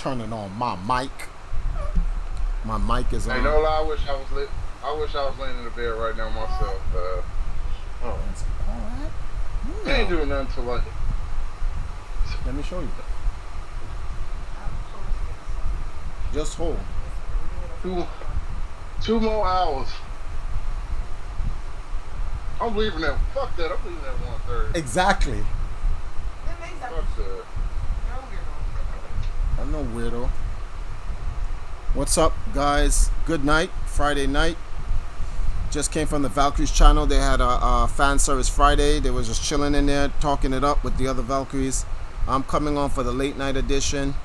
turning on my mic. My mic is on. Hey, no lie, I wish I was lit. I wish I was laying in the bed right now myself. Oh, that's all right. I ain't doing nothing till like. Let me show you. Just hold. 2 more hours. I'm leaving at fuck that. I'm leaving at 1:30. Exactly. Fuck that. I'm no weirdo. What's up, guys? Good night. Friday night. Just came from the Valkyries channel. They had a fan service Friday. They was just chilling in there, talking it up with the other Valkyries. I'm coming on for the late night edition.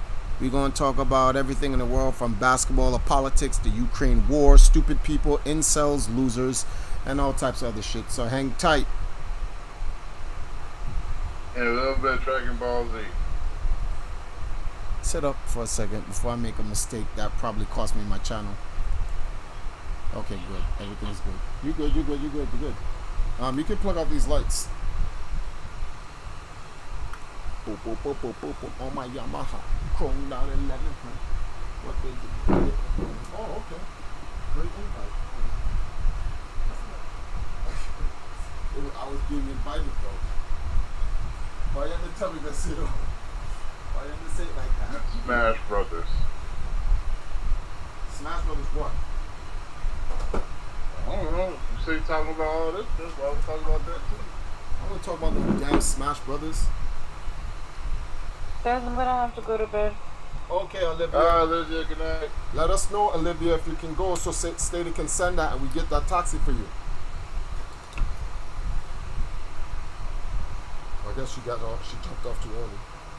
We're going to talk about everything in the world, from basketball to politics, the Ukraine war, stupid people, incels, losers, and all types of other shit. So hang tight. And a little bit of Dragon Ball Z. Sit up for a second before I make a mistake that probably cost me my channel. Okay, good. Everything's good. You good, you good, you good, you good. You can plug out these lights. Boop, boop, boop, boop, boop, boop. On my Yamaha. Chrome down 11. What they do. Oh, okay. Great invite. I was being invited though. Why you have to tell me that, Ciro? Why you have to say it like that? Smash Brothers. Smash Brothers what? I don't know. You say you're talking about all this stuff. I was talking about that too. I'm gonna talk about the damn Smash Brothers. Guys, I'm gonna have to go to bed. Okay, Olivia. Olivia, good night. Let us know, Olivia, if you can go, so Stater can send that and we get that taxi for you. I guess she got off. She jumped off too early.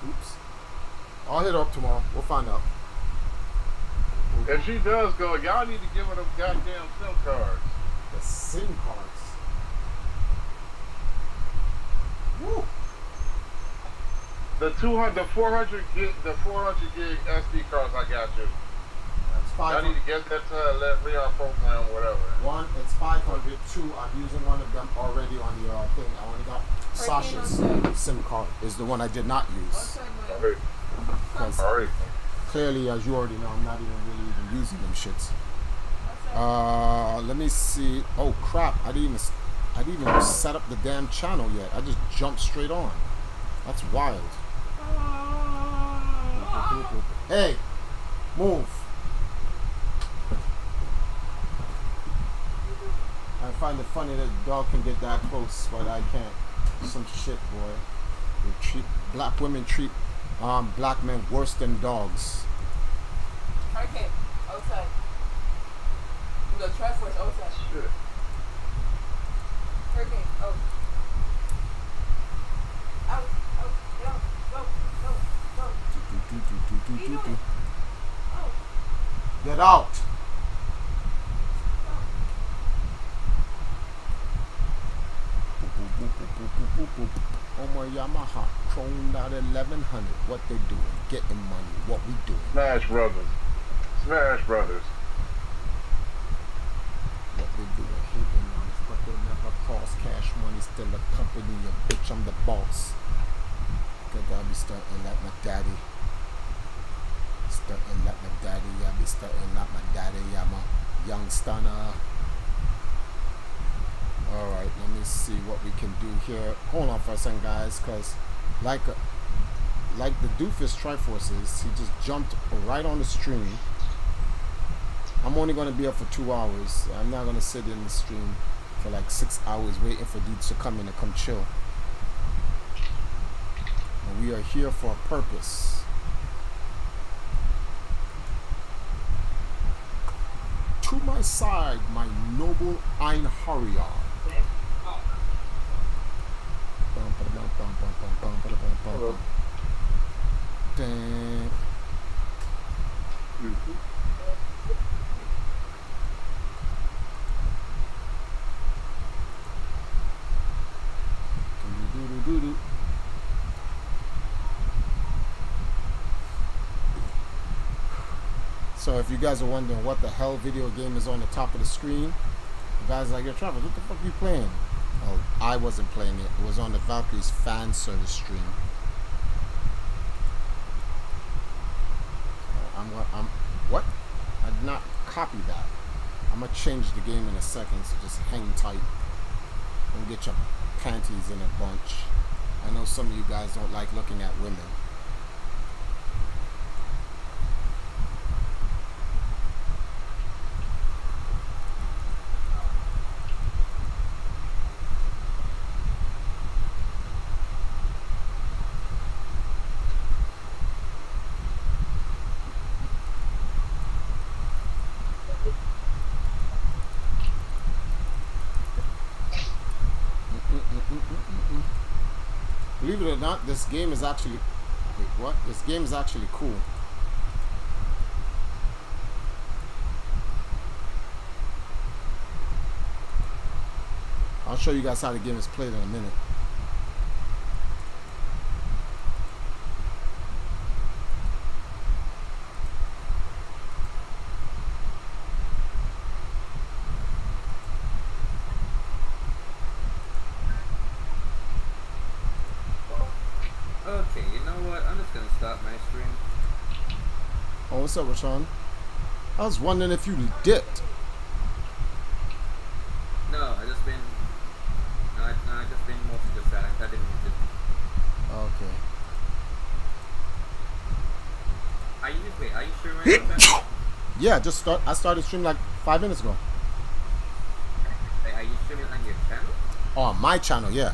Oops. I'll hit her up tomorrow. We'll find out. If she does go, y'all need to give her them goddamn SIM cards. The SIM cards. Woo. The 400 gig SD cards I got you. That's I need 500. to get that to her, let Leon program or whatever. One, it's 500. Two, I'm using one of them already on the thing. I only got Sasha's SIM card. Is the one I did not use. Alright. Clearly, as you already know, I'm not even really even using them shits. Let me see. Oh crap! I didn't even set up the damn channel yet. I just jumped straight on. That's wild. Hey, move. I find it funny that the dog can get that close, but I can't. Some shit, boy. Black women treat black men worse than dogs. Okay, outside. The try for it outside. Shit. Hurricane, out. Out, out, go, go, go, go. What are you doing? Out. Get out. On my Yamaha, chromed out 1100. What they doing? Getting money. What we doing? Smash Brothers. Smash Brothers. What they doing? Hating on us, but they never cross. Cash money still a company. A bitch, I'm the boss. Cause I be starting like my daddy. Starting like my daddy. I be starting like my daddy. I'm a young stunner. Alright, let me see what we can do here. Hold on for a second, guys, because like the doofus Triforces, he just jumped right on the stream. I'm only going to be up for 2 hours. I'm not going to sit in the stream for like 6 hours waiting for dudes to come in and come chill. And we are here for a purpose. To my side, my noble Einharjar. Dang. So if you guys are wondering what the hell video game is on the top of the screen, the guys like, yo, Travis, what the fuck are you playing? Well, I wasn't playing it. It was on the Valkyries fan service stream. What? I did not copy that. I'm gonna change the game in a second, so just hang tight. Don't get your panties in a bunch. I know some of you guys don't like looking at women. Believe it or not, this game is actually... Wait, what? This game is actually cool. I'll show you guys how the game is played in a minute. Okay, you know what? I'm just gonna stop my stream. Oh, what's up, Rashawn? I was wondering if you dipped. No, I just been mostly just silent. I didn't use it. Okay. Are you sure right now? Yeah, I started streaming like 5 minutes ago. Are you streaming on your channel? Oh, on my channel, yeah.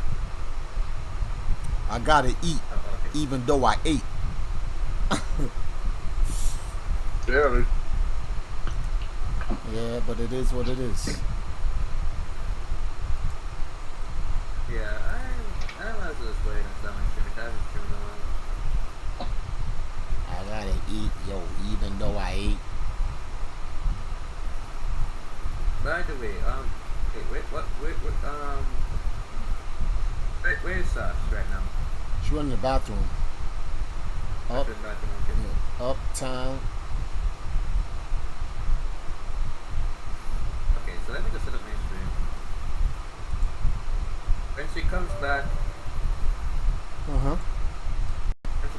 I gotta eat, Oh, okay. even though I ate. Yeah, dude. Yeah, but it is what it is. Yeah, I might as well just wait and stop my stream. I haven't streamed in a while. I gotta eat, yo, even though I ate. By the way, where's Sash right now? She went in the bathroom. Up, After the bathroom, okay. yeah, uptown. Okay, so let me just set up my stream. When she comes back,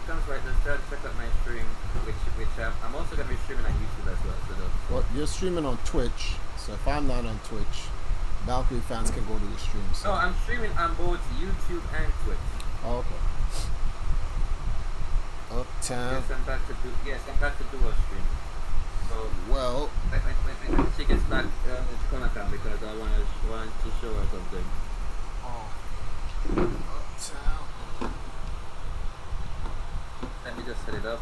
let's try to check out my stream, which I'm also gonna be streaming on YouTube as well. So Well, you're streaming on Twitch, so if I'm not on Twitch, Valkyrie fans can go to your stream. So. no, I'm streaming on both YouTube and Twitch. Oh, okay. Uptown. Yes, I'm back to do a stream. So Well, when she gets back, it's gonna come because I want to show her something. uptown. Let me just set it up.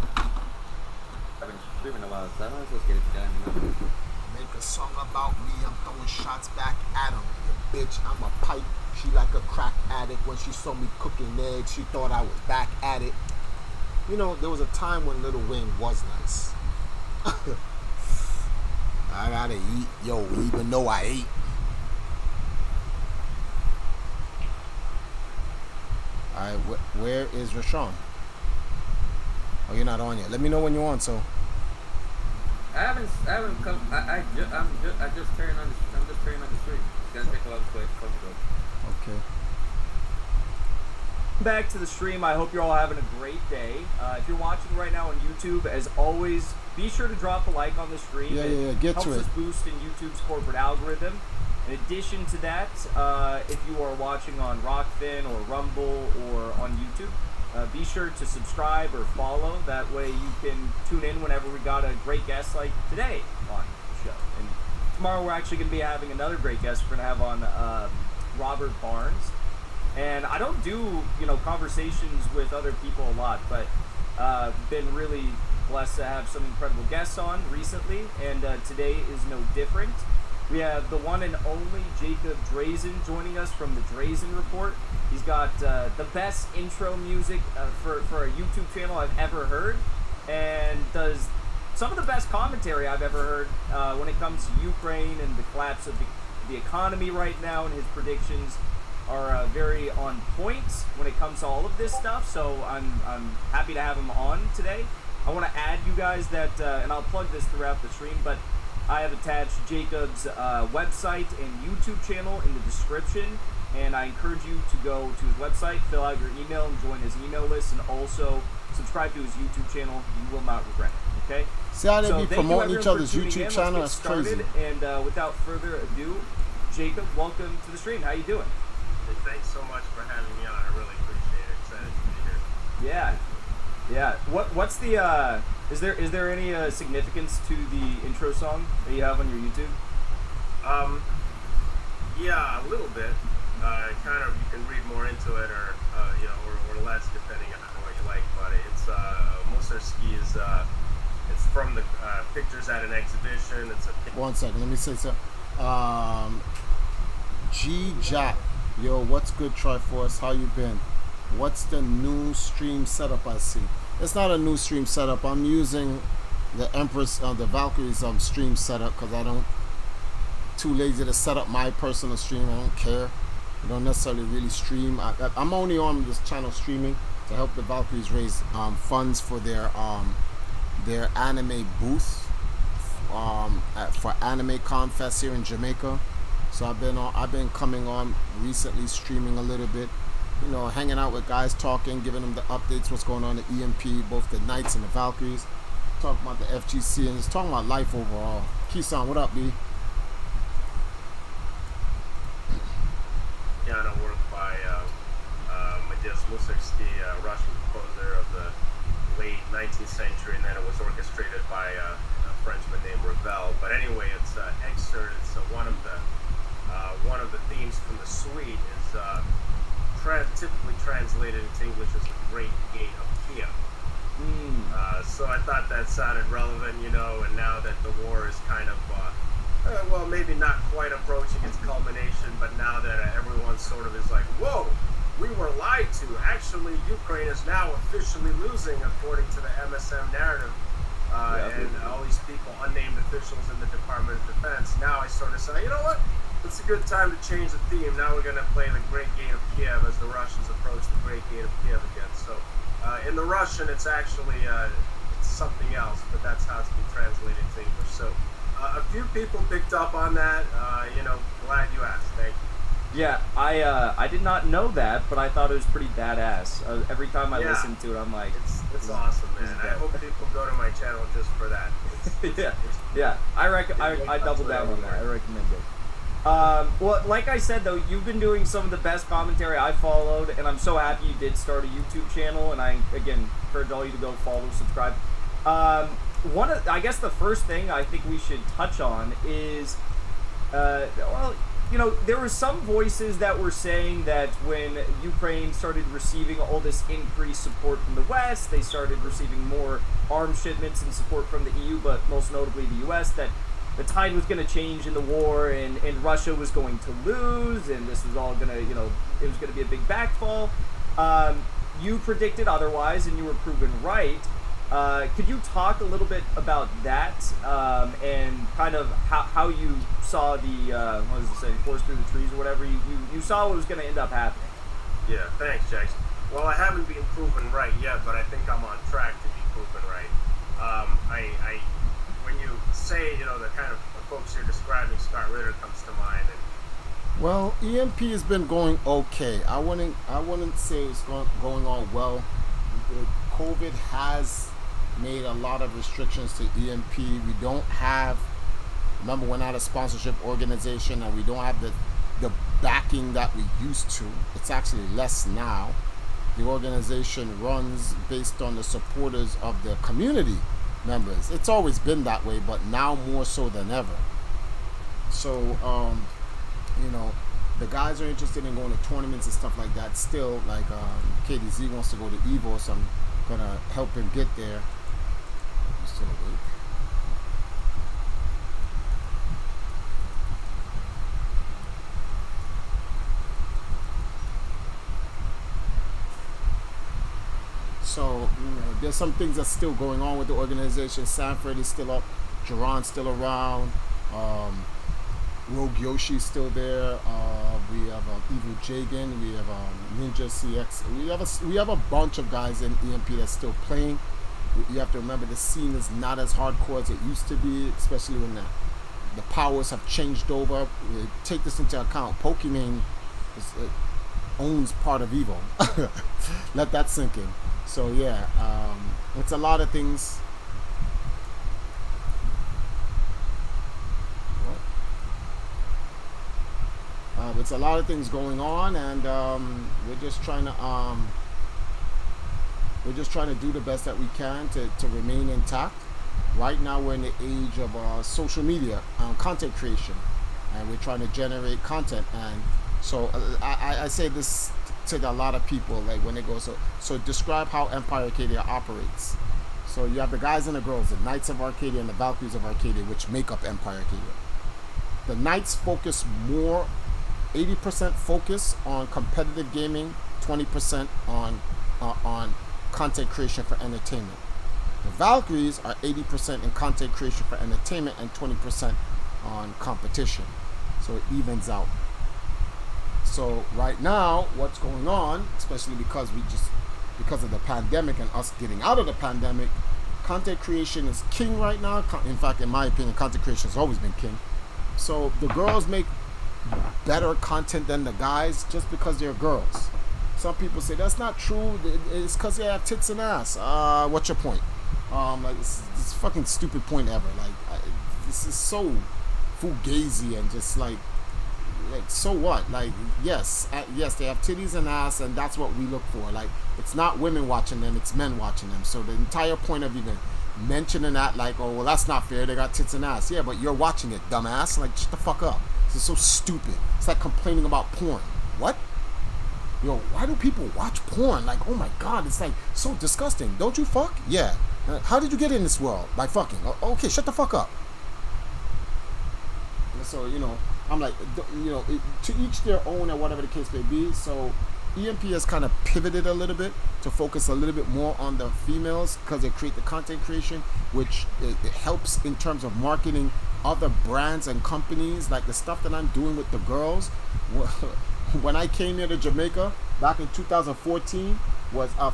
I've been streaming a while, so I might as well get it done. Make a song about me, I'm throwing shots back at him. Bitch, I'm a pipe. She like a crack addict. When she saw me cooking eggs, she thought I was back at it. You know, there was a time when Lil Wayne was nice. I gotta eat, yo, even though I ate. Alright, where is Rashawn? Oh, you're not on yet. Let me know when you're on, so. I haven't come. I'm just turning on the stream. It's gonna take a while to come to. Okay. Back to the stream. I hope you're all having a great day. If you're watching right now on YouTube, as always, be sure to drop a like on the stream. Yeah. Get helps to it. us boost in YouTube's corporate algorithm. In addition to that, if you are watching on Rockfin or Rumble or on YouTube, be sure to subscribe or follow. That way you can tune in whenever we got a great guest like today on the show. And tomorrow we're actually going to be having another great guest. We're going to have on Robert Barnes. And I don't do, conversations with other people a lot, but been really blessed to have some incredible guests on recently, and today is no different. We have the one and only Jacob Drazen joining us from the Drazen Report. He's got the best intro music for a YouTube channel I've ever heard, and does some of the best commentary I've ever heard when it comes to Ukraine and the collapse of the economy right now, and his predictions are very on point when it comes to all of this stuff. So I'm happy to have him on today. I want to add you guys that, and I'll plug this throughout the stream, but I have attached Jacob's website and YouTube channel in the description, and I encourage you to go to his website, fill out your email, and join his email list, and also subscribe to his YouTube channel. You will not regret it. Okay. See how they So be thank you, promoting each everyone, other's for tuning YouTube in. channel? Let's That's get crazy. started. And without further ado, Jacob, welcome to the stream. How you doing? Hey, thanks so much for having me on. I really appreciate it. Excited to be here. Yeah. What's the is there any significance to the intro song that you have on your YouTube? Yeah, a little bit. Kind of, you can read more into it, or or less, depending on what you like. But it's Mussorgsky's. It's from the pictures at an exhibition. It's a. 1 second, let me say something. G Jack, yo, what's good, Triforce? How you been? What's the new stream setup I see? It's not a new stream setup. I'm using the Empress, the Valkyries stream setup because I don't. Too lazy to set up my personal stream. I don't care. I don't necessarily really stream. I'm only on this channel streaming to help the Valkyries raise funds for their anime booth for Anime Confest here in Jamaica. So I've been coming on recently, streaming a little bit, hanging out with guys, talking, giving them the updates, what's going on at EMP, both the Knights and the Valkyries, talking about the FGC, and just talking about life overall. Kisan, what up, B? Piano work by Matthias Mussorgsky, a Russian composer of the late 19th century, and then it was orchestrated by a Frenchman named Ravel. But anyway, it's an excerpt. It's one of the themes from the suite is typically translated into English as the Great Gate of Kiev. So I thought that sounded relevant, and now that the war is kind of well, maybe not quite approaching its culmination, but now that everyone sort of is like, whoa, we were lied to. Actually, Ukraine is now officially losing, according to the MSM narrative. And all these people, unnamed officials in the Department of Defense. Now I sort of say, you know what? It's a good time to change the theme. Now we're going to play the Great Gate of Kiev as the Russians approach the Great Gate of Kiev again. So in the Russian, it's actually it's something else, but that's how it's been translated to English. So a few people picked up on that. Glad you asked. Thank you. Yeah, I did not know that, but I thought it was pretty badass. Every time I listen to it, I'm like, it's awesome, man. I hope people go to my channel just for that. Yeah. I double down on that. I recommend it. Well, like I said though, you've been doing some of the best commentary I followed, and I'm so happy you did start a YouTube channel. And I again encourage all you to go follow, subscribe. I guess the first thing I think we should touch on is, there were some voices that were saying that when Ukraine started receiving all this increased support from the West, they started receiving more arms shipments and support from the EU, but most notably the US, that the tide was going to change in the war and Russia was going to lose, and this was all going to, it was going to be a big backfall. You predicted otherwise, and you were proven right. Could you talk a little bit about that and kind of how you saw the, forest through the trees or whatever, you saw what was going to end up happening? Yeah, thanks, Jackson. Well, I haven't been proven right yet, but I think I'm on track to be proven right. When you say, the kind of folks you're describing, Scott Ritter comes to mind. Well, EMP has been going okay. I wouldn't say it's going on well. COVID has made a lot of restrictions to EMP. We don't have, remember, we're not a sponsorship organization, and we don't have the backing that we used to. It's actually less now. The organization runs based on the supporters of the community members. It's always been that way, but now more so than ever. So, the guys are interested in going to tournaments and stuff like that still. Like KDZ wants to go to EVO, so I'm gonna help him get there. He's still awake. So, there's some things that's still going on with the organization. Sanford is still up, Duran's still around, Rogue Yoshi's still there. We have Evil Jagan, we have Ninja CX. We have a bunch of guys in EMP that's still playing. You have to remember the scene is not as hardcore as it used to be, especially when the powers have changed over. Take this into account. Pokimane is owns part of evil. Let that sink in. So yeah, it's a lot of things. It's a lot of things going on, and we're just trying to do the best that we can to remain intact. Right now, we're in the age of social media content creation, and we're trying to generate content. And so I say this to a lot of people, like when they go, so describe how Empire Arcadia operates. So you have the guys and the girls, the Knights of Arcadia and the Valkyries of Arcadia, which make up Empire Arcadia. The Knights focus more, 80% focus on competitive gaming, 20% on content creation for entertainment. The Valkyries are 80% in content creation for entertainment and 20% on competition. So it evens out. So right now, what's going on, especially because of the pandemic and us getting out of the pandemic, content creation is king right now. In fact, in my opinion, content creation has always been king. So the girls make better content than the guys just because they're girls. Some people say that's not true. It's because they have tits and ass. What's your point? Like this fucking stupid point ever. Like this is so fugazi and just like so what? Like yes, they have titties and ass, and that's what we look for. Like it's not women watching them, it's men watching them. So the entire point of even mentioning that, like, oh well, that's not fair. They got tits and ass. Yeah, but you're watching it, dumbass. Like shut the fuck up. This is so stupid. It's like complaining about porn. What? Yo, why do people watch porn? Like, oh my god, it's like so disgusting. Don't you fuck? Yeah. How did you get in this world? By fucking. Okay, shut the fuck up. So, I'm like, to each their own and whatever the case may be. So EMP has kind of pivoted a little bit to focus a little bit more on the females because they create the content creation, which it helps in terms of marketing other brands and companies. Like the stuff that I'm doing with the girls. When I came here to Jamaica back in 2014,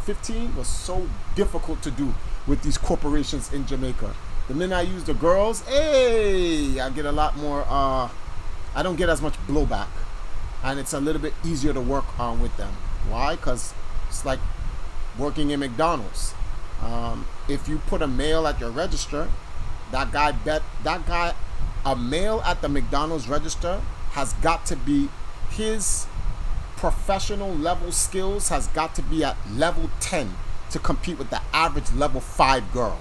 15 was so difficult to do with these corporations in Jamaica. The minute I use the girls, hey, I get a lot more. I don't get as much blowback, and it's a little bit easier to work on with them. Why? Because it's like working in McDonald's. If you put a male at your register, a male at the McDonald's register has got to be, his professional level skills has got to be at level 10 to compete with the average level 5 girl.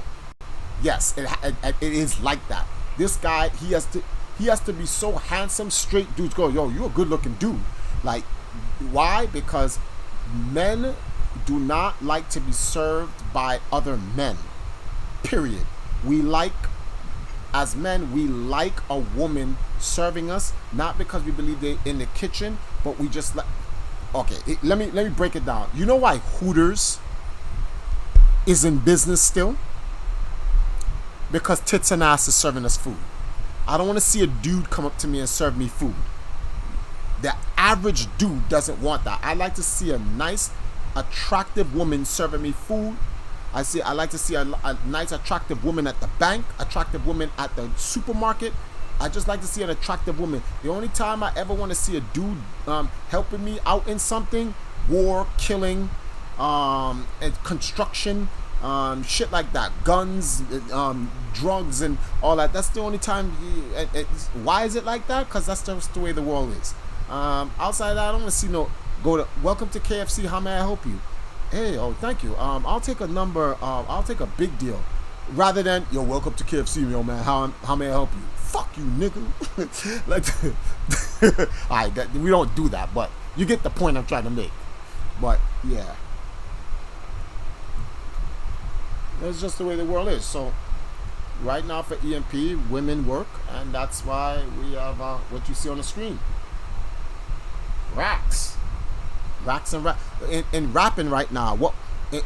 Yes, it is like that. This guy, he has to be so handsome, straight dudes go, yo, you're a good looking dude. Like, why? Because men do not like to be served by other men. Period. As men, we like a woman serving us, not because we believe they're in the kitchen, but we just like. Okay, let me break it down. You know why Hooters is in business still? Because tits and ass is serving us food. I don't want to see a dude come up to me and serve me food. The average dude doesn't want that. I like to see a nice, attractive woman serving me food. I like to see a nice, attractive woman at the bank, attractive woman at the supermarket. I just like to see an attractive woman. The only time I ever want to see a dude helping me out in something, war, killing, and construction, shit like that, guns, drugs, and all that. That's the only time. Why is it like that? Because that's just the way the world is. Outside of that, I don't want to see go to welcome to KFC. How may I help you? Hey, oh, thank you. I'll take a number. I'll take a big deal, rather than yo, welcome to KFC, yo man. How may I help you? Fuck you, nigga. Alright, we don't do that, but you get the point I'm trying to make. But yeah, that's just the way the world is. So right now for EMP, women work, and that's why we have what you see on the screen. Racks and rap. In rapping right now,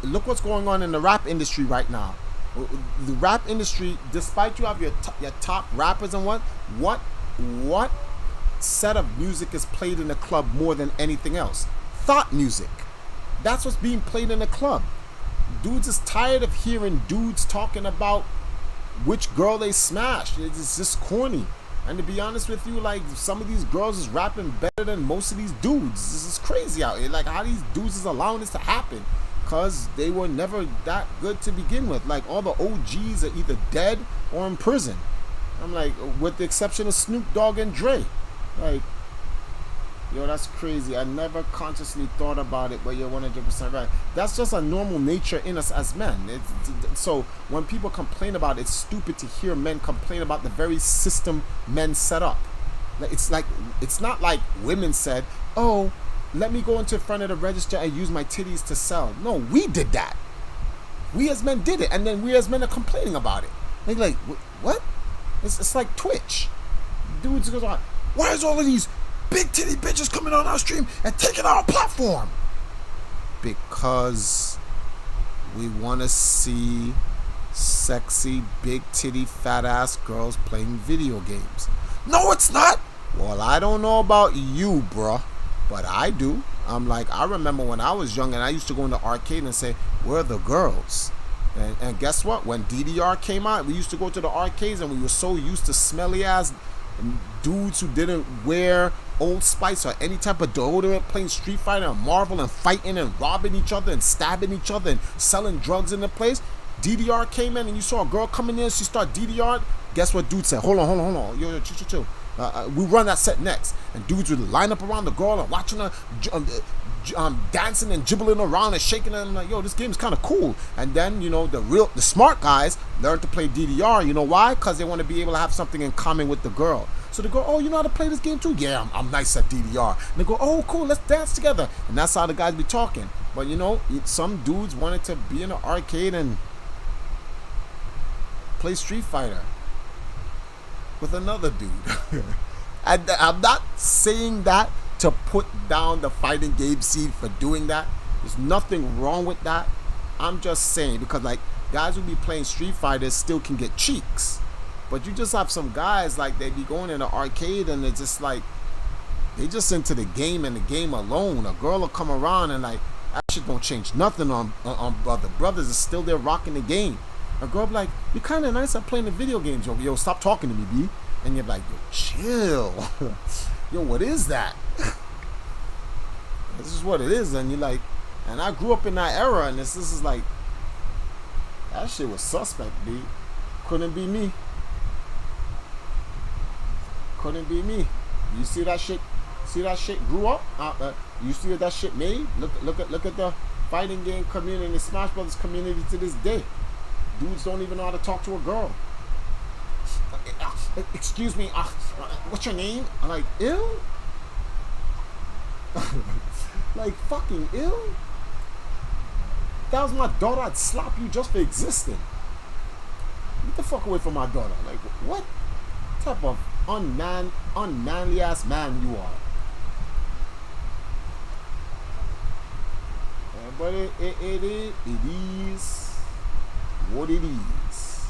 look what's going on in the rap industry right now. The rap industry, despite you have your top rappers and what set of music is played in the club more than anything else? Thought music. That's what's being played in the club. Dudes is tired of hearing dudes talking about which girl they smashed. It's just corny. And to be honest with you, like, some of these girls is rapping better than most of these dudes. This is crazy out here. Like, how these dudes is allowing this to happen? Because they were never that good to begin with. Like, all the OGs are either dead or in prison. I'm like, with the exception of Snoop Dogg and Dre. Like, yo, that's crazy. I never consciously thought about it, but you're 100% right. That's just a normal nature in us as men. So when people complain about it, it's stupid to hear men complain about the very system men set up. It's not like women said, oh, let me go into front of the register and use my titties to sell. No, we did that. We as men did it, and then we as men are complaining about it. Like, what? It's like Twitch. Dudes goes on, why is all of these big titty bitches coming on our stream and taking our platform? Because we want to see sexy, big titty, fat ass girls playing video games. No, it's not. Well, I don't know about you, bruh, but I do. I'm like, I remember when I was young and I used to go in the arcade and say, where are the girls? And guess what? When DDR came out, we used to go to the arcades and we were so used to smelly ass dudes who didn't wear Old Spice or any type of deodorant, playing Street Fighter and Marvel and fighting and robbing each other and stabbing each other and selling drugs in the place. DDR came in and you saw a girl coming in, she started DDR. Guess what dude said? Hold on. Yo, chill. We run that set next. And dudes would line up around the girl and watching her dancing and jibbling around and shaking, and I'm like, yo, this game is kind of cool. And then, the smart guys learn to play DDR. You know why? Because they want to be able to have something in common with the girl. So they go, oh, you know how to play this game too? Yeah, I'm nice at DDR. And they go, oh, cool, let's dance together. And that's how the guys be talking. But some dudes wanted to be in the arcade and play Street Fighter with another dude. And I'm not saying that to put down the fighting game scene for doing that. There's nothing wrong with that. I'm just saying, because like guys who be playing Street Fighters still can get cheeks. But you just have some guys, like, they be going in the arcade and they're just like, they just into the game and the game alone. A girl will come around and like, that shit don't change nothing on brother. Brothers is still there rocking the game. A girl be like, you're kind of nice at playing the video games, yo, stop talking to me, B. And you're like, yo, chill. Yo, what is that? This is what it is. And you're like, and I grew up in that era, and this is like, that shit was suspect, B. Couldn't be me. You see that shit? See that shit grew up? You see what that shit made? Look at the fighting game community, the Smash Brothers community to this day. Dudes don't even know how to talk to a girl. Excuse me, what's your name? I'm like, ill? Like, fucking ill? If that was my daughter, I'd slap you just for existing. Get the fuck away from my daughter. Like, what type of unmanly ass man you are? But it is what it is.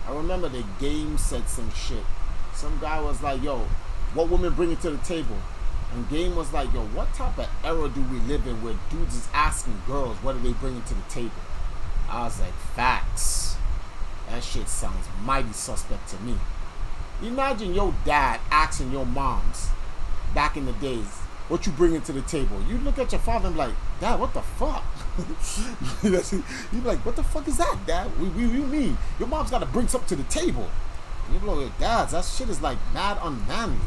I remember the game said some shit. Some guy was like, yo, what women bring it to the table? And game was like, yo, what type of era do we live in where dudes is asking girls what are they bringing to the table? I was like, facts. That shit sounds mighty suspect to me. Imagine your dad asking your moms back in the days, what you bringing to the table? You look at your father and be like, Dad, what the fuck? You be like, what the fuck is that, Dad? We mean your mom's got to bring something to the table. You be like, dads, that shit is like mad unmanly.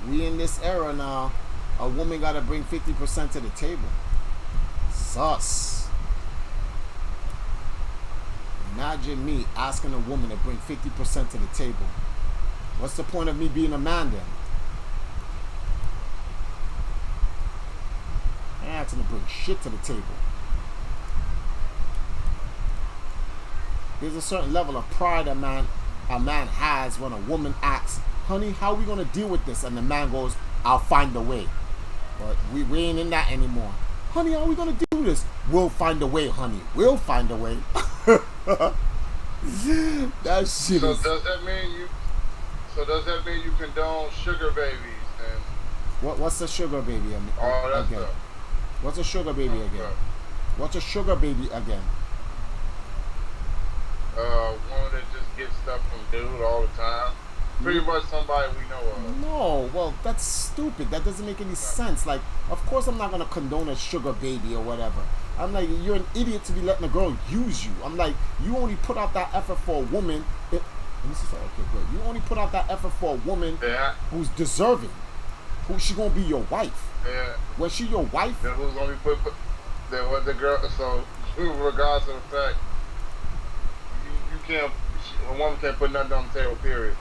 We in this era now, a woman got to bring 50% to the table. Sus. Imagine me asking a woman to bring 50% to the table. What's the point of me being a man then? I ain't asking to bring shit to the table. There's a certain level of pride a man has when a woman asks, honey, how are we going to deal with this? And the man goes, I'll find a way. But we ain't in that anymore. Honey, how are we going to do this? We'll find a way, honey. We'll find a way. That shit so is... does that mean you condone sugar babies and What's a sugar baby? all that again? stuff? What's a sugar baby again? What's a sugar baby again? One that just gets stuff from dude all the time. Pretty much somebody we know of. No, well, that's stupid. That doesn't make any sense. Like, of course I'm not going to condone a sugar baby or whatever. I'm like, you're an idiot to be letting a girl use you. I'm like, you only put out that effort for a woman. Okay, good. You only put out that effort for a woman who's deserving. Who she going to be your wife. Yeah. Was she your wife? Then who's going to be put that was the girl. So, regardless of the fact, you can't, a woman can't put nothing on the table, period.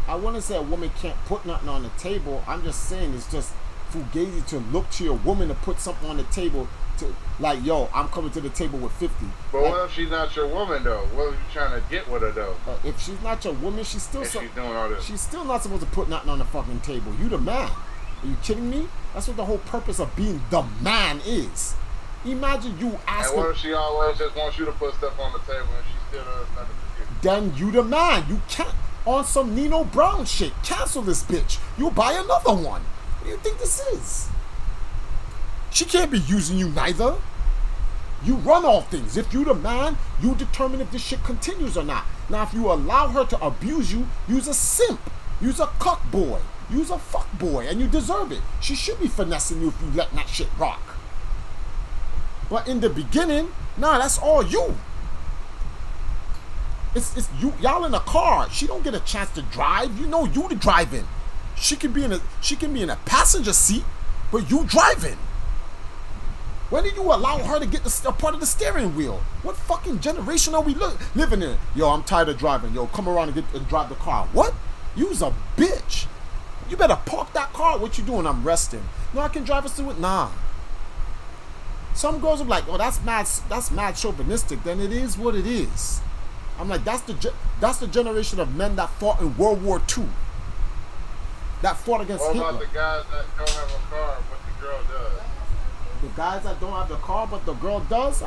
I wouldn't say a woman can't put nothing on the table. I'm just saying it's just fugazi to look to your woman to put something on the table to, like, yo, I'm coming to the table with 50. But like, what if she's not your woman, though? What are you trying to get with her, though? if she's not your woman, she's still she's doing all this. She's still not supposed to put nothing on the fucking table. You the man. Are you kidding me? That's what the whole purpose of being the man is. Imagine you asking. And what if she always just wants you to put stuff on the table and she still does nothing for you? Then you the man. You can't. On some Nino Brown shit. Cancel this bitch. You'll buy another one. What do you think this is? She can't be using you neither. You run all things. If you the man, you determine if this shit continues or not. Now, if you allow her to abuse you, use a simp. Use a cuck boy. Use a fuck boy. And you deserve it. She should be finessing you if you let that shit rock. But in the beginning, nah, that's all you. It's you, y'all in a car. She don't get a chance to drive. You know you the driving. She can be in a passenger seat, but you driving. When did you allow her to get a part of the steering wheel? What fucking generation are we living in? Yo, I'm tired of driving. Yo, come around and drive the car. What? You's a bitch. You better park that car. What you doing? I'm resting. No, I can drive us through it. Nah. Some girls are like, oh, that's mad chauvinistic. Then it is what it is. I'm like, that's the generation of men that fought in World War II. That fought against Hitler. What about the guys that don't have a car, but the girl does? The guys that don't have the car, but the girl does,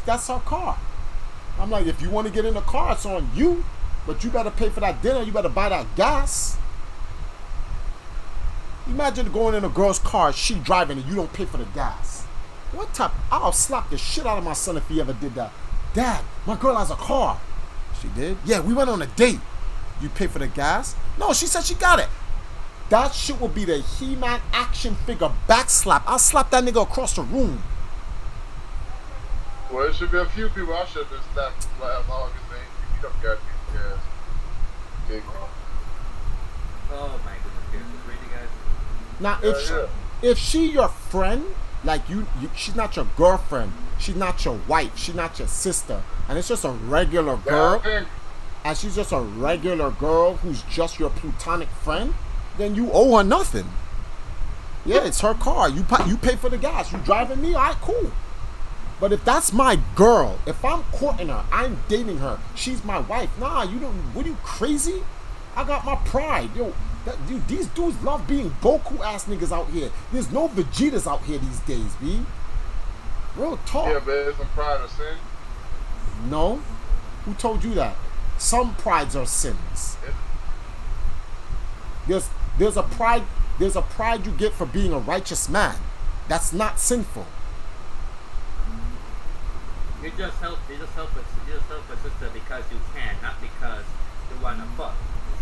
that's her car. I'm like, if you want to get in the car, it's on you. But you better pay for that dinner. You better buy that gas. Imagine going in a girl's car, she driving, and you don't pay for the gas. What type? I'll slap the shit out of my son if he ever did that. Dad, my girl has a car. She did? Yeah, we went on a date. You pay for the gas? No, she said she got it. That shit will be the He-Man action figure back slap. I'll slap that nigga across the room. Well, it should be a few people I should have been slapped last August. You don't got these guys. Big one. Oh my goodness, really, guys? Now, if she your friend, like you, she's not your girlfriend, she's not your wife, she's not your sister, and it's just a regular girl, and she's just a regular girl who's just your platonic friend, then you owe her nothing. Yeah, it's her car. You pay for the gas. You driving me? All right, cool. But if that's my girl, if I'm courting her, I'm dating her, she's my wife. Nah, you don't. What are you, crazy? I got my pride, yo. Dude, these dudes love being Goku ass niggas out here. There's no Vegetas out here these days, B. Real talk. Yeah, but isn't pride a sin? No. Who told you that? Some prides are sins. There's a pride you get for being a righteous man. That's not sinful. You just help a sister because you can, not because you wanna fuck.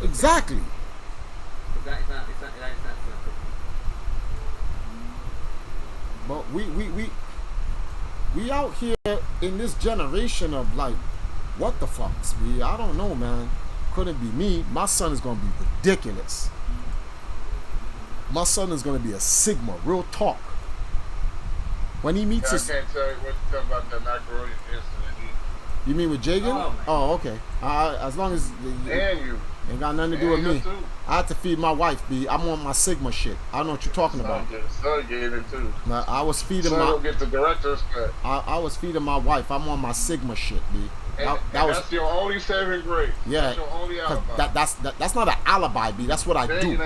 Exactly. It's not simple. But we out here in this generation of like, what the fucks, B? I don't know, man. Couldn't be me. My son is gonna be ridiculous. My son is gonna be a Sigma, real talk. When he meets his... I can't tell you what to tell about that macaroni incident. You mean with Jagan? Oh, okay. As long as... And you. Ain't got nothing to do with me. Too. I have to feed my wife, B. I'm on my Sigma shit. I don't know what you're talking about. Son gave it too. Now, I was feeding son my... will get the director's cut. I was feeding my wife. I'm on my Sigma shit, B. That's your only saving grace. Yeah. That's your only alibi. That's not an alibi, B. That's what I do.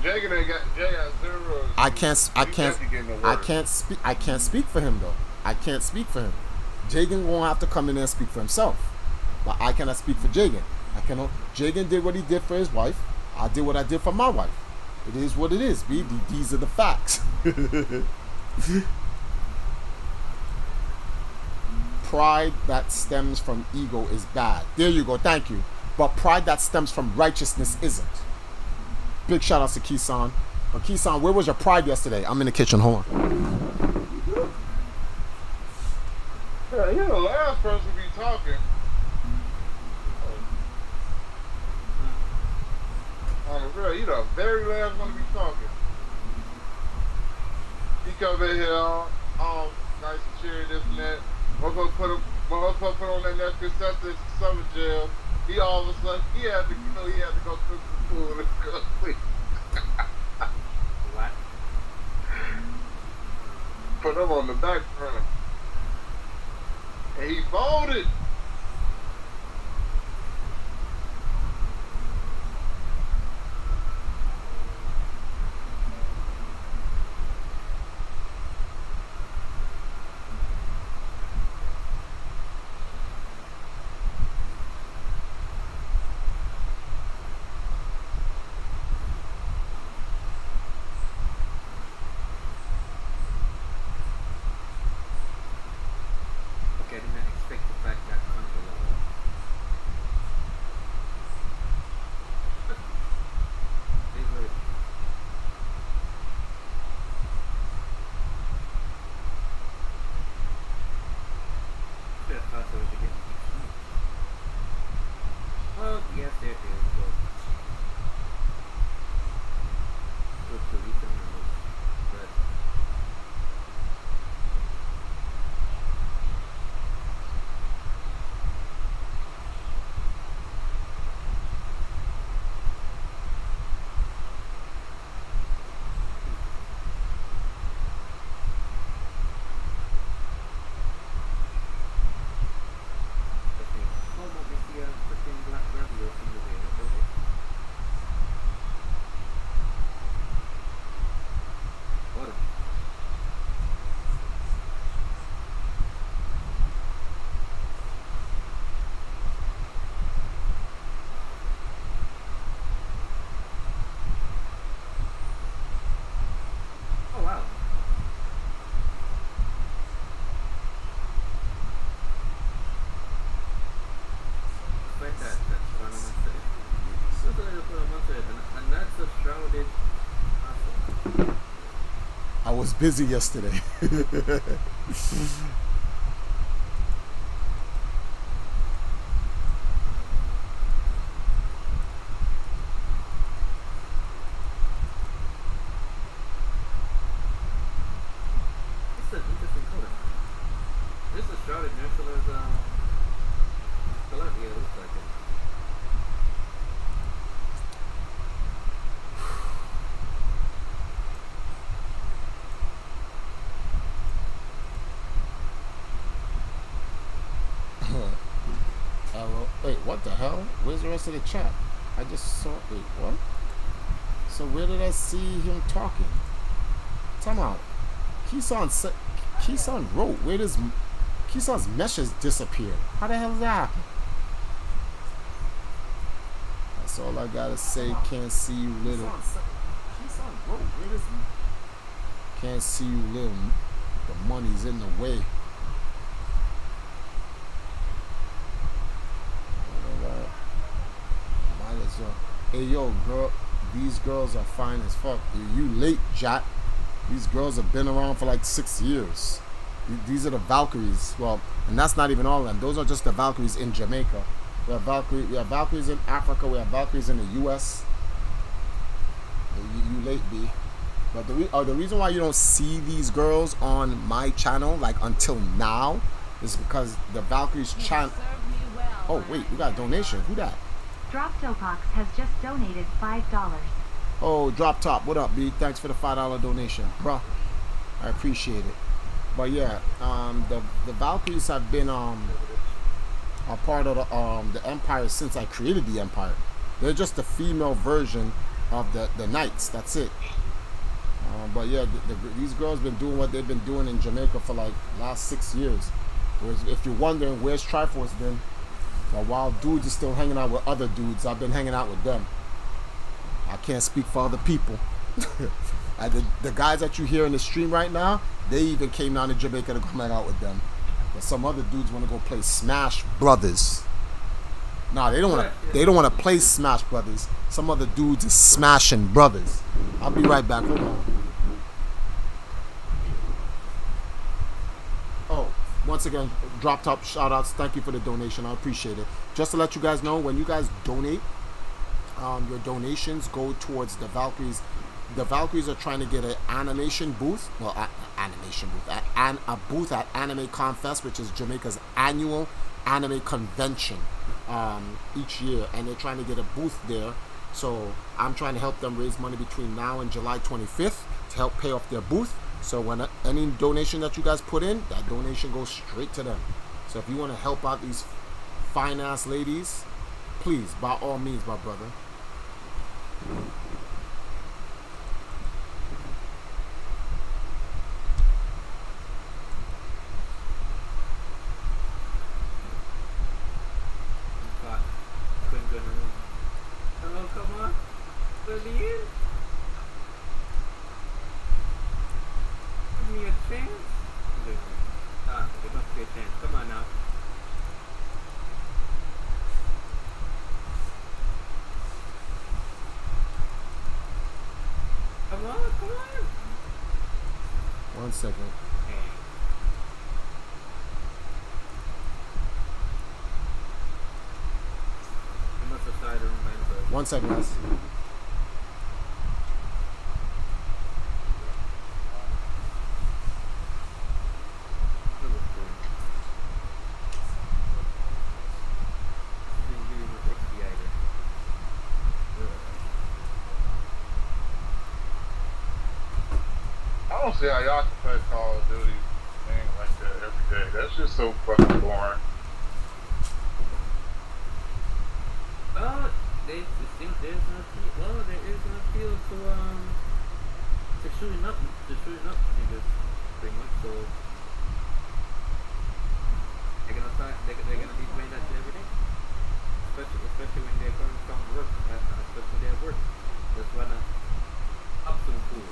Jagan got zero. I can't speak for him though. I can't speak for him. Jagan won't have to come in there and speak for himself. But I cannot speak for Jagan. Jagan did what he did for his wife. I did what I did for my wife. It is what it is, B. These are the facts. pride that stems from ego is bad. There you go. Thank you. But pride that stems from righteousness isn't. Big shout outs to Kisan. But Kisan, where was your pride yesterday? I'm in the kitchen. Hold on. Yeah, you're the last person to be talking. On the real, you're the very last one to be talking. He come in here all nice and cheery, this and that. Motherfucker put on that Netflix Sunset summer jail. He all of a sudden, he had to go cook some food and go sleep. What? Put him on the back burner. And he folded. Okay, I did not expect the fact that comes along. These were should have thought they were to get me. Oh, yes, there it is. Look, the reason but oh wow. Despite that's one of my favorite. That's a little bit of my favorite, and that's a shrouded asshole. I was busy yesterday. It's an interesting color. This is shrouded Nebula's color. Yeah, it looks like it. Wait, what the hell? Where's the rest of the chat? I just saw. Wait, what? So where did I see him talking? Time out. Kisan wrote. Where does Kisan's meshes disappear? How the hell did that happen? That's all I gotta say. Can't see you little. Kisan wrote. Where does can't see you little? The money's in the way. Might as well. Hey yo, girl, these girls are fine as fuck. You late, Jack. These girls have been around for like 6 years. These are the Valkyries. Well, and that's not even all of them. Those are just the Valkyries in Jamaica. We have Valkyries in Africa. We have Valkyries in the U.S. You late, B. But the reason why you don't see these girls on my channel like until now is because the Valkyries channel. Oh wait, we got a donation. Who that? Drop Topox has just donated $5. Oh, Drop Top, what up, B? Thanks for the $5 donation, bro. I appreciate it. But yeah, the Valkyries have been a part of the Empire since I created the Empire. They're just the female version of the Knights. That's it. But yeah, these girls been doing what they've been doing in Jamaica for like last 6 years. Whereas if you're wondering where's Triforce been, well, while dudes are still hanging out with other dudes, I've been hanging out with them. I can't speak for other people. The guys that you hear in the stream right now, they even came down to Jamaica to come hang out with them. But some other dudes want to go play Smash Brothers. Nah, they don't want to. They don't want to play Smash Brothers. Some other dudes is smashing brothers. I'll be right back. Hold on. Oh, once again, drop top shout outs. Thank you for the donation. I appreciate it. Just to let you guys know, when you guys donate, your donations go towards the Valkyries. The Valkyries are trying to get an animation booth. Well, animation booth. A booth at Anime Confest, which is Jamaica's annual anime convention each year. And they're trying to get a booth there. So I'm trying to help them raise money between now and July 25th to help pay off their booth. So when any donation that you guys put in, that donation goes straight to them. So if you want to help out these fine ass ladies, please, by all means, my brother. Oh, come on. Let me in. Give me a chance. There must be a chance. Come on now. Come on. 1 second. Hey. You must have started to remember. 1 second, guys. I don't see how y'all can play Call of Duty thing like that every day. That's just so fucking boring. There is an appeal to shooting up niggas, pretty much. So they're gonna be playing that shit every day, especially when they're coming from work, especially their work. Just wanna up some food.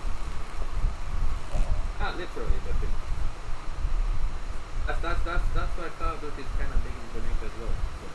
Not literally, but that's why Call of Duty is kind of big in Jamaica as well. So.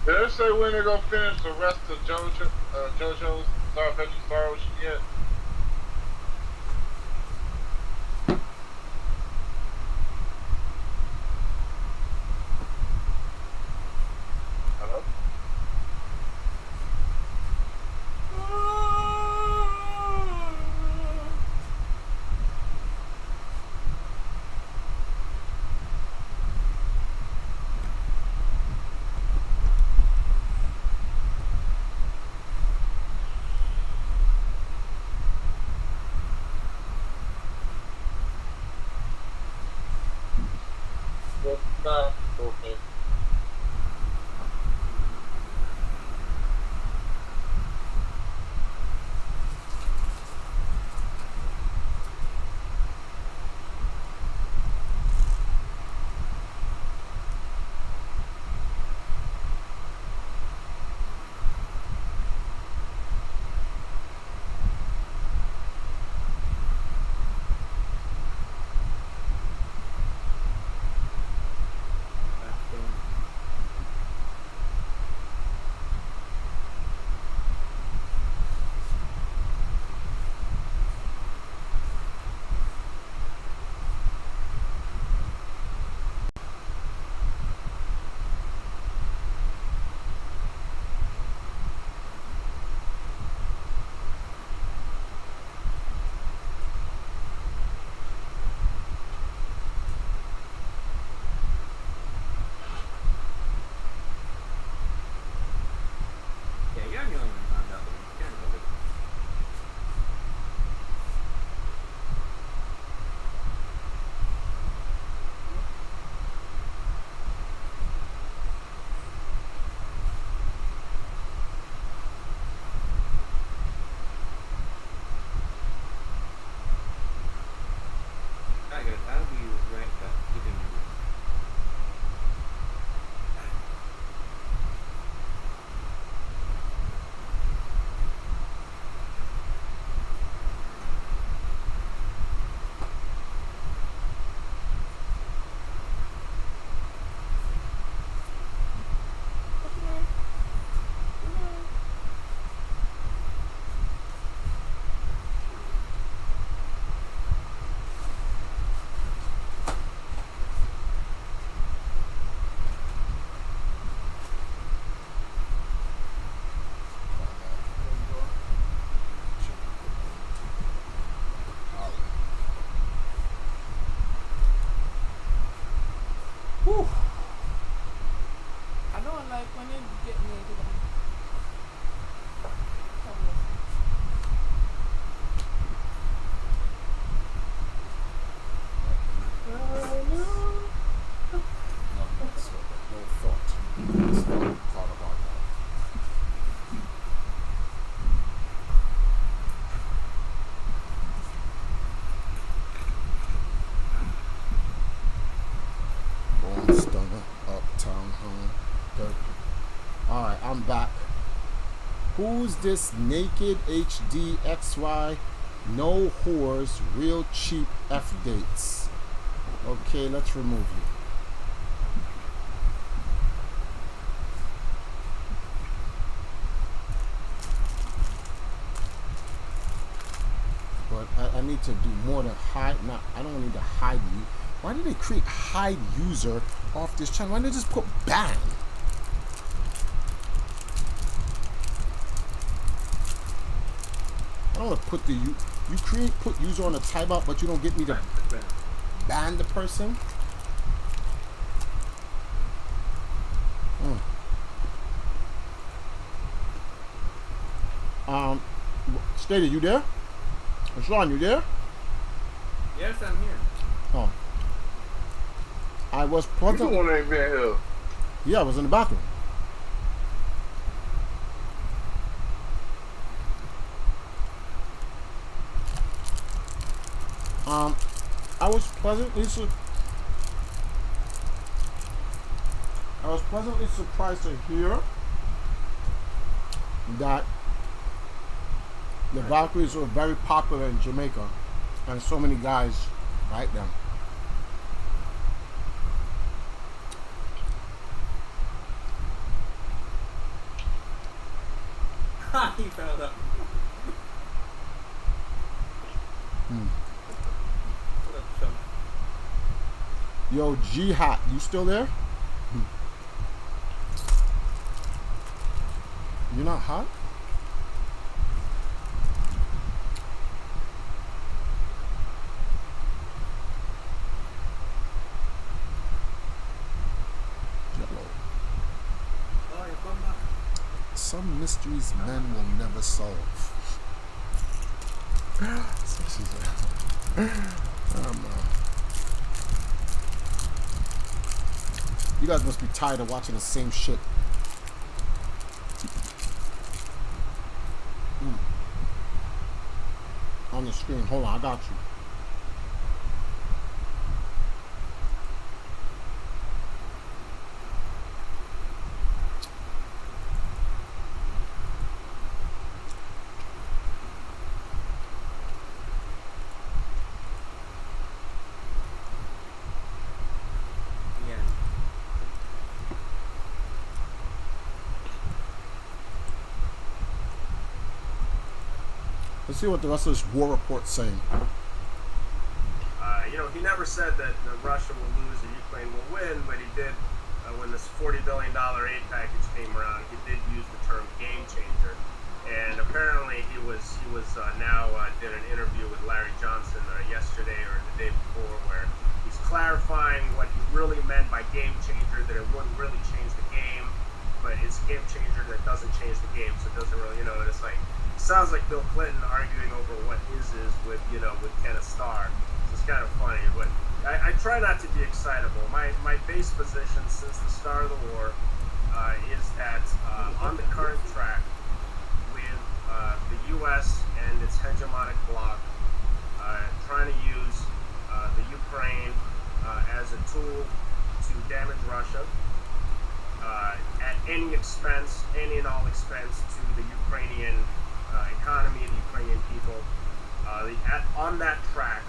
Did they say when they're gonna finish the rest of JoJo's Star Adventure Star Ocean yet? Hello? Okay. Whew. I don't like when you get naked. Come on. No, sir, no thought. There's no thought about that. Bone stunner, uptown home. Alright, I'm back. Who's this naked HD XY? No whores, real cheap F dates. Okay, let's remove you. But I need to do more than hide. No, I don't need to hide you. Why did they create hide user off this channel? Why didn't they just put ban? I don't want to put the you put user on a timeout, but you don't get me to ban the person. Stated, you there? Sean, you there? Yes, I'm here. Oh. I was You present. the one ain't been here. Yeah, I was in the bathroom. I was pleasantly surprised to hear that the Valkyries were very popular in Jamaica, and so many guys like them. He found out. What up, chum? Yo, G-Hot, you still there? You're not hot? Jello. Oh, you come back. Some mysteries men will never solve. You guys must be tired of watching the same shit. On the screen. Hold on, I got you. Yeah. Let's see what the rest of this war report's saying. He never said that Russia will lose and Ukraine will win, but he did, when this $40 billion aid package came around, he did use the term game changer. And apparently he now did an interview with Larry Johnson yesterday or the day before where he's clarifying what he really meant by game changer, that it wouldn't really change the game, but it's a game changer that doesn't change the game, so it doesn't really, it's like, it sounds like Bill Clinton arguing over what his is with Kenneth Starr. So it's kind of funny, but I try not to be excitable. My base position since the start of the war is that on the current track with the U.S. and its hegemonic bloc trying to use the Ukraine as a tool to damage Russia at any expense, any and all expense to the Ukrainian economy, the Ukrainian people. On that track,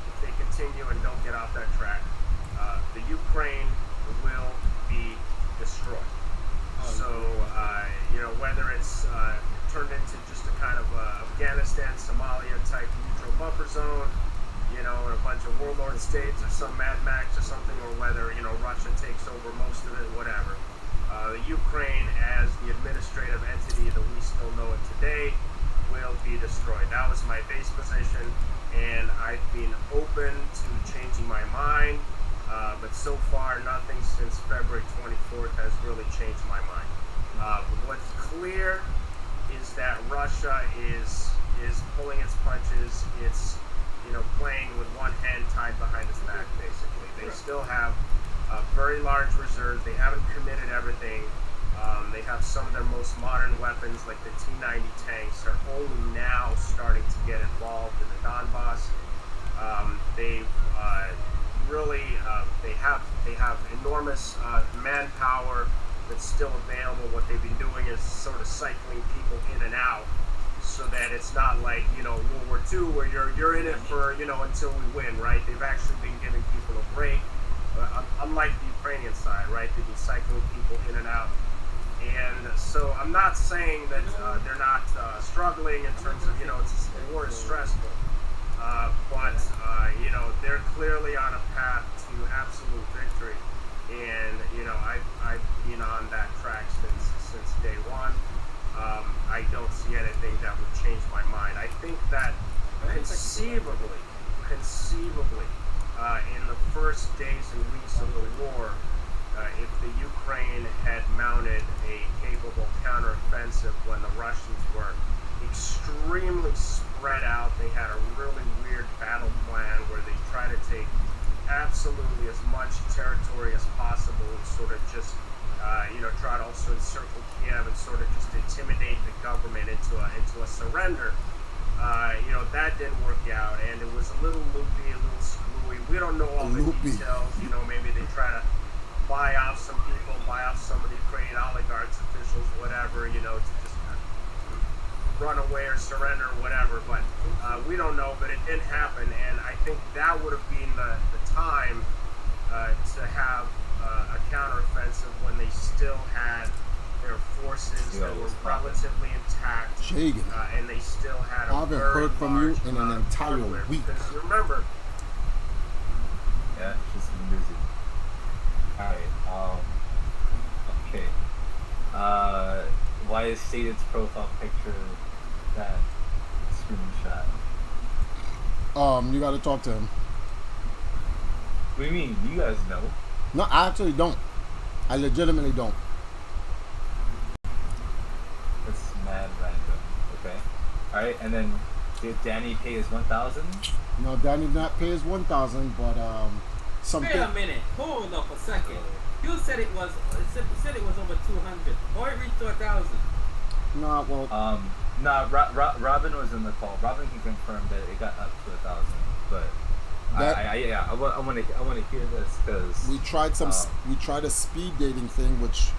if they continue and don't get off that track, the Ukraine will be destroyed. So, whether it's turned into just a kind of Afghanistan, Somalia type neutral buffer zone, and a bunch of warlord states or some Mad Max or something, or whether, Russia takes over most of it, whatever. The Ukraine, as the administrative entity that we still know it today, will be destroyed. That was my base position, and I've been open to changing my mind but so far nothing since February 24th has really changed my mind. What's clear is that Russia is pulling its punches. It's playing with one hand tied behind its back, basically. They still have very large reserves. They haven't committed everything. They have some of their most modern weapons, like the T-90 tanks, are only now starting to get involved in the Donbass. They've they have enormous manpower that's still available. What they've been doing is sort of cycling people in and out, so that it's not like World War II where you're in it for until we win, right? They've actually been giving people a break, unlike the Ukrainian side, right? They've been cycling people in and out. And so I'm not saying that they're not struggling in terms of, the war is stressful. But they're clearly on a path to absolute victory. And, I've been on that track since day one. I don't see anything that would change my mind. I think that conceivably, in the first days and weeks of the war, if the Ukraine had mounted a capable counteroffensive when the Russians were extremely spread out, they had a really weird battle plan where they try to take absolutely as much territory as possible and sort of just, try to also encircle Kiev and sort of just intimidate the government into a surrender. That didn't work out, and it was a little loopy, a little screwy. We don't know all the details. Maybe they try to buy off some people, buy off some of the Ukrainian oligarchs, officials, whatever, to just run away or surrender or whatever. But we don't know, but it didn't happen. And I think that would have been the time to have a counteroffensive when they still had their forces that were relatively intact, and they still had I haven't heard from you in an entire week. Because remember, yeah, just been busy. Alright, okay. Why is Stated's profile picture that screenshot? You gotta talk to him. What do you mean? You guys know? No, I actually don't. I legitimately don't. That's mad random. Okay. Alright, and then did Danny pay his 1,000? No, Danny did not pay his 1,000, but something. Wait a minute. Hold up a second. You said it was over 200, or it reached 1,000. Nah, well. Robin was in the call. Robin can confirm that it got up to 1,000, but I want to hear this because we tried a speed dating thing, which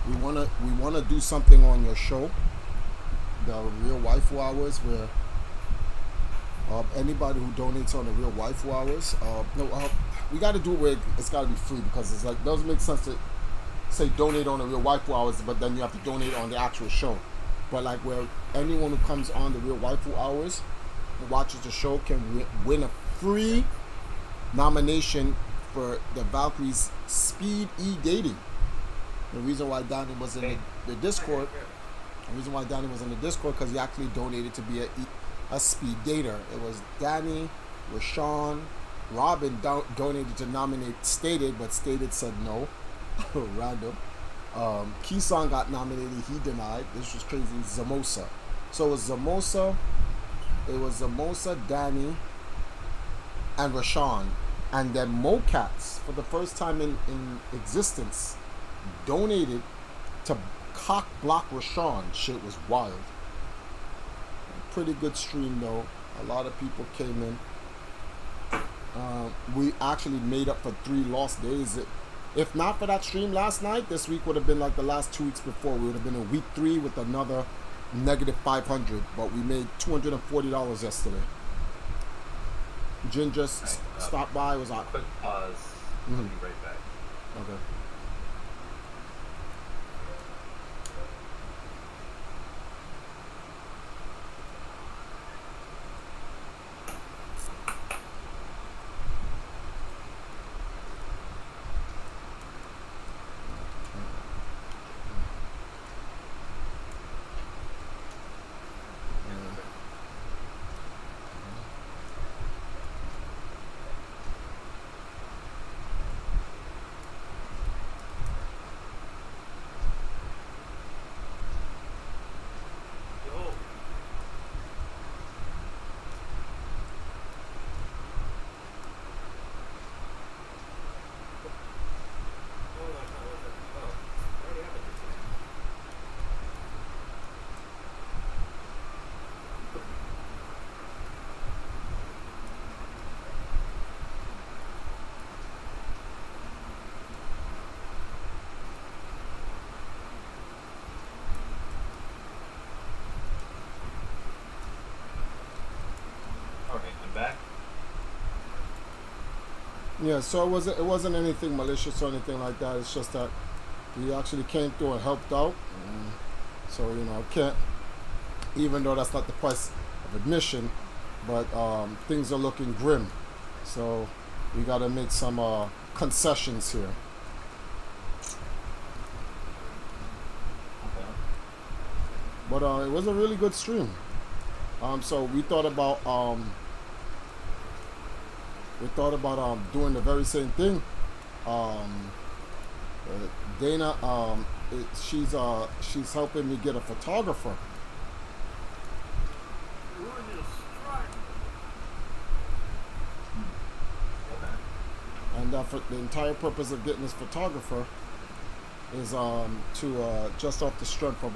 we wanna do something on your show, the Real Waifu Hours, where anybody who donates on the Real Waifu Hours, we got to do it where it's got to be free, because it's like, doesn't make sense to say donate on the Real Waifu Hours, but then you have to donate on the actual show. But like where anyone who comes on the Real Waifu Hours and watches the show can win a free nomination for the Valkyries Speed E-Dating. The reason why Danny was in the Discord, because he actually donated to be a speed dater. It was Danny, Rashawn, Robin donated to nominate Stated, but Stated said no. Random. Kisan got nominated, he denied. This was crazy. Zamosa. So it was Zamosa, Danny, and Rashawn. And then Mocats, for the first time in existence, donated to cock block Rashawn. Shit was wild. Pretty good stream though. A lot of people came in. We actually made up for 3 lost days. If not for that stream last night, this week would have been like the last 2 weeks before. We would have been in week 3 with another negative 500, but we made $240 yesterday. Jin just stopped by. Was out. Quick pause. I'll be right back. Okay. Yeah, so it wasn't anything malicious or anything like that. It's just that he actually came through and helped out. So I can't, even though that's not the price of admission, but things are looking grim. So we got to make some concessions here. But it was a really good stream. So we thought about doing the very same thing. Dana, she's helping me get a photographer. And for the entire purpose of getting this photographer is to just off the strength of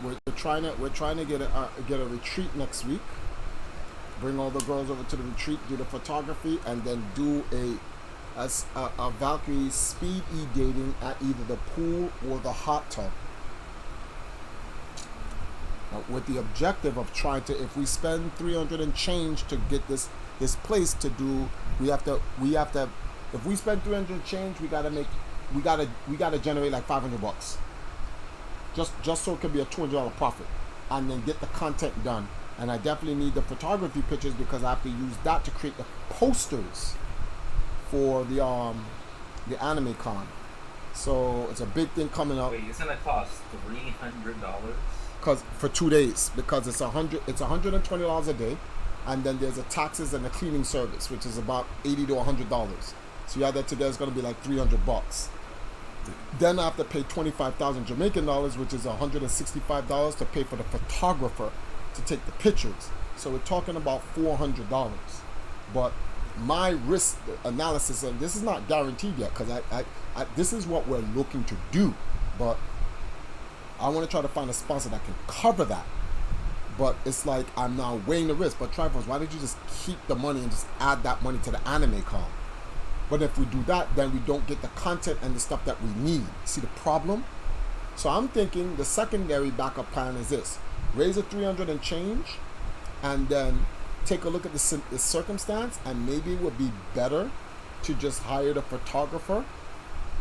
we're trying to get a retreat next week. Bring all the girls over to the retreat, do the photography, and then do a Valkyrie speed dating at either the pool or the hot tub. With the objective of trying to, if we spend 300 and change to get this place to do, we have to. If we spend 300 and change, we gotta generate like $500. Just so it can be a $200 profit, and then get the content done. And I definitely need the photography pictures because I have to use that to create the posters for the anime con. So it's a big thing coming up. Wait, it's gonna cost $300? Cause for 2 days, because it's $120 a day, and then there's the taxes and the cleaning service, which is about $80 to $100. So you add that together, it's gonna be like $300. Then I have to pay 25,000 Jamaican dollars, which is $165 to pay for the photographer to take the pictures. So we're talking about $400. But my risk analysis, and this is not guaranteed yet, because I this is what we're looking to do, but I want to try to find a sponsor that can cover that. But it's like I'm now weighing the risk. But Triforce, why don't you just keep the money and just add that money to the anime con? But if we do that, then we don't get the content and the stuff that we need. See the problem? So I'm thinking the secondary backup plan is this: raise a 300 and change, and then take a look at the circumstance, and maybe it would be better to just hire the photographer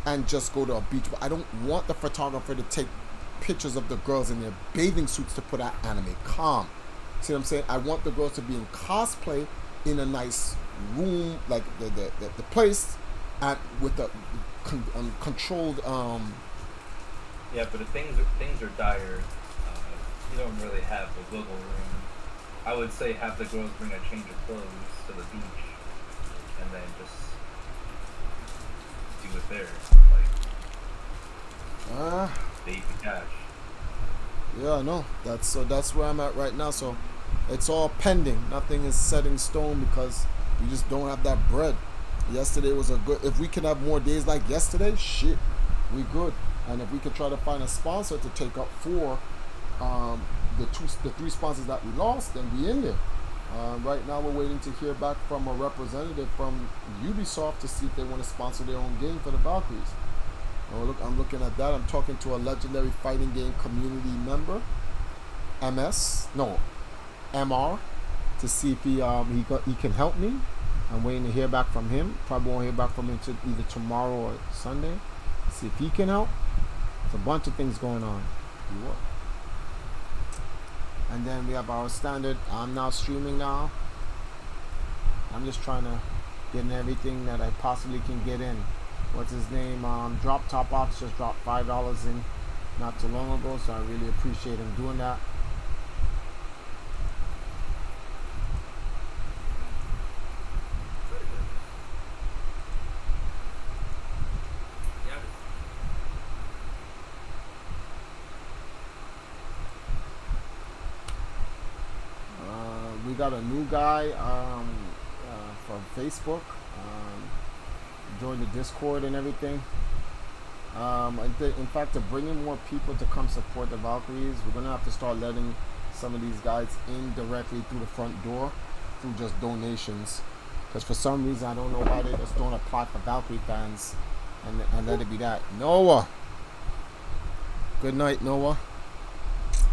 and just go to a beach. But I don't want the photographer to take pictures of the girls in their bathing suits to put at anime com. See what I'm saying? I want the girls to be in cosplay in a nice room, like the place, and with the controlled. Yeah, but if things are dire, you don't really have the wiggle room. I would say have the girls bring a change of clothes to the beach, and then just do it there, like bait the cash. Yeah, I know. That's where I'm at right now. So it's all pending. Nothing is set in stone because we just don't have that bread. Yesterday was a good. If we can have more days like yesterday, shit, we good. And if we could try to find a sponsor to take up for the three sponsors that we lost, then we in there. Right now we're waiting to hear back from a representative from Ubisoft to see if they want to sponsor their own game for the Valkyries. I'm looking at that. I'm talking to a legendary fighting game community member, MR, to see if he can help me. I'm waiting to hear back from him. Probably won't hear back from him until either tomorrow or Sunday. See if he can help. There's a bunch of things going on. And then we have our standard. I'm now streaming now. I'm just trying to get in everything that I possibly can get in. What's his name? Drop Top Box just dropped $5 in not too long ago, so I really appreciate him doing that. We got a new guy from Facebook. Join the Discord and everything. In fact, to bring in more people to come support the Valkyries, we're gonna have to start letting some of these guys in directly through the front door, through just donations. Because for some reason, I don't know why they just don't apply for Valkyrie fans and let it be that. Noah, good night, Noah.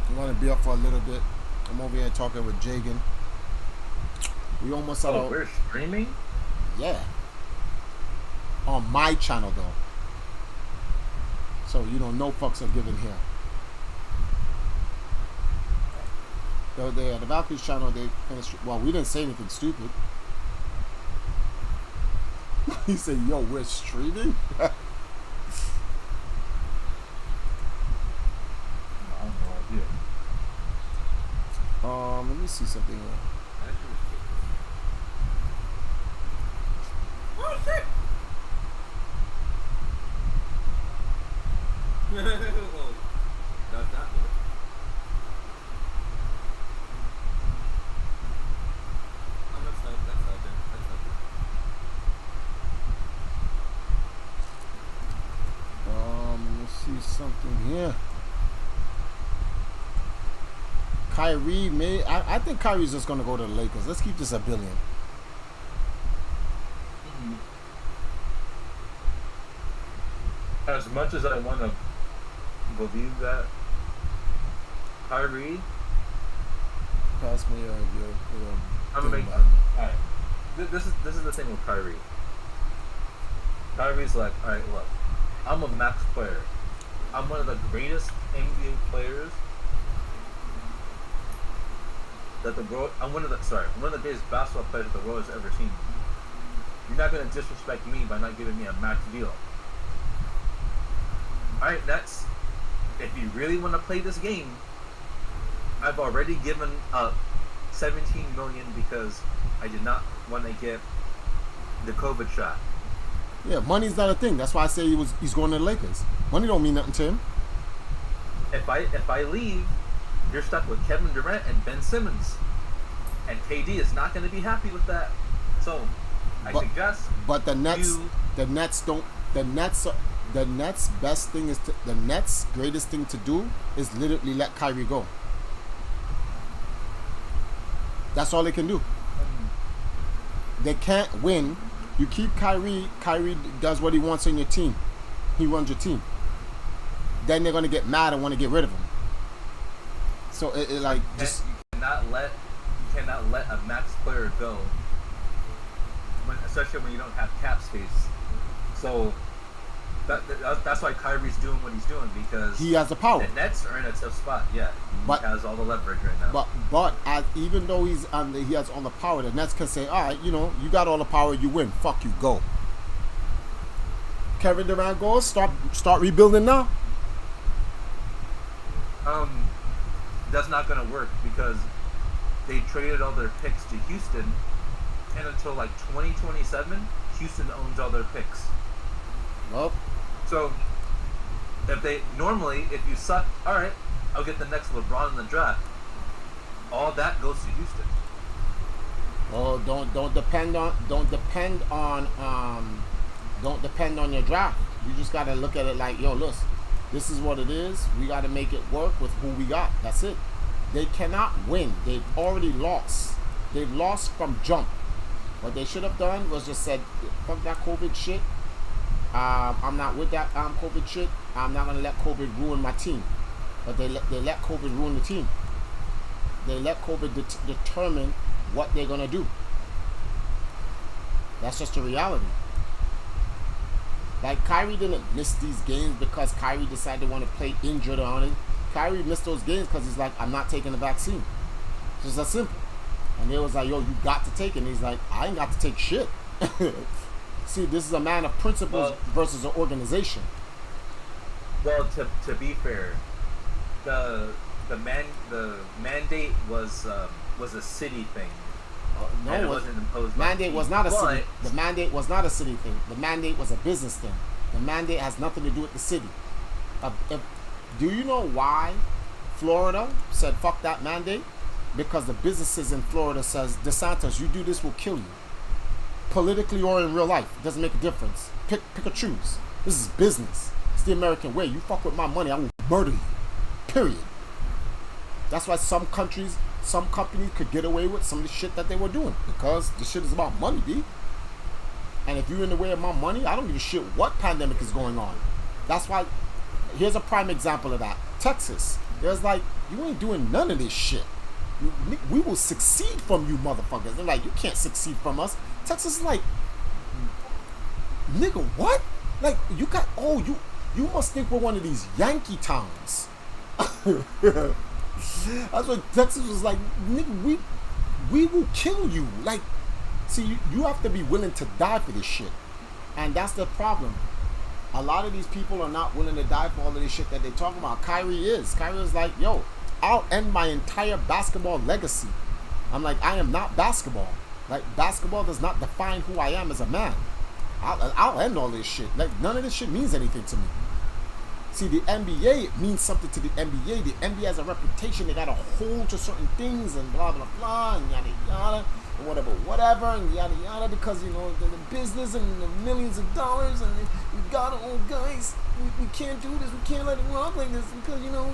I'm gonna be up for a little bit. I'm over here talking with Jagan. We almost at Oh, our, we're streaming? yeah. On my channel though. So no fucks are given here. The Valkyries channel, they finished. Well, we didn't say anything stupid. He said, "Yo, we're streaming." I have no idea. Let me see something here. Oh shit! Oh, that's not good. Oh, that's not good. Let's see something here. Kyrie may. I think Kyrie's just gonna go to the Lakers. Let's keep this $1 billion. As much as I want to believe that, Kyrie, Pass me your I'm gonna thing, make. man. Alright, this is the thing with Kyrie. Kyrie's like, alright, look, I'm a max player. I'm one of the greatest NBA players that the world. I'm one of the greatest basketball players that the world has ever seen. You're not gonna disrespect me by not giving me a max deal. Alright, Nets, if you really want to play this game, I've already given up $17 million because I did not want to get the COVID shot. Yeah, money's not a thing. That's why I say he's going to the Lakers. Money don't mean nothing to him. If I leave, you're stuck with Kevin Durant and Ben Simmons, and KD is not going to be happy with that. So I suggest. But the Nets don't. The Nets' best thing is the Nets' greatest thing to do is literally let Kyrie go. That's all they can do. They can't win. You keep Kyrie. Kyrie does what he wants in your team. He runs your team. Then they're gonna get mad and want to get rid of him. So it like just You cannot let a max player go, especially when you don't have cap space. So that's why Kyrie's doing what he's doing, because he has the power. the Nets are in a tough spot. Yeah, But- he has all the leverage right now. But even though he has all the power, the Nets can say, all right, you got all the power, you win. Fuck you, go. Kevin Durant goes, start rebuilding now. That's not going to work because they traded all their picks to Houston, and until like 2027, Houston owns all their picks. Well, So if you suck, all right, I'll get the next LeBron in the draft. All that goes to Houston. oh, don't depend on your draft. You just gotta look at it like, yo, look, this is what it is. We gotta make it work with who we got. That's it. They cannot win. They've already lost. They've lost from jump. What they should have done was just said, fuck that COVID shit. I'm not with that COVID shit. I'm not gonna let COVID ruin my team. But they let COVID ruin the team. They let COVID determine what they're gonna do. That's just the reality. Like Kyrie didn't miss these games because Kyrie decided to want to play injured on it. Kyrie missed those games because he's like, I'm not taking the vaccine. It's just that simple. And they was like, yo, you got to take it. And he's like, I ain't got to take shit. See, this is a man of principles versus an organization. Well, to be fair, the mandate was a city thing. No, and it it wasn't imposed by mandate the was team. not a But city. The mandate was not a city thing. The mandate was a business thing. The mandate has nothing to do with the city. Do you know why Florida said fuck that mandate? Because the businesses in Florida says, DeSantis, you do this, we'll kill you. Politically or in real life, it doesn't make a difference. Pick or choose. This is business. It's the American way. You fuck with my money, I will murder you. Period. That's why some companies could get away with some of the shit that they were doing, because the shit is about money, B. And if you're in the way of my money, I don't give a shit what pandemic is going on. That's why, here's a prime example of that. Texas. There's like, you ain't doing none of this shit. We will succeed from you motherfuckers. They're like, you can't succeed from us. Texas is like, nigga, what? Like, you got, oh, you must think we're one of these Yankee towns. That's what Texas was like, nigga, we will kill you. Like, see, you have to be willing to die for this shit. And that's the problem. A lot of these people are not willing to die for all of this shit that they talk about. Kyrie is like, yo, I'll end my entire basketball legacy. I'm like, I am not basketball. Like, basketball does not define who I am as a man. I'll end all this shit. Like, none of this shit means anything to me. See, the NBA, it means something to the NBA. The NBA has a reputation. They got to hold to certain things and blah, blah, blah, and yada, yada, and whatever, and yada, yada, because, you know, the business and the millions of dollars, and we got to, oh, guys, we can't do this. We can't let it rock like this because, you know,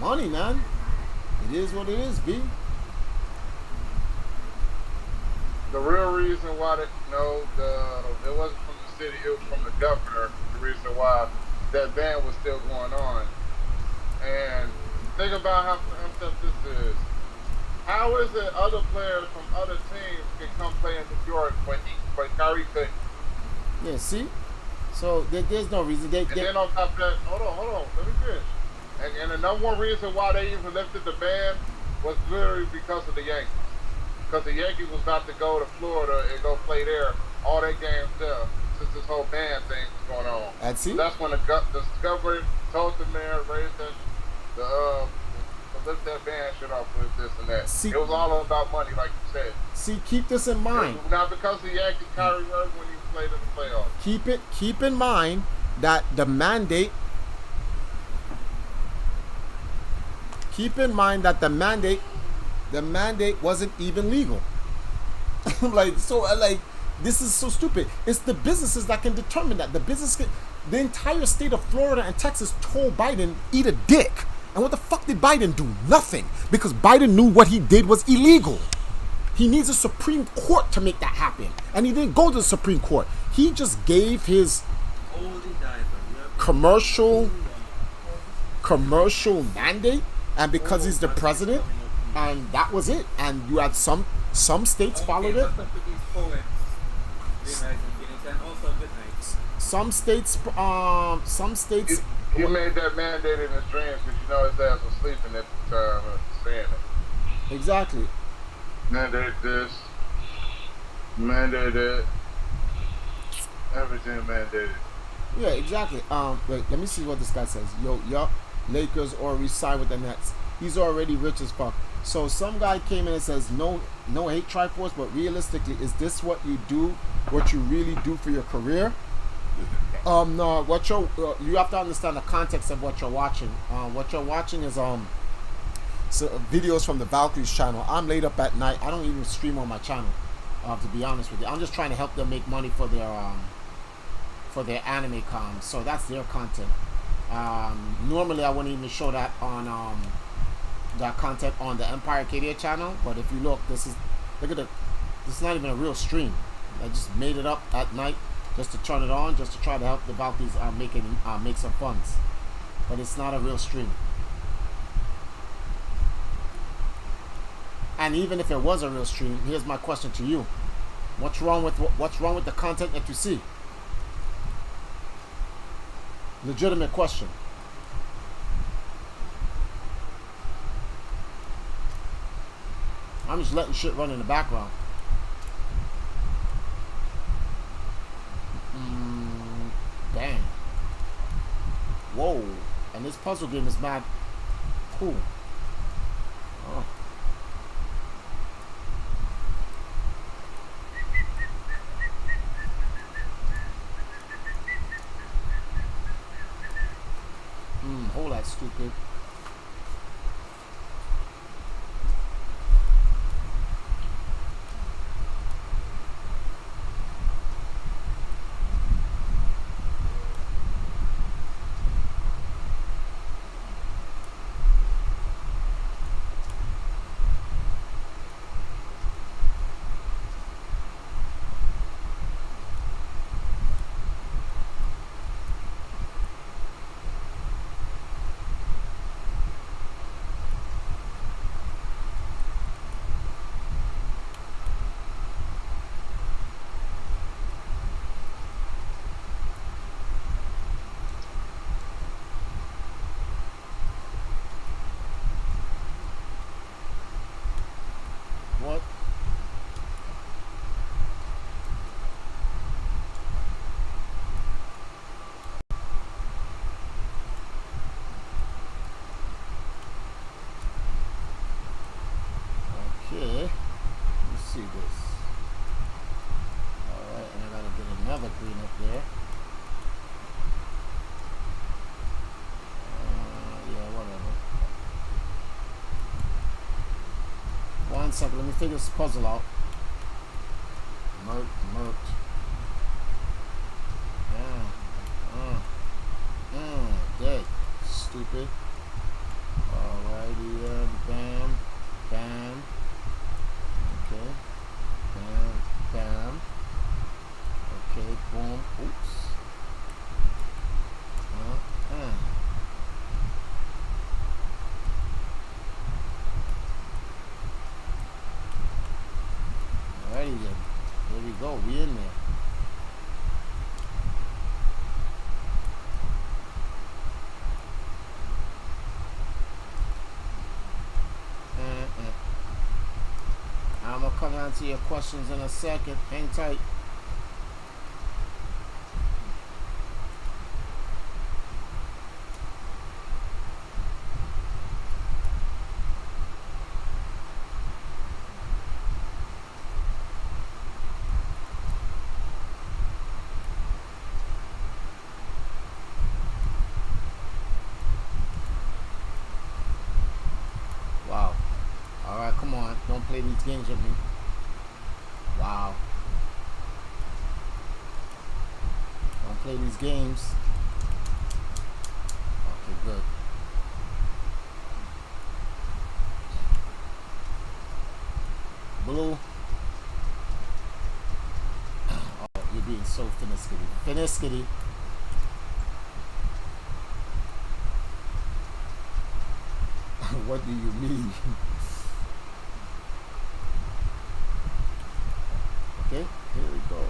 money, man. It is what it is, B. The real reason why it wasn't from the city, it was from the governor. The reason why that ban was still going on. And think about how tough this is. How is it other players from other teams can come play in New York when Kyrie couldn't? Yeah, see? So there's no reason. And then on top of that, hold on, let me finish. And the number one reason why they even lifted the ban was literally because of the Yankees. Because the Yankees was about to go to Florida and go play there all their games there since this whole ban thing was going on. And see? So that's when the government told the mayor, raised that, to lift that ban shit off with this and that. See, it was all about money, like you said. See, keep this in mind. Not because the Yankees Kyrie Irving when he played in the playoffs. Keep in mind that the mandate. Keep in mind that the mandate wasn't even legal. Like, this is so stupid. It's the businesses that can determine that. The entire state of Florida and Texas told Biden, eat a dick. And what the fuck did Biden do? Nothing. Because Biden knew what he did was illegal. He needs a Supreme Court to make that happen. And he didn't go to the Supreme Court. He just gave his commercial mandate. And because he's the president, and that was it. And you had some states followed it. Some states. He made that mandate in his dreams because you know his ass was sleeping at the time saying it. Exactly. Mandate this. Mandate that. Everything mandated. Yeah, exactly. Wait, let me see what this guy says. Yup. Lakers already signed with the Nets. He's already rich as fuck. So some guy came in and says, no hate Triforce, but realistically, is this what you do? What you really do for your career? No. You have to understand the context of what you're watching. What you're watching is videos from the Valkyries channel. I'm late up at night. I don't even stream on my channel. To be honest with you, I'm just trying to help them make money for their anime comms. So that's their content. Normally I wouldn't even show that on that content on the Empire Arcadia channel, but if you look at this is not even a real stream. I just made it up at night just to turn it on, just to try to help the Valkyries make some funds, but it's not a real stream. And even if it was a real stream, here's my question to you: what's wrong with the content that you see? Legitimate question. I'm just letting shit run in the background. Dang. Whoa. And this puzzle game is mad cool. Oh. Hold that stupid. second. Let me figure this puzzle out. Merc. Dead. Stupid. Alrighty then. Bam. Okay. Bam. Okay, boom. Oops. Alrighty then. There we go. We in there. I'm gonna come on to your questions in a second. Hang tight. Wow. Alright, come on. Don't play these games with me. Wow. Don't play these games. Okay, good. Blue. Oh, you're being so finiskity. What do you mean? Okay, here we go.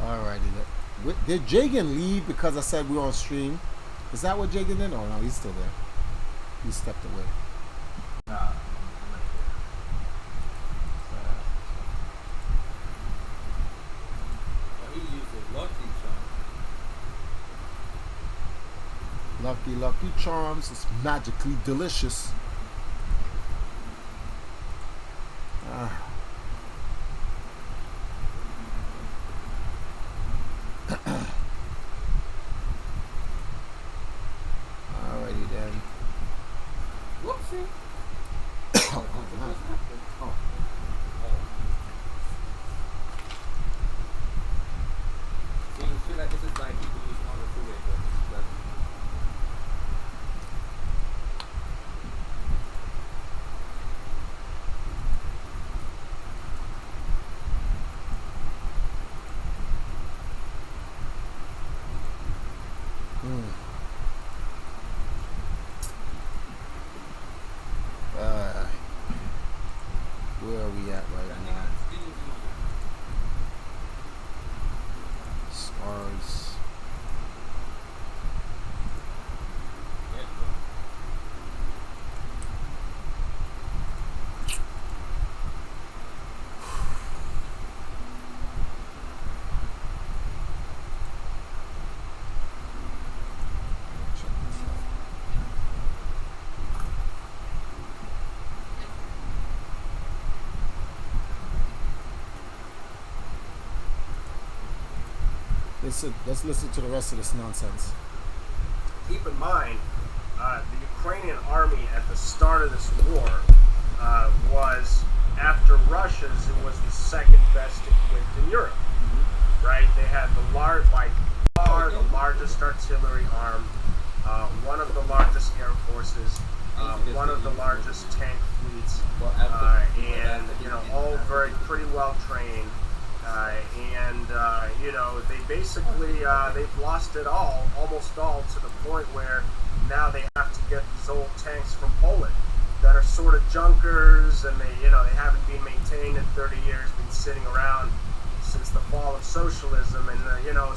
Alrighty then. Did Jagan leave because I said we were on stream? Is that what Jagan did? Oh no, he's still there. He stepped away. Nah. He used a lucky charm. Lucky Charms is magically delicious. Alrighty then. Whoopsie. See, you feel like this is like people using all the freeway, but this is like Where are we at right now? Stars. Check this out. Let's listen to the rest of this nonsense. Keep in mind, the Ukrainian army at the start of this war was, after Russia's, it was the second best equipped in Europe. Right? They had by far the largest artillery arm, one of the largest air forces, one of the largest tank fleets, and all very pretty well trained. They basically they've lost it almost all, to the point where now they have to get these old tanks from Poland that are sort of junkers, and they haven't been maintained in 30 years, been sitting around since the fall of socialism, and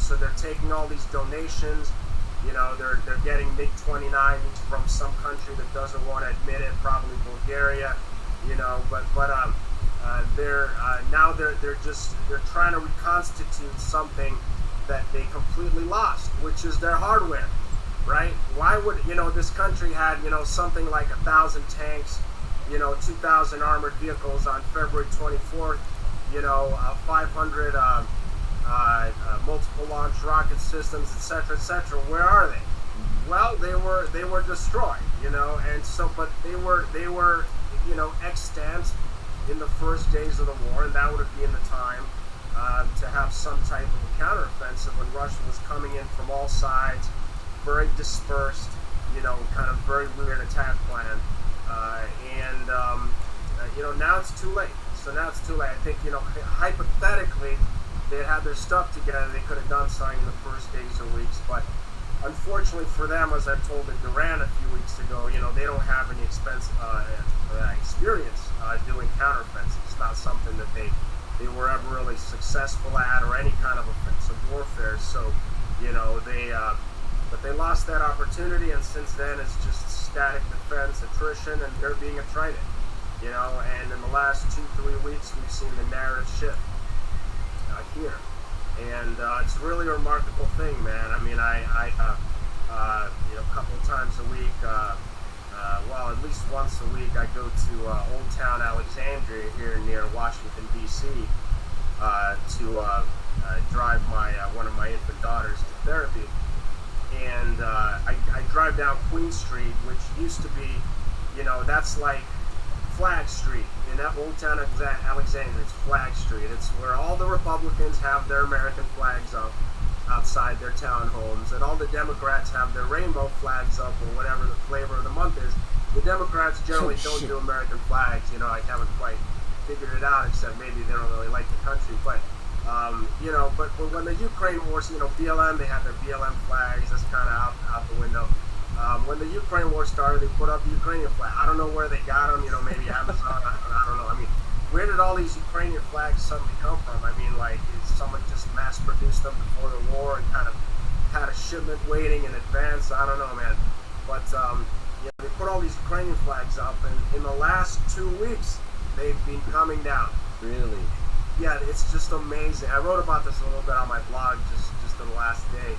so they're taking all these donations You know, they're getting MiG-29s from some country that doesn't want to admit it, probably Bulgaria. You know, but they're now they're trying to reconstitute something that they completely lost, which is their hardware, right? Why would, you know, this country had, you know, something like 1,000 tanks, you know, 2,000 armored vehicles on February 24th, you know, 500 multiple launch rocket systems, etc., etc. Where are they? Well, they were destroyed, you know, and so, but they were you know, extant in the first days of the war, and that would have been the time to have some type of a counteroffensive when Russia was coming in from all sides, very dispersed, you know, kind of very weird attack plan, you know, now it's too late. So now it's too late. I think, you know, hypothetically, they had their stuff together, they could have done something in the first days or weeks, but unfortunately for them, as I told Duran a few weeks ago, you know, they don't have any experience doing counteroffensives. It's not something that they were ever really successful at, or any kind of offensive warfare. So, you know, but they lost that opportunity, and since then it's just static defense, attrition, and they're being attrited. You know, and in the last 2-3 weeks, we've seen the narrative shift here. And it's really a remarkable thing, man. I mean, you know, a couple of times a week, well, at least once a week, I go to Old Town Alexandria here near Washington, D.C. To drive one of my infant daughters to therapy. And I drive down Queen Street, which used to be, you know, that's like Flag Street. In that Old Town Alexandria, it's Flag Street. It's where all the Republicans have their American flags up outside their townhomes, and all the Democrats have their rainbow flags up, or whatever the flavor of the month is. The Democrats generally don't do American flags. You know, I haven't quite figured it out, except maybe they don't really like the country. But you know, but when the Ukraine war, you know, BLM, they have their BLM flags. That's kind of out the window. When the Ukraine war started, they put up the Ukrainian flag. I don't know where they got them, you know, maybe Amazon, I don't know. I mean, where did all these Ukrainian flags suddenly come from? I mean, like, did someone just mass-produced them before the war and kind of had a shipment waiting in advance? I don't know, man. But, you know, they put all these Ukrainian flags up, and in the last 2 weeks, they've been coming down. Really? Yeah, it's just amazing. I wrote about this a little bit on my blog just in the last day.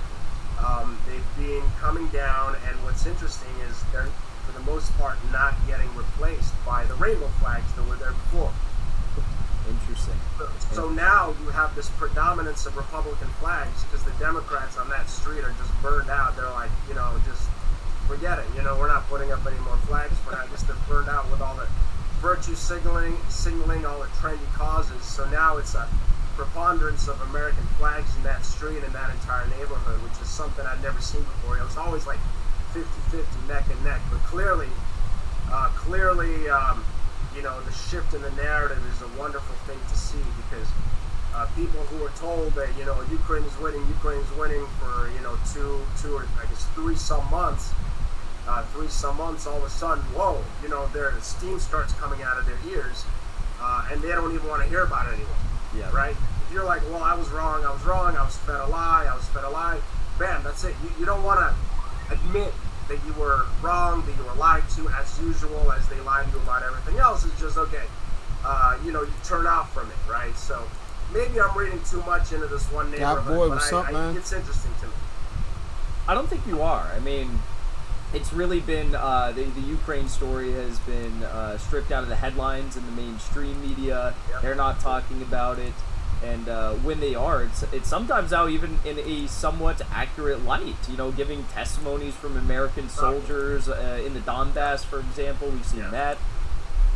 They've been coming down, and what's interesting is they're, for the most part, not getting replaced by the rainbow flags that were there before. Interesting. So now you have this predominance of Republican flags because the Democrats on that street are just burned out. They're like, you know, just forget it. You know, we're not putting up any more flags. I guess they're burned out with all the virtue signaling all the trendy causes. So now it's a preponderance of American flags in that street and that entire neighborhood, which is something I'd never seen before. It was always like 50-50, neck and neck. But clearly, you know, the shift in the narrative is a wonderful thing to see, because people who are told that, you know, Ukraine is winning for, you know, two or I guess 3 some months, all of a sudden, whoa, you know, their steam starts coming out of their ears, and they don't even want to hear about it anymore. Yeah. Right? If you're like, well, I was wrong, I was fed a lie, bam, that's it. You don't want to admit that you were wrong, that you were lied to, as usual, as they lie to you about everything else. It's just, okay, you know, you turn off from it, right? So maybe I'm reading too much into this one neighborhood, boy, what's up, man? It's interesting to me. I don't think you are. I mean, it's really been, the Ukraine story has been stripped out of the headlines in the mainstream media. Yep. They're not talking about it. And when they are, it's sometimes out even in a somewhat accurate light, you know, giving testimonies from American soldiers in the Donbass, for example. We've seen that.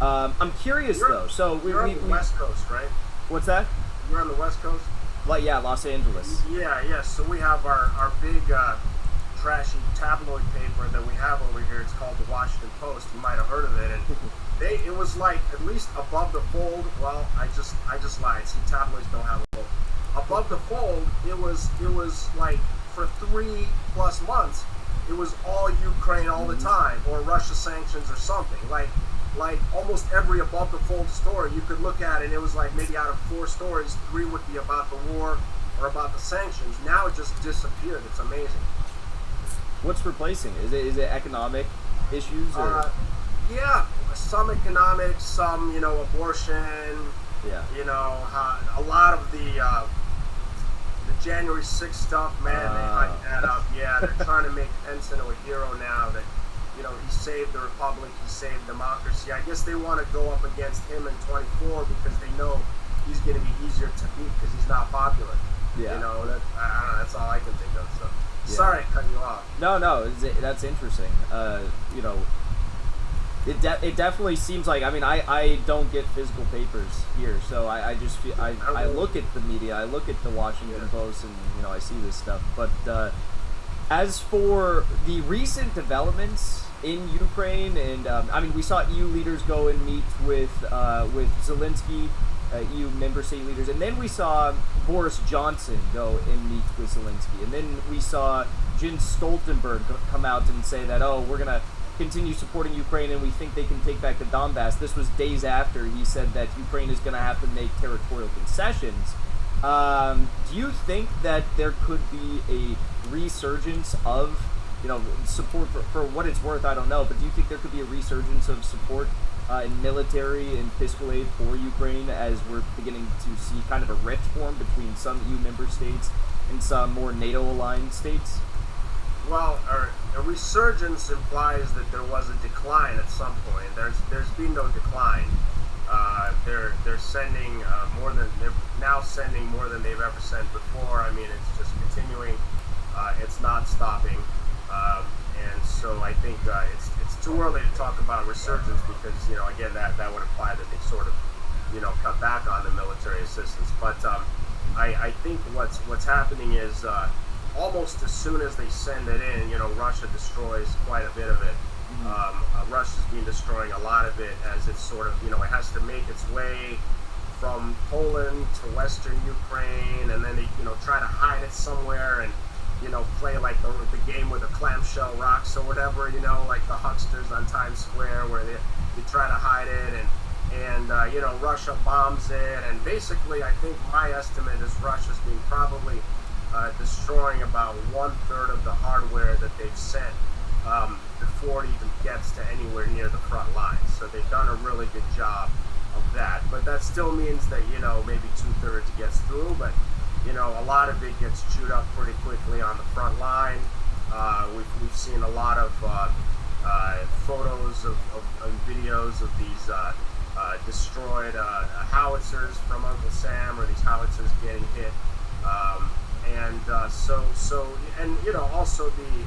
I'm curious, though. So you're on the West Coast, right? What's that? You're on the West Coast? Like, yeah, Los Angeles. Yeah. So we have our big trashy tabloid paper that we have over here. It's called the Washington Post. You might have heard of it. And it was like at least above the fold. Well, I just lied. See, tabloids don't have a fold. Above the fold, it was like for 3+ months, it was all Ukraine all the time, or Russia sanctions or something. Like almost every above the fold story you could look at, and it was like maybe out of 4 stories, 3 would be about the war or about the sanctions. Now it just disappeared. It's amazing. What's replacing? Is it economic issues or? Yeah, some economics, some abortion. Yeah. A lot of the January 6th stuff, man, they hyped that up. Yeah, they're trying to make Pence into a hero now that, he saved the republic, he saved democracy. I guess they want to go up against him in 24 because they know he's going to be easier to beat because he's not popular. Yeah. I don't know, that's all I can think of. So, Yeah. sorry I cut you off. No, that's interesting. It definitely seems like, I mean, I don't get physical papers here, so I just feel, I look at the media, I look at the Washington Post, and I see this stuff. But as for the recent developments in Ukraine, and I mean, we saw EU leaders go and meet with Zelensky, EU member state leaders, and then we saw Boris Johnson go and meet with Zelensky, and then we saw Jens Stoltenberg come out and say that, we're gonna continue supporting Ukraine and we think they can take back the Donbass. This was days after he said that Ukraine is going to have to make territorial concessions. Do you think that there could be a resurgence of, support for what it's worth? I don't know, but do you think there could be a resurgence of support in military and fiscal aid for Ukraine as we're beginning to see kind of a rift form between some EU member states and some more NATO-aligned states? Well, a resurgence implies that there was a decline at some point. There's been no decline. They're sending they're now sending more than they've ever sent before. I mean, it's just continuing. It's not stopping. And so I think it's too early to talk about resurgence because again that would imply that they sort of cut back on the military assistance. But I think what's happening is. Almost as soon as they send it in, Russia destroys quite a bit of it. Russia's been destroying a lot of it as it's sort of, it has to make its way from Poland to Western Ukraine, and then they, try to hide it somewhere and, play like the game with the clamshell rocks or whatever, like the hucksters on Times Square where they try to hide it and Russia bombs it. And basically, I think my estimate is Russia's been probably destroying about 1/3 of the hardware that they've sent before it even gets to anywhere near the front lines. So they've done a really good job of that. But that still means that, maybe 2/3 gets through, but, a lot of it gets chewed up pretty quickly on the front line. We've seen a lot of photos and videos of these destroyed howitzers from Uncle Sam, or these howitzers getting hit. Also the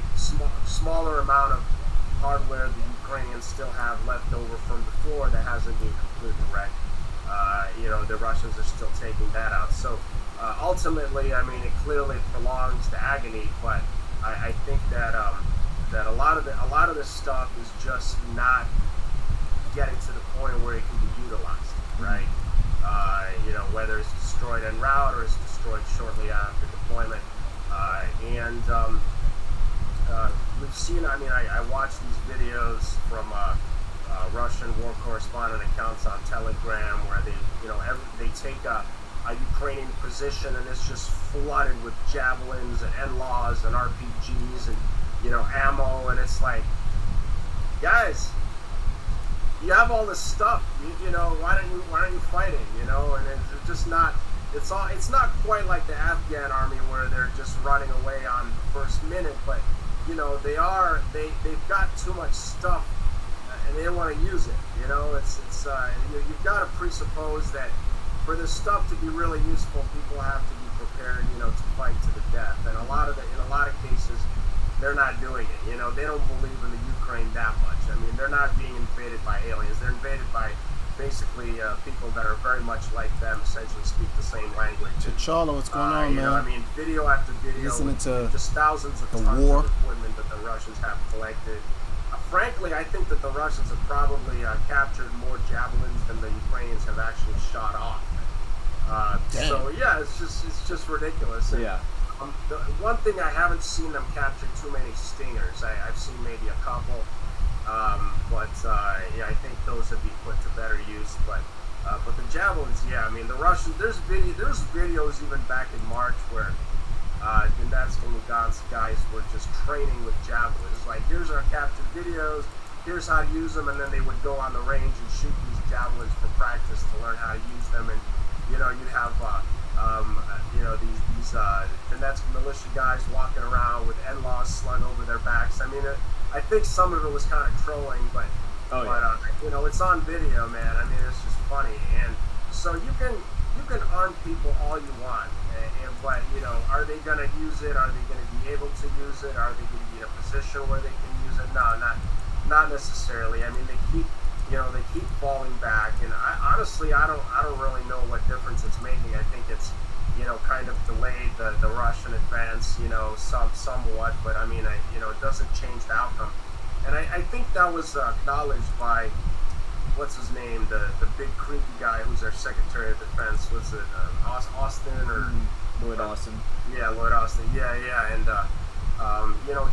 smaller amount of hardware the Ukrainians still have left over from before that hasn't been completely wrecked. The Russians are still taking that out. So ultimately, I mean, it clearly prolongs the agony, but I think that that a lot of this stuff is just not getting to the point where it can be utilized, right? Whether it's destroyed en route or it's destroyed shortly after deployment. We've seen, I watched these videos from Russian war correspondent accounts on Telegram where they take a Ukrainian position and it's just flooded with javelins and NLAWs and RPGs and, ammo, and it's like, guys, you have all this stuff, why aren't you fighting, and it's just not, it's not quite like the Afghan army where they're just running away on the first minute, but, they've got too much stuff and they don't want to use it, you've got to presuppose that for this stuff to be really useful, people have to be prepared, to fight to the death, and in a lot of cases, they're not doing it, they don't believe in the Ukraine that much. I mean, they're not being invaded by aliens, they're invaded by basically people that are very much like them, essentially speak the same language. T'Challa, what's going on, man? Video after video, listening to just thousands of the tons war. of equipment that the Russians have collected. Frankly, I think that the Russians have probably captured more javelins than the Ukrainians have actually shot off. So yeah, it's just ridiculous. And, Yeah. The one thing I haven't seen them capture too many Stingers. I've seen maybe a couple, but I think those have been put to better use. But the javelins, the Russians. There's videos even back in March where Donetsk and guys were just training with javelins. Like, here's our captured videos, here's how to use them, and then they would go on the range and shoot these javelins for practice to learn how to use them. And you'd have these Donetsk militia guys walking around with NLAWs slung over their backs. I mean, I think some of it was kind of trolling, but it's on video, man. I mean, it's just funny. And so you can arm people all you want, but are they going to use it? Are they going to be able to use it? Are they going to be in a position where they can use it? No, not necessarily. I mean, they keep falling back, and I honestly don't really know what difference it's making. I think it's kind of delayed the Russian advance, somewhat, but I mean, it doesn't change the outcome. And I think that was acknowledged by, what's his name, the big creepy guy who's our Secretary of Defense. What's it, Austin or Lloyd Austin? Yeah, Lloyd Austin. Yeah, and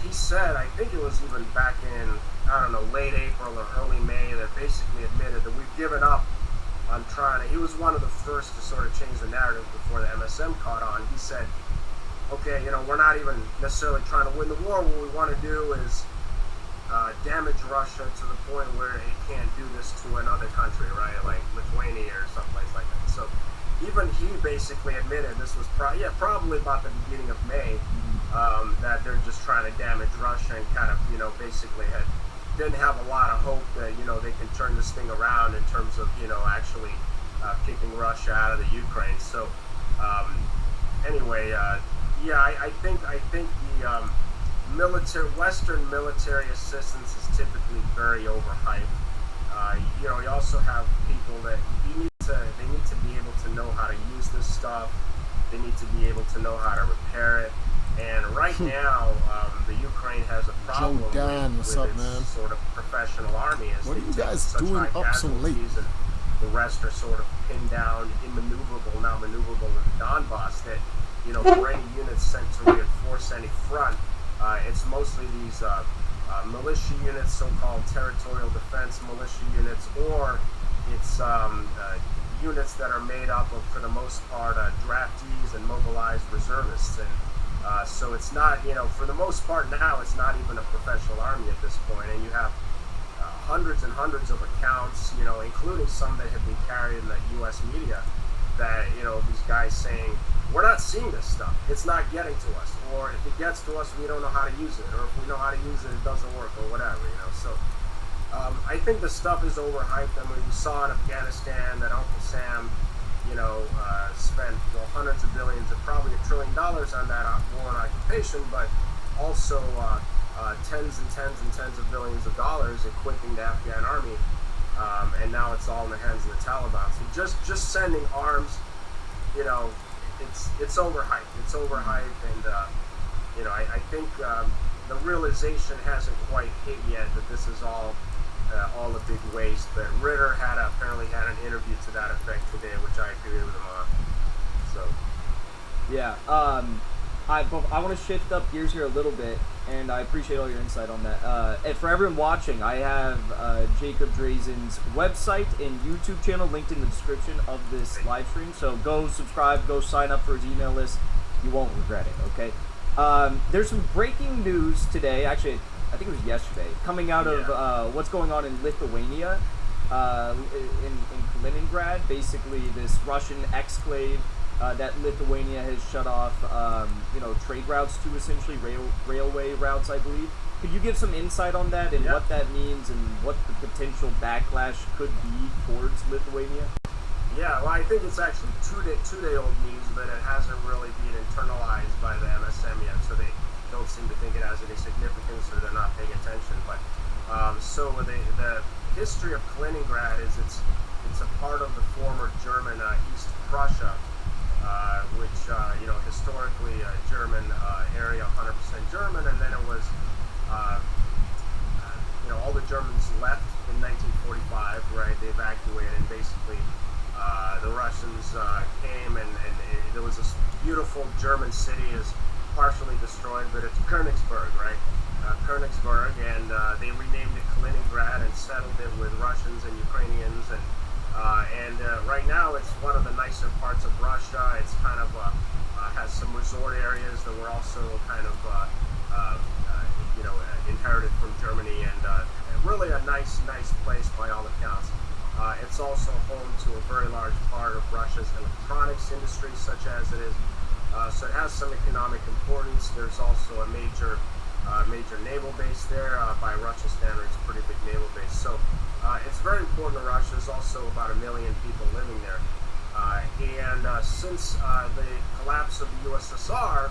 he said, I think it was even back in, I don't know, late April or early May, that basically admitted that we've given up on trying to. He was one of the first to sort of change the narrative before the MSM caught on. He said, okay, we're not even necessarily trying to win the war. What we want to do is damage Russia to the point where it can't do this to another country, right? Like Lithuania or someplace like that. So even he basically admitted this was probably about the beginning of May, that they're just trying to damage Russia, and kind of, basically didn't have a lot of hope that, they can turn this thing around in terms of, actually kicking Russia out of the Ukraine. So anyway, I think the Western military assistance is typically very overhyped. You also have people that they need to be able to know how to use this stuff. They need to be able to know how to repair it. And right now, the Ukraine has a problem with its sort of professional army. What are you guys doing up so late? And the rest are sort of pinned down, now maneuverable in the Donbass. That for any units sent to reinforce any front, it's mostly these militia units, so-called territorial defense militia units, or it's units that are made up of, for the most part, draftees and mobilized reservists. And so it's not, for the most part now, it's not even a professional army at this point. And you have hundreds and hundreds of accounts, including some that have been carried in the U.S. media, that, these guys saying, we're not seeing this stuff. It's not getting to us. Or if it gets to us, we don't know how to use it. Or if we know how to use it, it doesn't work, or whatever, So I think the stuff is overhyped. I mean, we saw in Afghanistan that Uncle Sam, spent hundreds of billions, and probably $1 trillion on that war and occupation, but also tens and tens and tens of billions of dollars equipping the Afghan army, and now it's all in the hands of the Taliban. So just sending arms, it's overhyped. It's overhyped, and I think the realization hasn't quite hit yet that this is all a big waste. But Ritter apparently had an interview to that effect today, which I agree with him on. So yeah, I want to shift up gears here a little bit, and I appreciate all your insight on that. And for everyone watching, I have Jacob Drazen's website and YouTube channel linked in the description of this live stream. So go subscribe, go sign up for his email list. You won't regret it. Okay. There's some breaking news today. Actually, I think it was yesterday, coming out of what's going on in Lithuania, in Kaliningrad. Basically, this Russian exclave that Lithuania has shut off, trade routes to, essentially railway routes, I believe. Could you give some insight on that and what that means and what the potential backlash could be towards Lithuania? Yeah, well, I think it's actually two-day old news, but it hasn't really been internalized by the MSM yet, so they don't seem to think it has any significance, or they're not paying attention. But so the history of Kaliningrad is it's a part of the former German East Prussia, which historically a German area, 100% German, and then it was all the Germans left in 1945, right? They evacuated, and basically the Russians came, and there was this beautiful German city is partially destroyed, but it's Königsberg, right? Königsberg, and they renamed it Kaliningrad and settled it with Russians and Ukrainians, and right now it's one of the nicer parts of Russia. It's kind of has some resort areas that were also kind of inherited from Germany, and really a nice place by all accounts. It's also home to a very large part of Russia's electronics industry, such as it is. So it has some economic importance. There's also a major naval base there. By Russian standards, pretty big naval base. So it's very important to Russia. There's also about 1 million people living there. Since the collapse of the USSR,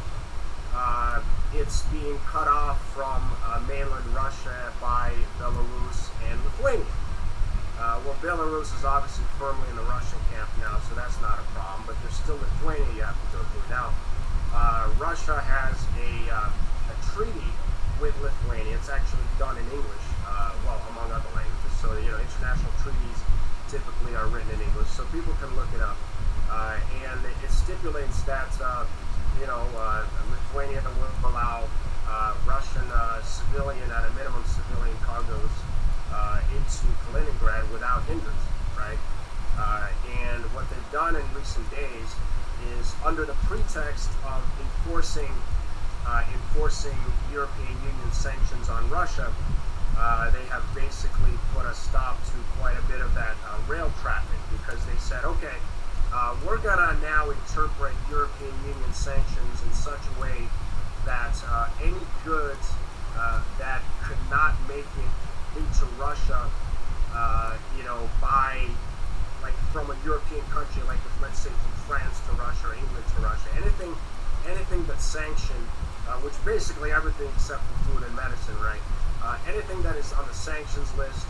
it's being cut off from mainland Russia by Belarus and Lithuania. Well, Belarus is obviously firmly in the Russian camp now, so that's not a problem, but there's still Lithuania you have to go through. Now, Russia has a treaty with Lithuania. It's actually done in English, among other languages. So, international treaties typically are written in English, so people can look it up. And it stipulates that, Lithuania will allow Russian civilian, at a minimum, civilian cargoes into Kaliningrad without hindrance, right? And what they've done in recent days is, under the pretext of enforcing European Union sanctions on Russia, they have basically put a stop to quite a bit of that rail traffic, because they said, okay, we're gonna now interpret European Union sanctions in such a way that any goods that could not make it into Russia, by, like, from a European country, like, let's say from France to Russia or England to Russia, anything that's sanctioned, which basically everything except for food and medicine, right? Anything that is on the sanctions list,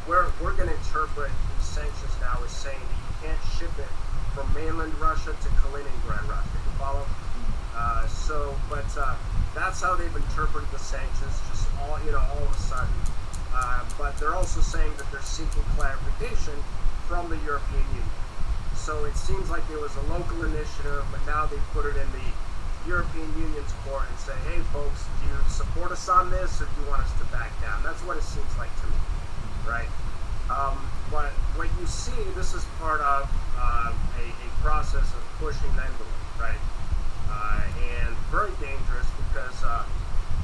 we're going to interpret these sanctions now as saying that you can't ship it from mainland Russia to Kaliningrad, Russia. You follow? That's how they've interpreted the sanctions, just all of a sudden. But they're also saying that they're seeking clarification from the European Union. So it seems like there was a local initiative, but now they put it in the European Union's court and say, hey folks, do you support us on this, or do you want us to back down? That's what it seems like to me, right? But what you see, this is part of a process of pushing the envelope, right? And very dangerous, because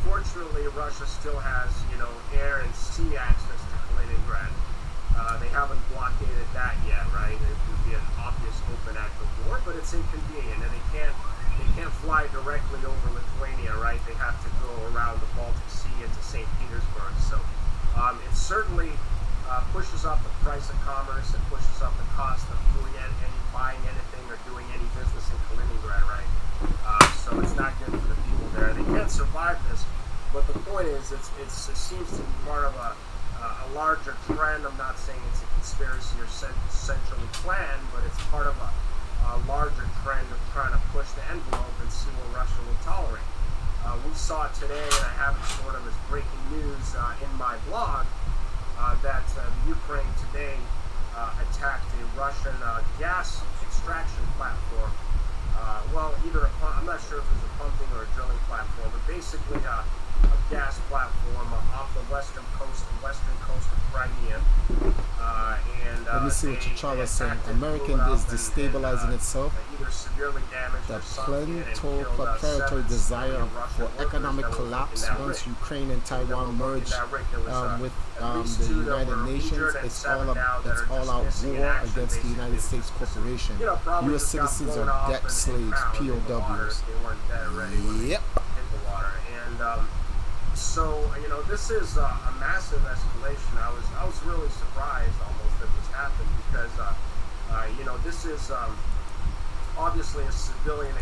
fortunately Russia still has, air and sea access to Kaliningrad. They haven't blockaded that yet, right? It would be an obvious open act of war, but it's inconvenient, and they can't fly directly over Lithuania, right? They have to go around the Baltic Sea into St. Petersburg. So it certainly pushes up the price of commerce, and pushes up the cost of buying anything or doing any business in Kaliningrad, right? So it's not good for the people there. They can't survive this. But the point is, it seems to be part of a larger trend. I'm not saying it's a conspiracy or centrally planned, but it's part of a larger trend of trying to push the envelope and see what Russia will tolerate. We saw today, and I have it sort of as breaking news in my blog, that Ukraine today attacked a Russian gas extraction platform. I'm not sure if it was a pumping or a drilling platform, but basically a gas platform off the western coast of Crimea. Let me see what T'Challa's saying. American is destabilizing itself. Either severely damaged The or sunk in and killed planetary 7 desire civilian Russian for workers economic that were collapse working that once rig. Ukraine and Taiwan merge with the United Nations. It's all out war against the United States corporation. U.S. citizens are debt slaves, POWs. Yep. So this is a massive escalation. I was really surprised almost that this happened, because this is obviously a civilian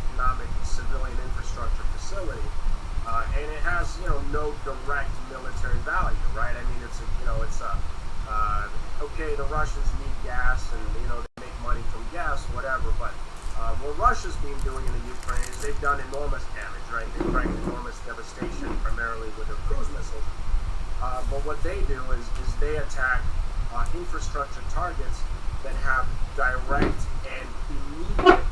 infrastructure facility, and it has no direct military value, right? I mean, okay, the Russians need gas, and they make money from gas, whatever, but what Russia's been doing in the Ukraine is they've done enormous damage, right? They've wreaked enormous devastation, primarily with their cruise missiles. But what they do is they attack infrastructure targets that have direct and immediate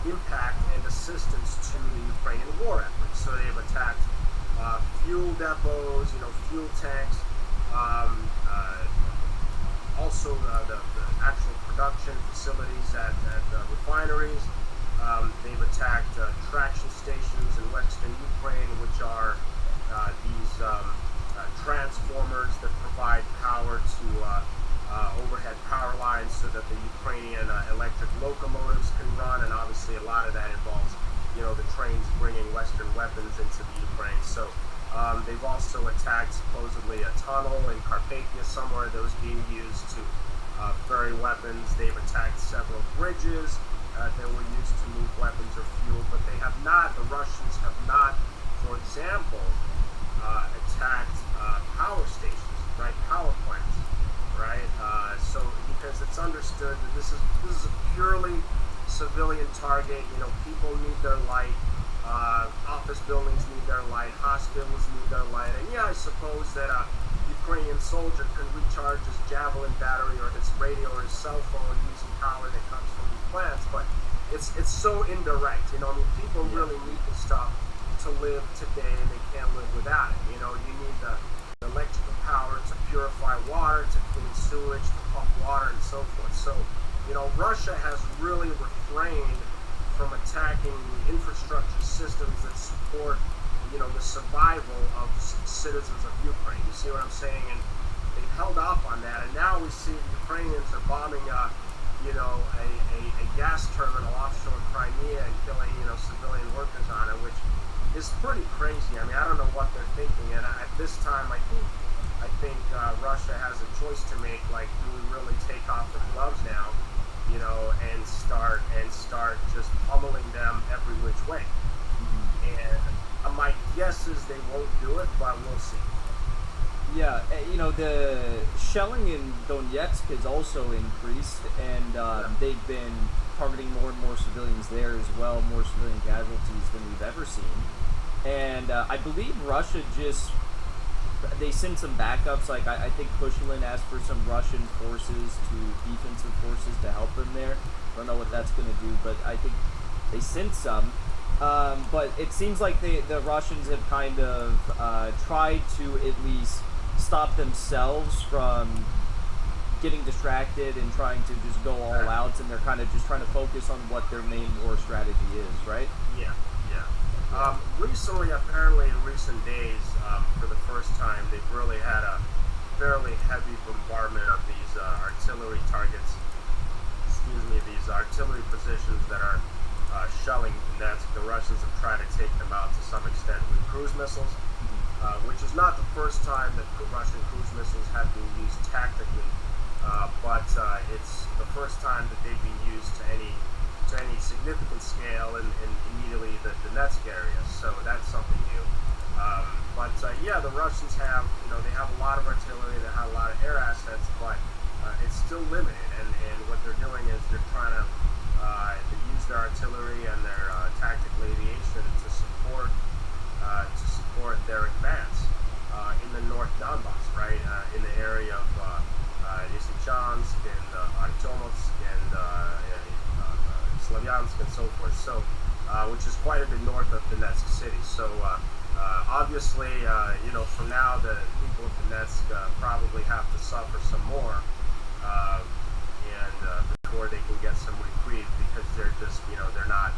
impact and assistance to the Ukrainian war effort. So they've attacked fuel depots, fuel tanks, also the actual production facilities at refineries. They've attacked traction stations in western Ukraine, which are these transformers that provide power to overhead power lines so that the Ukrainian electric locomotives can run, and obviously a lot of that involves, the trains bringing Western weapons into the Ukraine. So they've also attacked supposedly a tunnel in Carpathia somewhere that was being used to ferry weapons. They've attacked several bridges that were used to move weapons or fuel, but the Russians have not, for example, attacked power stations, right? Power plants, right? So because it's understood that this is a purely civilian target. People need their light. Office buildings need their light. Hospitals need their light. And yeah, I suppose that a Ukrainian soldier can recharge his Javelin battery or his radio or his cell phone using power that comes from these plants. But it's so indirect. People really need this stuff to live today, and they can't live without it. You need the electrical power to purify water, to clean sewage, to pump water, and so forth. So, Russia has really refrained from attacking the infrastructure systems that support, the survival of citizens of Ukraine. You see what I'm saying? And they've held off on that, and now we see the Ukrainians are bombing a gas terminal offshore Crimea and killing, civilian workers on it, which is pretty crazy. I don't know what they're thinking, and at this time, I think Russia has a choice to make. Like, do we really take off the gloves now, and start just pummeling them every which way? And my guess is they won't do it, but we'll see. Yeah, the shelling in Donetsk has also increased, and they've been targeting more and more civilians there as well, more civilian casualties than we've ever seen. And I believe Russia they sent some backups. Like, I think Pushilin asked for some Russian defensive forces to help them there. I don't know what that's going to do, but I think they sent some. But it seems like the Russians have kind of tried to at least stop themselves from getting distracted and trying to just go all out, and they're kind of just trying to focus on what their main war strategy is, right? Yeah. Recently, apparently in recent days, for the first time, they've really had a fairly heavy bombardment of these artillery targets, these artillery positions that are shelling Donetsk. The Russians have tried to take them out to some extent with cruise missiles, which is not the first time that Russian cruise missiles have been used tactically, but it's the first time that they've been used to any significant scale in immediately the Donetsk area. So that's something new. The Russians have, they have a lot of artillery, they have a lot of air assets, but it's still limited. And what they're doing is they're trying to use their artillery and their tactical aviation to support their advance in the North Donbass, right? In the area of Lysychansk and Artyomovsk and Slavyansk and so forth. So, which is quite a bit north of Donetsk city. So, obviously, from now the people of Donetsk probably have to suffer some more, before they can get some reprieve, because they're just, they're not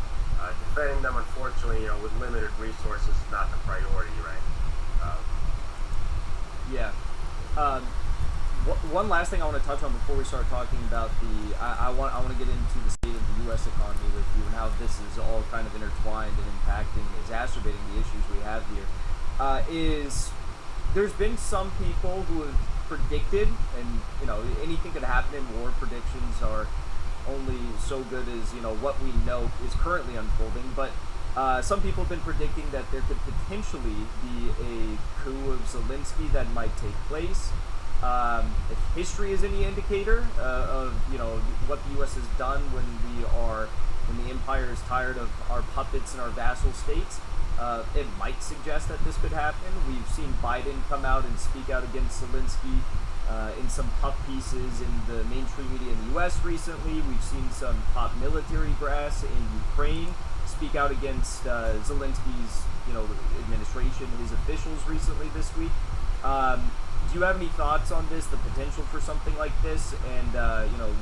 defending them. Unfortunately, with limited resources, is not the priority, right? One last thing I want to touch on before we start talking about I want to get into the state of the U.S. economy with you, and how this is all kind of intertwined and impacting, exacerbating the issues we have here. There's been some people who have predicted, and anything could happen in war. Predictions are only so good as what we know is currently unfolding, but some people have been predicting that there could potentially be a coup of Zelensky that might take place. If history is any indicator of what the U.S. has done when the empire is tired of our puppets and our vassal states, it might suggest that this could happen. We've seen Biden come out and speak out against Zelensky in some puff pieces in the mainstream media in the U.S. recently. We've seen some top military brass in Ukraine speak out against Zelensky's administration, his officials recently this week. Do you have any thoughts on this, the potential for something like this, and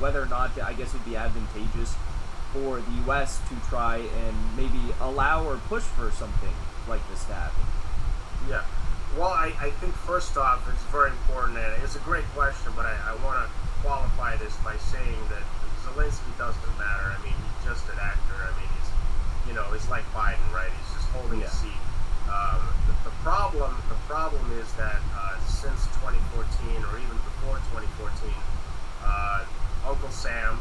whether or not I guess it would be advantageous for the U.S. to try and maybe allow or push for something like this to happen? Yeah. Well, I think first off, it's very important, and it's a great question, but I want to qualify this by saying that Zelensky doesn't matter. I mean, he's just an actor. I mean, he's like Biden, right? He's just holding a seat. The problem is that since 2014, or even before 2014, Uncle Sam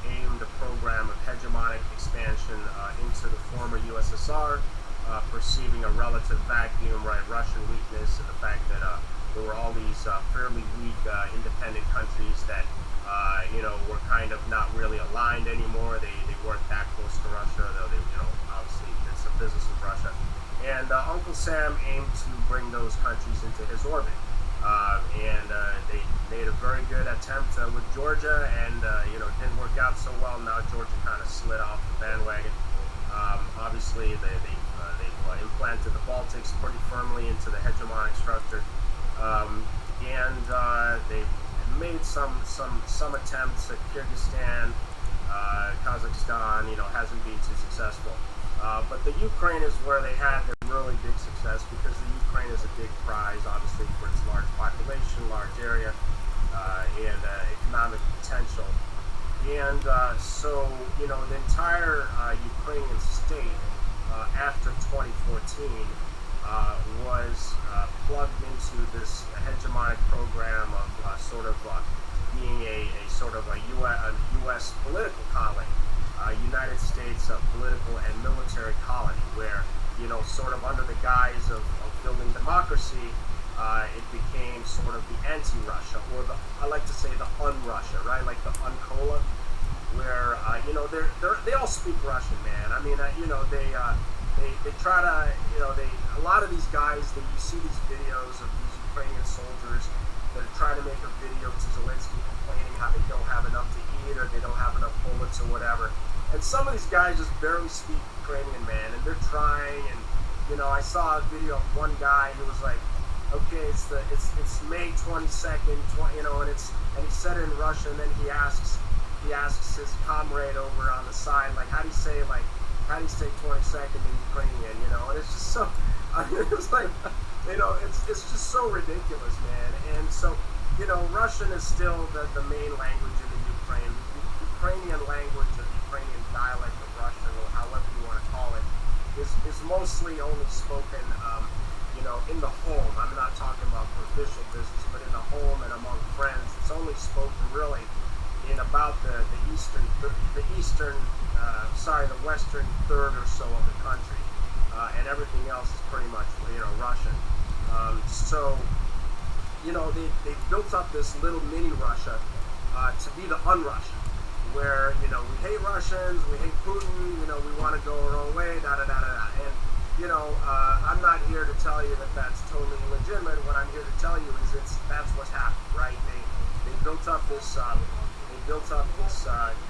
aimed a program of hegemonic expansion into the former USSR, perceiving a relative vacuum, right? Russian weakness, and the fact that there were all these fairly weak independent countries that were kind of not really aligned anymore. They weren't that close to Russia, though they obviously did some business with Russia. And Uncle Sam aimed to bring those countries into his orbit. And they made a very good attempt with Georgia, and didn't work out so well. Now Georgia kind of slid off the bandwagon. Obviously, they've implanted the Baltics pretty firmly into the hegemonic structure, and they've made some attempts at Kyrgyzstan, Kazakhstan. Hasn't been too successful. But the Ukraine is where they had their really big success, because the Ukraine is a big prize, obviously, for its large population, large area, and economic potential. And so, the entire Ukrainian state after 2014 was plugged into this hegemonic program of being a sort of a U.S. political colony. United States political and military colony, where sort of under the guise of building democracy, it became sort of the anti-Russia, or I like to say the un-Russia, right? Like the un-Cola, where they all speak Russian, man. I mean, they try to a lot of these guys, you see these videos of these Ukrainian soldiers that are trying to make a video to Zelensky complaining how they don't have enough to eat, or they don't have enough bullets or whatever. And some of these guys just barely speak Ukrainian, man, and they're trying. And I saw a video of one guy who was like, okay, it's May 22nd, and he said it in Russian, and then he asks his comrade over on the side, like, how do you say 22nd in Ukrainian, and it's just so, it's like, it's just so ridiculous, man. And so, Russian is still the main language in the Ukraine. The Ukrainian language, or the Ukrainian dialect of Russian, or however you want to call it, is mostly only spoken, in the home. I'm not talking about for official business, but in the home and among friends. It's only spoken really in about the western third or so of the country, and everything else is pretty much Russian. So they built up this little mini Russia to be the un-Russian, where we hate Russians, we hate Putin, we want to go our own way, da da da da da. And I'm not here to tell you that that's totally illegitimate. What I'm here to tell you is that's what's happened, right? They built up this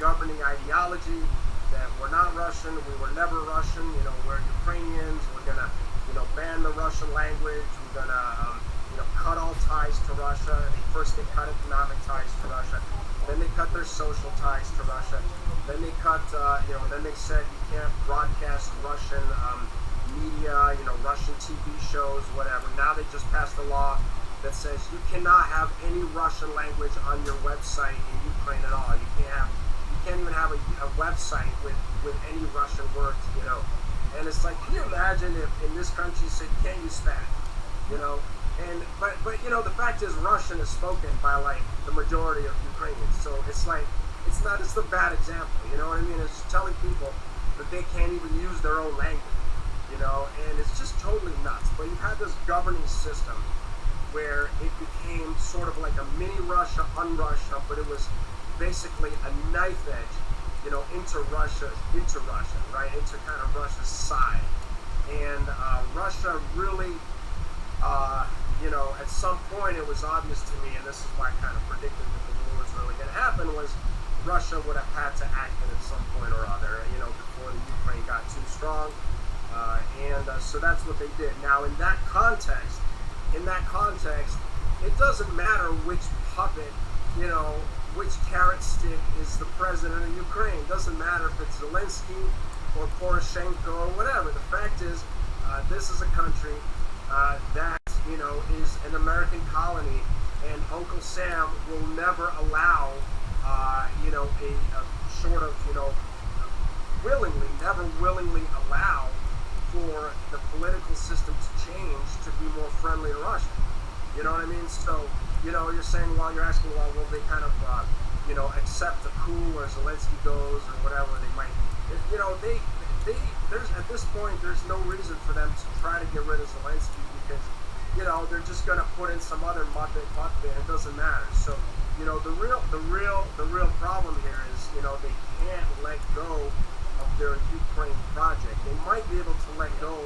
governing ideology that we're not Russian, we were never Russian, we're Ukrainians, we're gonna ban the Russian language, we're gonna cut all ties to Russia. First they cut economic ties to Russia, then they cut their social ties to Russia, then they cut then they said you can't broadcast Russian media, Russian TV shows, whatever. Now they just passed a law that says you cannot have any Russian language on your website in Ukraine at all. You can't even have a website with any Russian words, And it's like, can you imagine if in this country you said you can't use Spanish, And but the fact is Russian is spoken by like the majority of Ukrainians. So it's like it's a bad example, you know what I mean? It's telling people that they can't even use their own language. And it's just totally nuts. But you've had this governing system where it became sort of like a mini Russia, un-Russia, but it was basically a knife edge, into Russia, right? Into kind of Russia's side. And Russia really, at some point it was obvious to me, and this is why I kind of predicted that the war was really going to happen, was Russia would have had to act it at some point or other, before the Ukraine got too strong. So that's what they did. Now, in that context, it doesn't matter which puppet, which carrot stick is the president of Ukraine. It doesn't matter if it's Zelensky or Poroshenko or whatever. The fact is, this is a country that, you know, is an American colony, and Uncle Sam will never allow, you know, a sort of, you know, never willingly allow for the political system to change to be more friendly to Russia. You know what I mean? So, you know, you're saying, well, you're asking, well, will they kind of, you know, accept the coup where Zelensky goes or whatever? They might, you know, there's at this point, there's no reason for them to try to get rid of Zelensky because, you know, they're just going to put in some other Muppet there. It doesn't matter. So, you know, the real problem here is, you know, they can't let go of their Ukraine project. They might be able to let go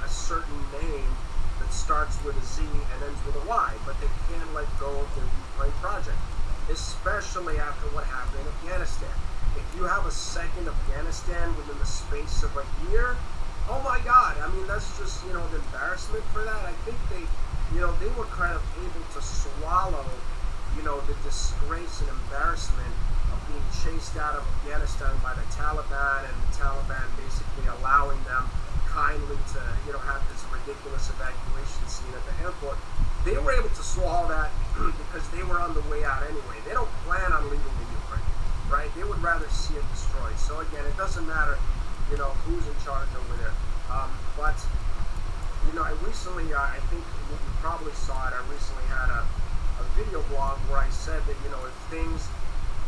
a certain name that starts with a Z and ends with a Y, but they can't let go of their Ukraine project, especially after what happened in Afghanistan. If you have a second Afghanistan within the space of a year, oh my God, I mean, that's just, you know, the embarrassment for that. I think they, you know, they were kind of able to swallow, you know, the disgrace and embarrassment of being chased out of Afghanistan by the Taliban, and the Taliban basically allowing them kindly to, you know, have this ridiculous evacuation scene at the airport. They were able to swallow that because they were on the way out anyway. They don't plan on leaving the Ukraine, right? They would rather see it destroyed. So again, it doesn't matter, you know, who's in charge over there. But, you know, I recently, I think you probably saw it, I recently had a video blog where I said that, you know, if things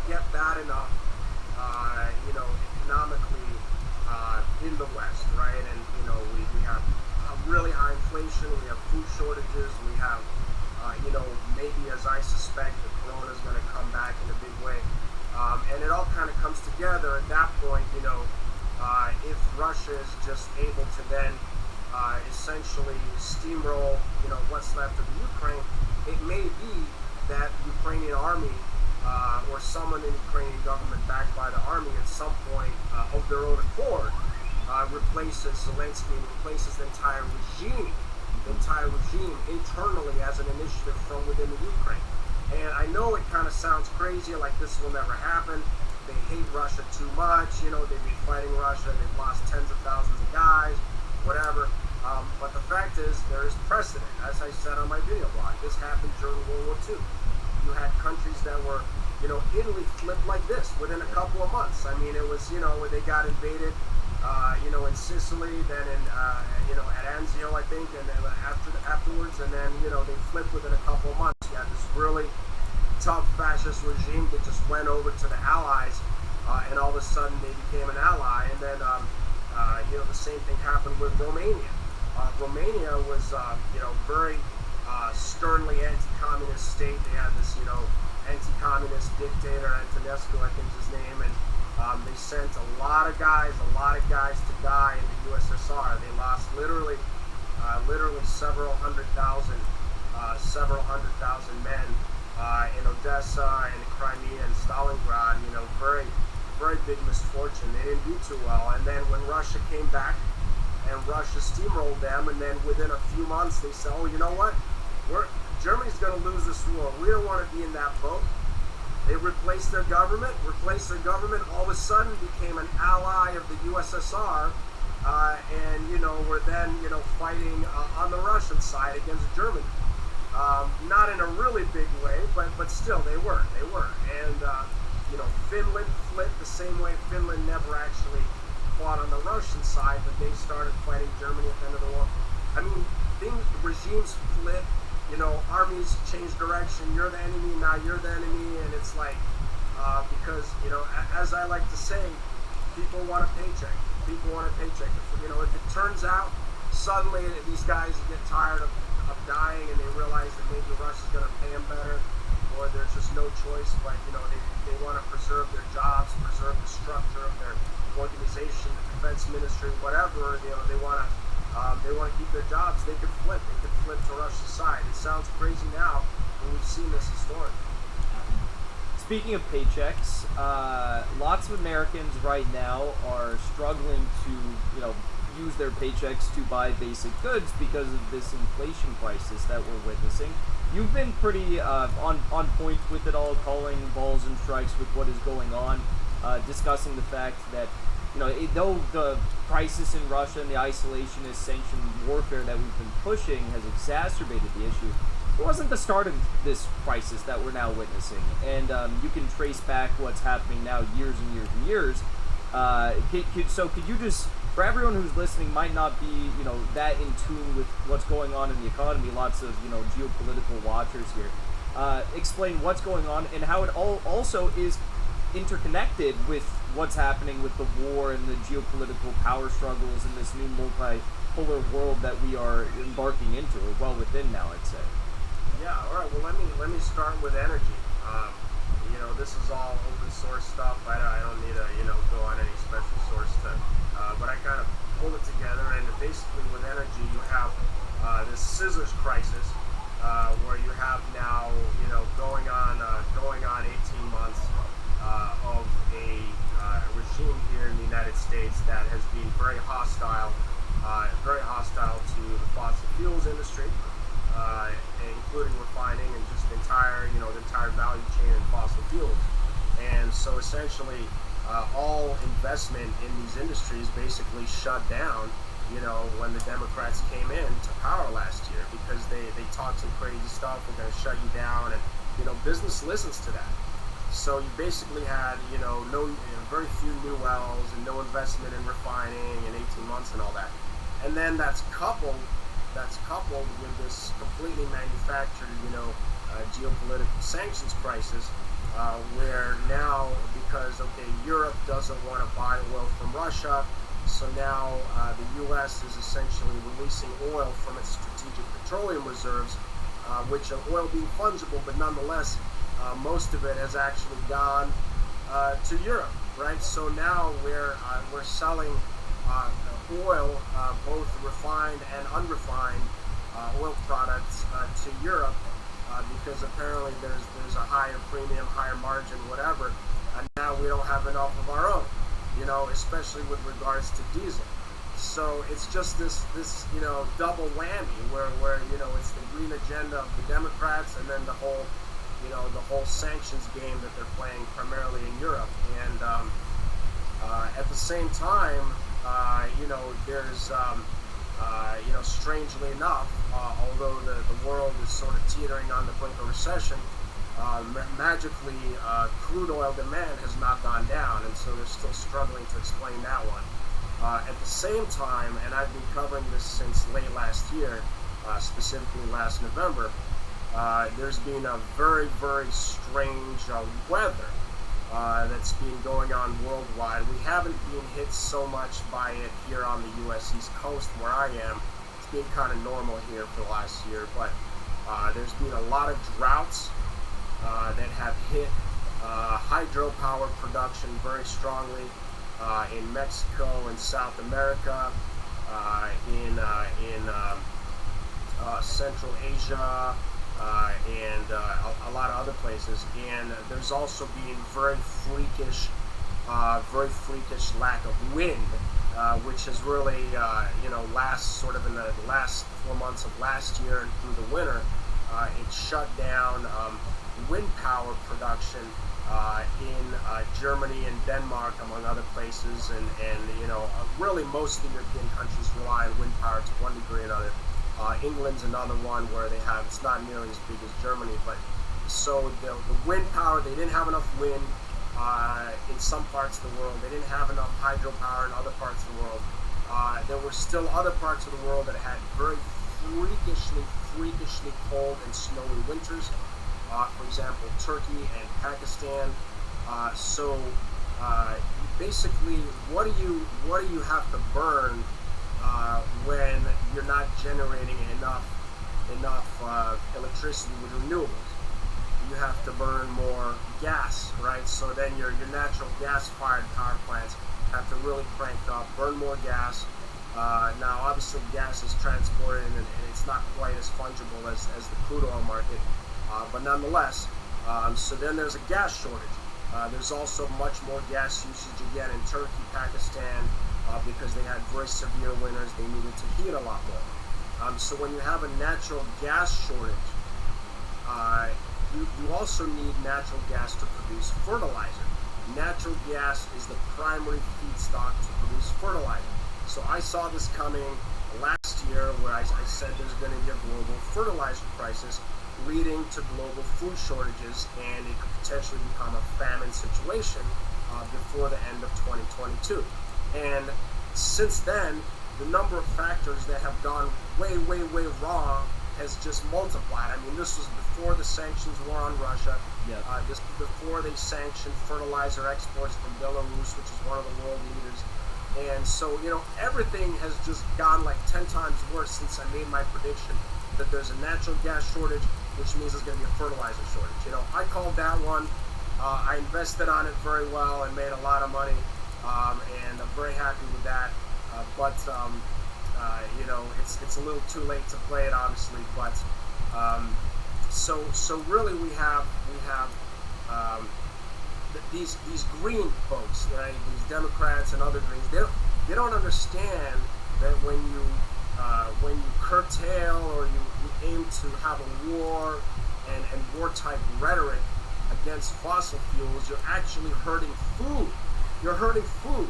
get bad enough, you know, economically in the West, right? And, you know, we have really high inflation, we have food shortages, we have, you know, maybe as I suspect, the corona is going to come back in a big way. And it all kind of comes together at that point, you know, if Russia is just able to then essentially steamroll, you know, what's left of the Ukraine, it may be that the Ukrainian army or someone in the Ukrainian government backed by the army at some point of their own accord replaces Zelensky and replaces the entire regime internally as an initiative from within the Ukraine. And I know it kind of sounds crazy, like this will never happen. They hate Russia too much, you know, they've been fighting Russia, they've lost tens of thousands of guys, whatever. But the fact is, there is precedent. As I said on my video blog, this happened during World War II. You had countries that were, you know, Italy flipped like this within a couple of months. I mean, it was, you know, where they got invaded, you know, in Sicily, then in, you know, at Anzio, I think, and then afterwards, and then, you know, they flipped within a couple of months. You had this really tough fascist regime that just went over to the Allies, and all of a sudden they became an ally. And then, you know, the same thing happened with Romania. Romania was, you know, very sternly anti-communist state. They had this, you know, anti-communist dictator, Antonescu, I think is his name, and they sent a lot of guys to die in the USSR. They lost literally several hundred thousand men in Odessa and in Crimea and Stalingrad. You know, very, very big misfortune. They didn't do too well. And then when Russia came back and Russia steamrolled them, and then within a few months they said, oh, you know what? Germany's going to lose this war. We don't want to be in that boat. They replaced their government. All of a sudden became an ally of the USSR, and, you know, were then, you know, fighting on the Russian side against Germany. Not in a really big way, but still they were. And, you know, Finland flipped the same way. Finland never actually fought on the Russian side, but they started fighting Germany at the end of the war. I mean, regimes flip. You know, armies change direction. You're the enemy, now you're the enemy, and it's like, because, you know, as I like to say, people want a paycheck. If, you know, if it turns out suddenly these guys get tired of dying and they realize that maybe Russia's going to pay them better, or there's just no choice, but, you know, they want to preserve their jobs, preserve the structure of their organization, the defense ministry, whatever, you know, they want to keep their jobs, they could flip to Russia's side. It sounds crazy now, but we've seen this historically. Speaking of paychecks, lots of Americans right now are struggling to, you know, use their paychecks to buy basic goods because of this inflation crisis that we're witnessing. you've been pretty on point with it all, calling balls and strikes with what is going on, discussing the fact that though the crisis in Russia and the isolationist sanctioned warfare that we've been pushing has exacerbated the issue, it wasn't the start of this crisis that we're now witnessing, and you can trace back what's happening now years and years and years. So could you just, for everyone who's listening, might not be that in tune with what's going on in the economy, lots of geopolitical watchers here, explain what's going on and how it all also is interconnected with what's happening with the war and the geopolitical power struggles in this new multipolar world that we are embarking into, or well within now, I'd say. Yeah, all right. Well, let me start with energy. This is all open source stuff. I don't need to go on any special source to, but I kind of pull it together. And basically, with energy, you have this scissors crisis where you have now going on 18 months of a regime here in the United States that has been very hostile to the fossil fuels industry. Including refining and just the entire value chain in fossil fuels. And so essentially, all investment in these industries basically shut down, when the Democrats came in to power last year, because they talked some crazy stuff, we're going to shut you down, and, business listens to that. So you basically had, very few new wells and no investment in refining in 18 months and all that. And then that's coupled with this completely manufactured, geopolitical sanctions crisis, where now, because Europe doesn't want to buy oil from Russia, so now the U.S. is essentially releasing oil from its strategic petroleum reserves, which are oil being fungible, but nonetheless, most of it has actually gone to Europe, right? So now we're selling oil, both refined and unrefined oil products to Europe, because apparently there's a higher premium, higher margin, whatever, and now we don't have enough of our own, especially with regards to diesel. So it's just this double whammy where it's the green agenda of the Democrats, and then the whole sanctions game that they're playing primarily in Europe. And at the same time, there's strangely enough, although the world is sort of teetering on the brink of recession, magically crude oil demand has not gone down, and so they're still struggling to explain that one. At the same time, and I've been covering this since late last year, specifically last November, there's been a very, very strange weather that's been going on worldwide. We haven't been hit so much by it here on the U.S. East Coast where I am. It's been kind of normal here for the last year, but there's been a lot of droughts that have hit hydropower production very strongly in Mexico and South America, in Central Asia, and a lot of other places. And there's also been very freakish lack of wind, which has really, in the last 4 months of last year and through the winter, it shut down wind power production in Germany and Denmark, among other places, and really most of the European countries rely on wind power to one degree or another. England's another one where it's not nearly as big as Germany, but so the wind power, they didn't have enough wind in some parts of the world. They didn't have enough hydropower in other parts of the world. There were still other parts of the world that had very freakishly cold and snowy winters. For example, Turkey and Pakistan. Basically, what do you have to burn when you're not generating enough electricity with renewables? You have to burn more gas, right? So then your natural gas-fired power plants have to really crank up, burn more gas. Now, obviously, gas is transported, and it's not quite as fungible as the crude oil market, but nonetheless. So then there's a gas shortage. There's also much more gas usage again in Turkey, Pakistan, because they had very severe winters. They needed to heat a lot more. So when you have a natural gas shortage, you also need natural gas to produce fertilizer. Natural gas is the primary feedstock to produce fertilizer. So I saw this coming last year where I said there's going to be a global fertilizer crisis leading to global food shortages, and it could potentially become a famine situation before the end of 2022. And since then, the number of factors that have gone way, way, way wrong has just multiplied. I mean, this was before the sanctions war on Russia. Yep. This was before they sanctioned fertilizer exports from Belarus, which is one of the world leaders. And so, everything has just gone like 10 times worse since I made my prediction that there's a natural gas shortage, which means there's going to be a fertilizer shortage. I called that one. I invested on it very well and made a lot of money, and I'm very happy with that. But it's a little too late to play it, obviously. But so really we have these green folks, right? These Democrats and other Greens. They don't understand that when you curtail or you aim to have a war and war type rhetoric against fossil fuels, you're actually hurting food. You're hurting food.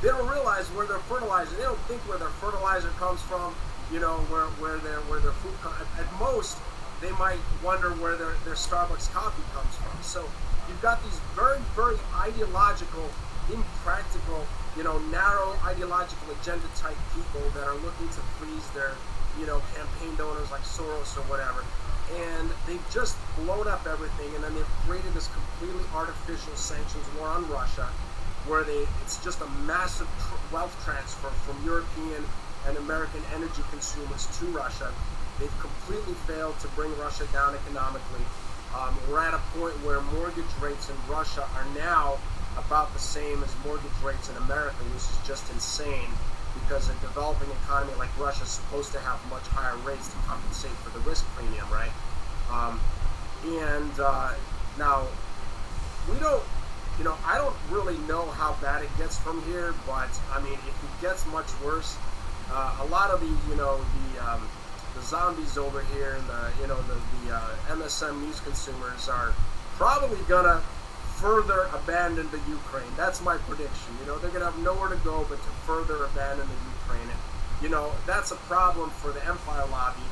They don't realize where their fertilizer. They don't think where their fertilizer comes from. Where their food comes. At most, they might wonder where their Starbucks coffee comes from. So you've got these very, very ideological, impractical, narrow ideological agenda type people that are looking to please their, campaign donors like Soros or whatever. And they've just blown up everything, and then they've created this completely artificial sanctions war on Russia, where it's just a massive wealth transfer from European and American energy consumers to Russia. They've completely failed to bring Russia down economically. We're at a point where mortgage rates in Russia are now about the same as mortgage rates in America, which is just insane, because a developing economy like Russia is supposed to have much higher rates to compensate for the risk premium, right? Now, we don't, I don't really know how bad it gets from here, but I mean, if it gets much worse, a lot of the zombies over here, the MSM news consumers are probably gonna further abandon the Ukraine. That's my prediction. They're gonna have nowhere to go but to further abandon the Ukraine. And, that's a problem for the Empire lobby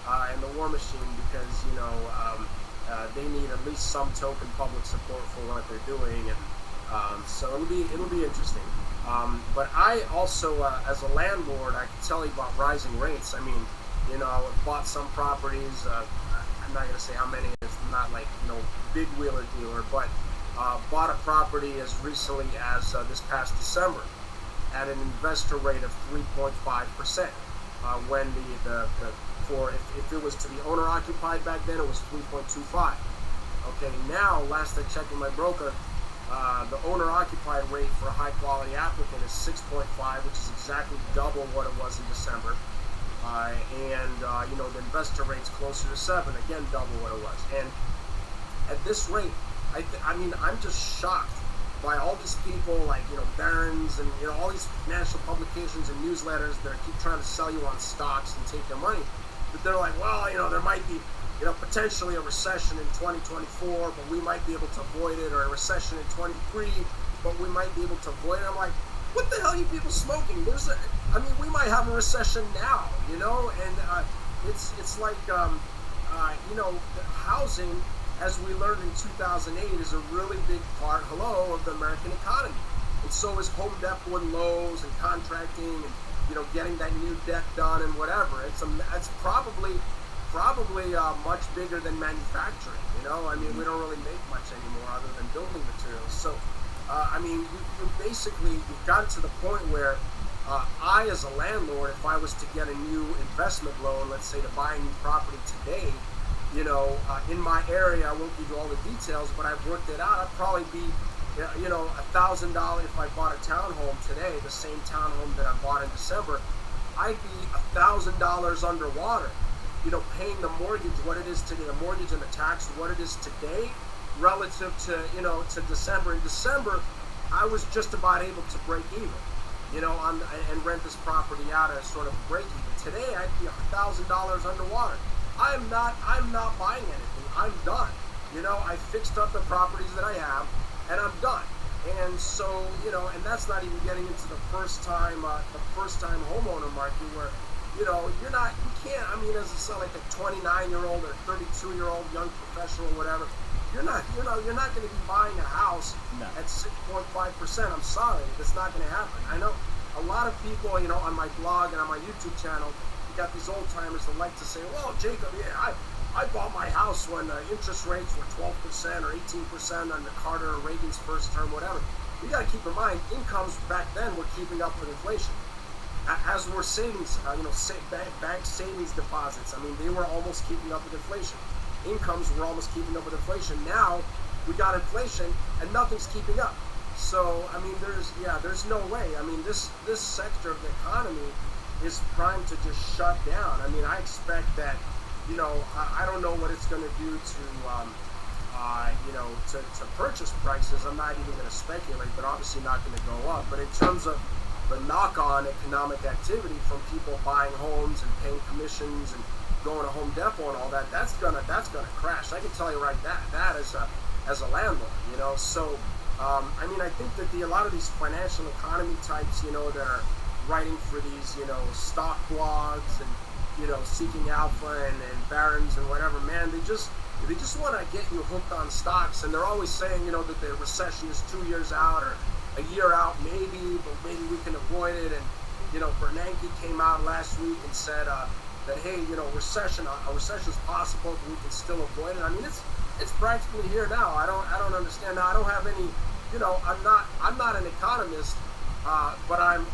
and the war machine, because they need at least some token public support for what they're doing, and so it'll be interesting. But I also, as a landlord, I can tell you about rising rates. I mean, I bought some properties. I'm not gonna say how many. It's not like big wheeler dealer, but bought a property as recently as this past December at an investor rate of 3.5%. When if it was to be owner occupied back then, it was 3.25. Okay, now last I checked with my broker, the owner occupied rate for a high quality applicant is 6.5, which is exactly double what it was in December. The investor rate's closer to 7, again double what it was. And at this rate, I'm just shocked by all these people like Barron's and all these national publications and newsletters that keep trying to sell you on stocks and take your money. But they're like, well, there might be potentially a recession in 2024, but we might be able to avoid it, or a recession in 23, but we might be able to avoid it. I'm like, what the hell are you people smoking? We might have a recession now, and it's like, housing, as we learned in 2008, is a really big part, of the American economy. And so is Home Depot and Lowe's and contracting and, getting that new deck done and whatever. It's probably much bigger than manufacturing, we don't really make much anymore other than building materials. So, you've gotten to the point where I, as a landlord, if I was to get a new investment loan, let's say to buy a new property today, in my area, I won't give you all the details, but I've worked it out. I'd probably be, $1,000 if I bought a townhome today, the same townhome that I bought in December. I'd be $1,000 underwater. Paying the mortgage what it is today, the mortgage and the tax what it is today, relative to to December. In December, I was just about able to break even, and rent this property out as sort of break even. Today, I'd be $1,000 underwater. I'm not buying anything. I'm done. You know, I fixed up the properties that I have, and I'm done. And so, you know, and that's not even getting into the first time homeowner market where, you know, you can't, I mean, as like a 29-year-old or 32-year-old young professional, whatever, you're not going to be buying a house at 6.5%. I'm sorry, that's not going to happen. I know a lot of people, you know, on my blog and on my YouTube channel, you got these old timers that like to say, well, Jacob, yeah, I bought my house when interest rates were 12% or 18% under Carter or Reagan's first term, whatever. You got to keep in mind, incomes back then were keeping up with inflation. As were savings, bank savings deposits. I mean, they were almost keeping up with inflation. Incomes were almost keeping up with inflation. Now we got inflation and nothing's keeping up. So I mean, there's no way. I mean, this sector of the economy is primed to just shut down. I mean, I expect that. You know, I don't know what it's going to do to purchase prices. I'm not even going to speculate, but obviously not going to go up. But in terms of the knock-on economic activity from people buying homes and paying commissions and going to Home Depot and all that, that's gonna crash. I can tell you right that as a landlord, you know. So I mean, I think that a lot of these financial economy types, you know, that are writing for these, you know, stock blogs and, you know, Seeking Alpha and Barron's and whatever, man, they just want to get you hooked on stocks, and they're always saying, you know, that the recession is 2 years out or a year out maybe, but maybe we can avoid it. And, you know, Bernanke came out last week and said that, hey, you know, a recession is possible, but we can still avoid it. I mean, it's practically here now. I don't understand. Now, I don't have any, you know, I'm not an economist, but I'm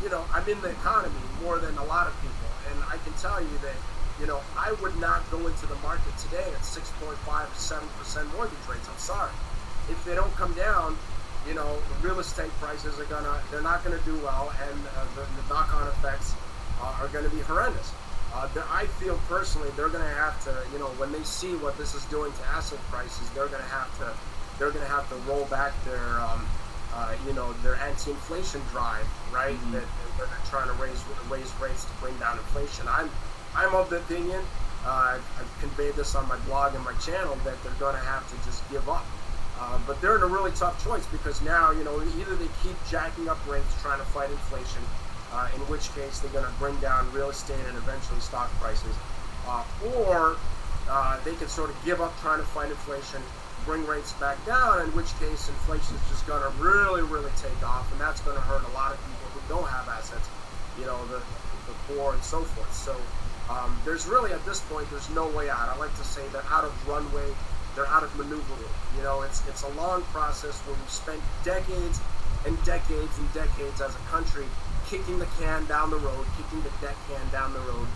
in the economy more than a lot of people. And I can tell you that, you know, I would not go into the market today at 6.5 or 7% mortgage rates. I'm sorry. If they don't come down, you know, the real estate prices they're not gonna do well, and the knock-on effects are gonna be horrendous. I feel personally they're gonna have to, you know, when they see what this is doing to asset prices, they're gonna have to roll back their their anti-inflation drive, right? Mm-hmm. That they're trying to raise rates to bring down inflation. I'm of the opinion, I've conveyed this on my blog and my channel, that they're going to have to just give up. But they're in a really tough choice, because now, you know, either they keep jacking up rates trying to fight inflation, in which case they're going to bring down real estate and eventually stock prices, or they can sort of give up trying to fight inflation, bring rates back down, in which case inflation is just going to really, really take off, and that's going to hurt a lot of people who don't have assets, you know, the poor and so forth. So there's really, at this point, there's no way out. I like to say they're out of runway, they're out of maneuver room. You know, it's a long process where we've spent decades and decades and decades as a country kicking the can down the road, kicking the debt can down the road,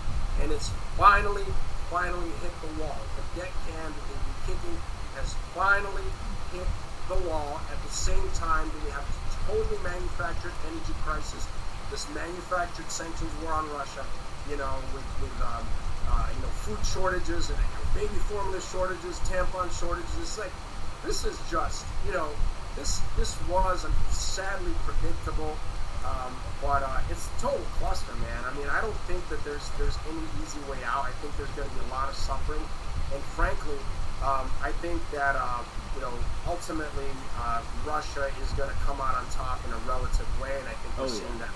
and it's finally hit the wall. The debt can that they've been kicking has finally hit the wall. At the same time that we have this totally manufactured energy crisis, this manufactured sanctions war on Russia, you know, with food shortages and baby formula shortages, tampon shortages. It's like, this is just, you know, this was sadly predictable, but it's a total cluster, man. I mean, I don't think that there's any easy way out. I think there's going to be a lot of suffering, and frankly, I think that, ultimately, Russia is going to come out on top in a relative way, and I think we're seeing that.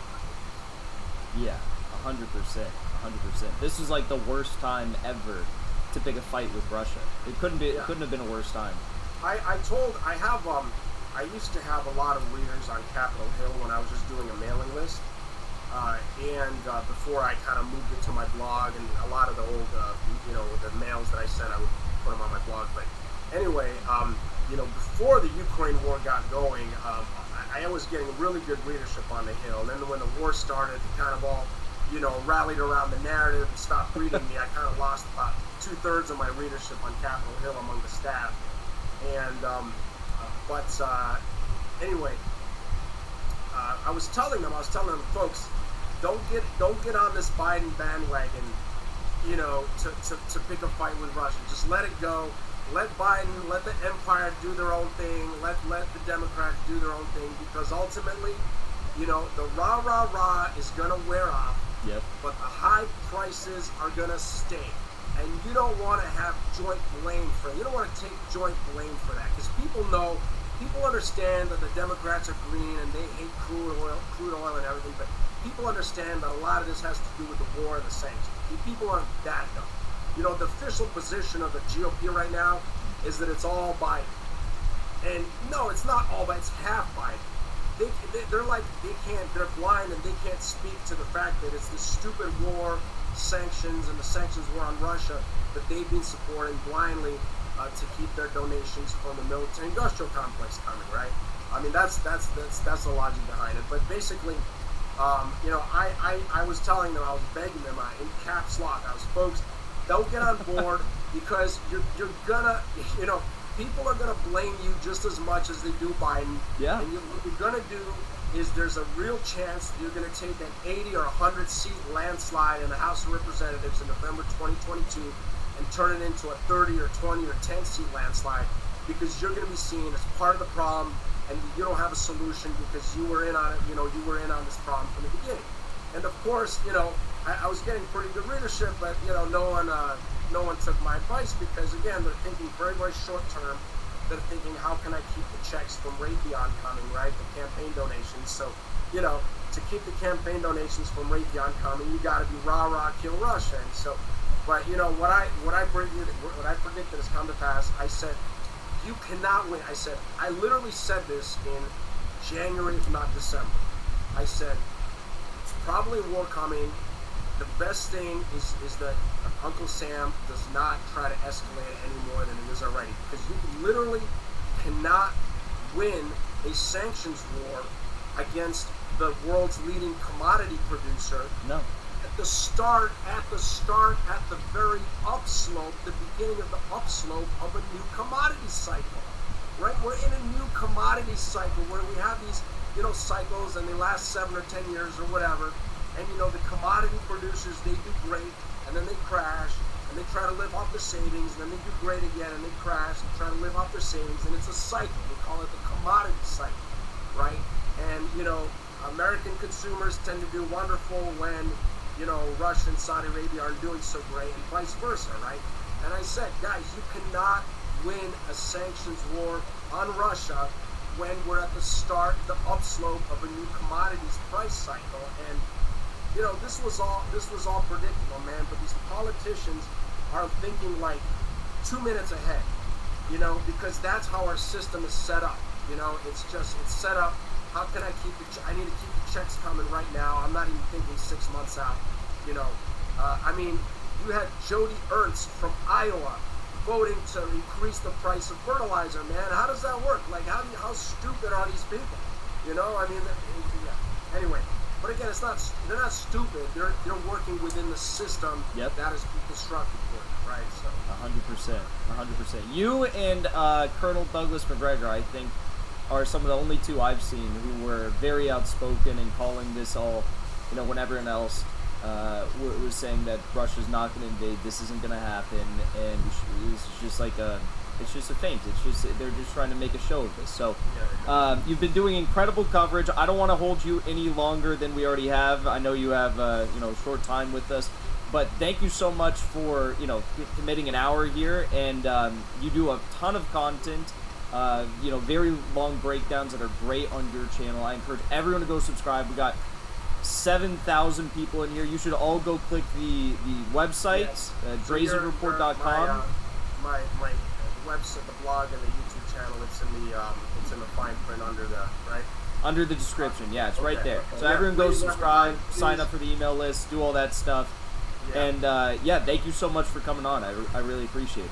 Yeah, 100%. 100%. This is like the worst time ever to pick a fight with Russia. It couldn't have been a worse time. I used to have a lot of readers on Capitol Hill when I was just doing a mailing list, and before I kind of moved it to my blog, and a lot of the old, the mails that I sent, I would put them on my blog. But anyway, before the Ukraine war got going, I was getting really good readership on the Hill. And then when the war started, they kind of all, rallied around the narrative and stopped reading me. I kind of lost about 2/3 of my readership on Capitol Hill among the staff. And anyway, I was telling them, folks, don't get on this Biden bandwagon, to pick a fight with Russia. Just let it go. Let Biden, let the empire do their own thing. Let the Democrats do their own thing, because ultimately, the rah is gonna wear off. Yep. But the high prices are gonna stay, and you don't want to have joint blame for it. You don't want to take joint blame for that, because people understand that the Democrats are green and they hate crude oil and everything, but people understand that a lot of this has to do with the war and the sanctions. People aren't that dumb. You know, the official position of the GOP right now is that it's all Biden. And no, it's not all Biden, it's half Biden. They're blind and they can't speak to the fact that it's this stupid war, sanctions, and the sanctions war on Russia that they've been supporting blindly to keep their donations from the military-industrial complex coming, right? I mean, that's the logic behind it. But basically, you know, I was telling them, I was begging them in caps lock, I was, folks, don't get on board, because you're gonna, you know, people are gonna blame you just as much as they do Biden. Yeah. And what you're gonna do is there's a real chance that you're gonna take an 80 or 100 seat landslide in the House of Representatives in November 2022 and turn it into a 30 or 20 or 10 seat landslide, because you're gonna be seen as part of the problem and you don't have a solution because you were in on it. You know, you were in on this problem from the beginning. And of course, you know, I was getting pretty good readership, but you know, no one took my advice, because again, they're thinking very, very short term. They're thinking, how can I keep the checks from Raytheon coming, right? The campaign donations. So, you know, to keep the campaign donations from Raytheon coming, you got to be rah, kill Russia. And so, but you know, what I predicted has come to pass. I said, you cannot win. I said, I literally said this in January, if not December. I said, it's probably war coming. The best thing is that Uncle Sam does not try to escalate it any more than it is already, because you literally cannot win a sanctions war against the world's leading commodity producer. No. At the very upslope, the beginning of the upslope of a new commodity cycle, right? We're in a new commodity cycle where we have these, you know, cycles, and they last 7 or 10 years or whatever. And you know, the commodity producers, they do great, and then they crash, and they try to live off their savings, and then they do great again, and they crash, and try to live off their savings, and it's a cycle. We call it the commodity cycle, right? And you know, American consumers tend to do wonderful when, you know, Russia and Saudi Arabia aren't doing so great, and vice versa, right? And I said, guys, you cannot win a sanctions war on Russia when we're at the start, the upslope of a new commodities price cycle. And you know, this was all predictable, man. But these politicians are thinking like 2 minutes ahead, you know, because that's how our system is set up. You know, it's set up. How can I I need to keep the checks coming right now. I'm not even thinking 6 months out. You know, I mean, you had Jody Ernst from Iowa voting to increase the price of fertilizer, man. How does that work? Like, how stupid are these people? You know, I mean, yeah. Anyway. But again, they're not stupid. They're working within the system that has been constructed for them, right? So 100%. You and Colonel Douglas McGregor, I think, are some of the only two I've seen who were very outspoken in calling this all, you know, when everyone else was saying that Russia's not going to invade, this isn't going to happen, and it's just like it's just a feint. It's just they're just trying to make a show of this. So you've been doing incredible coverage. I don't want to hold you any longer than we already have. I know you have you know, short time with us, but thank you so much for, you know, committing an hour here. And you do a ton of content. You know, very long breakdowns that are great on your channel. I encourage everyone to go subscribe. We got 7,000 people in here. You should all go click the website, drazenreport.com. My website, the blog, and the YouTube channel. It's in the fine print under the description. Yeah, it's right there. So yeah, everyone go please, subscribe, please. Sign up for the email list, do all that stuff. Yeah. And yeah, thank you so much for coming on. I really appreciate it.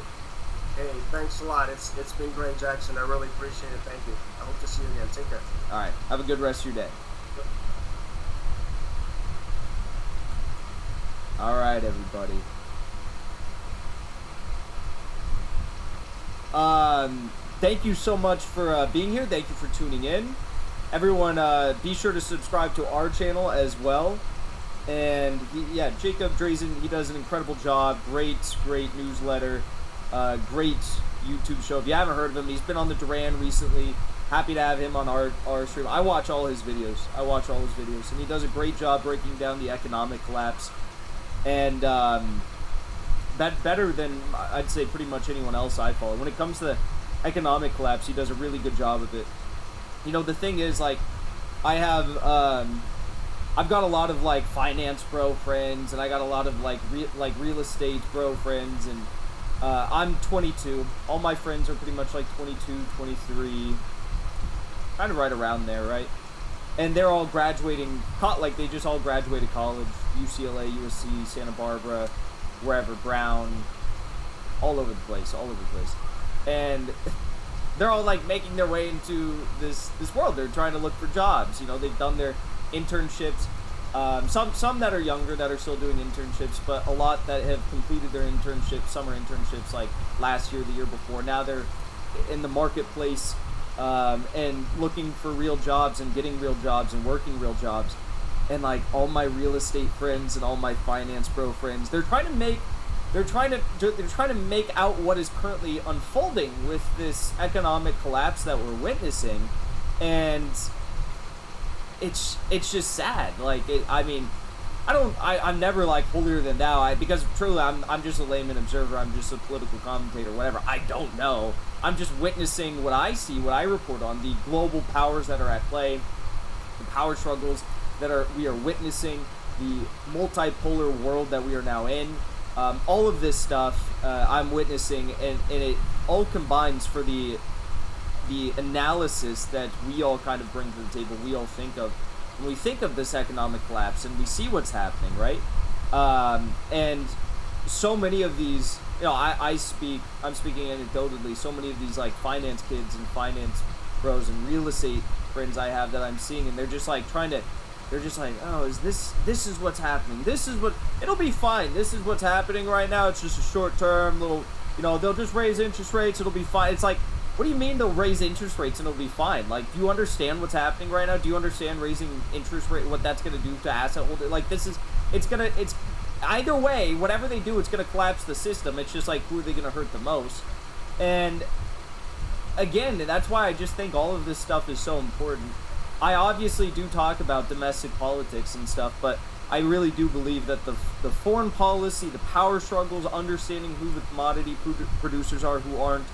Hey, thanks a lot. It's been great, Jackson. I really appreciate it. Thank you. I hope to see you again. Take care. All right. Have a good rest of your day. All right, everybody. Thank you so much for being here. Thank you for tuning in. Everyone, be sure to subscribe to our channel as well. And Jacob Drazen, he does an incredible job. Great newsletter. Great YouTube show. If you haven't heard of him, he's been on the Duran recently. Happy to have him on our stream. I watch all his videos. And he does a great job breaking down the economic collapse. And better than I'd say pretty much anyone else I follow. When it comes to the economic collapse, he does a really good job of it. You know, the thing is, like, I've got a lot of like finance bro friends, and I got a lot of like real estate bro friends, and I'm 22. All my friends are pretty much like 22, 23, kind of right around there, right? And they're all graduating, like they just all graduated college, UCLA, USC, Santa Barbara, wherever, Brown, all over the place. And they're all like making their way into this world. They're trying to look for jobs. You know, they've done their internships. Some that are younger that are still doing internships, but a lot that have completed their internships, summer internships, like last year, the year before. Now they're in the marketplace and looking for real jobs and getting real jobs and working real jobs. And like all my real estate friends and all my finance bro friends, they're trying to make out what is currently unfolding with this economic collapse that we're witnessing, and it's just sad. Like, I'm never like holier than thou. Because truly, I'm just a layman observer. I'm just a political commentator, whatever. I don't know. I'm just witnessing what I see, what I report on, the global powers that are at play, the power struggles that we are witnessing, the multipolar world that we are now in. All of this stuff I'm witnessing, and it all combines for the analysis that we all kind of bring to the table. We all think of when we think of this economic collapse, and we see what's happening, right? And so many of these, you know, I'm speaking anecdotally. So many of these like finance kids and finance bros and real estate friends I have that I'm seeing, and they're just like they're just like, oh, this is what's happening. It'll be fine. This is what's happening right now. It's just a short term little, you know, they'll just raise interest rates. It'll be fine. It's like, what do you mean they'll raise interest rates and it'll be fine? Like, do you understand what's happening right now? Do you understand raising interest rate, what that's going to do to asset holders? Like, it's either way, whatever they do, it's going to collapse the system. It's just like, who are they going to hurt the most? And again, that's why I just think all of this stuff is so important. I obviously do talk about domestic politics and stuff, but I really do believe that the foreign policy, the power struggles, understanding who the commodity producers are, who aren't,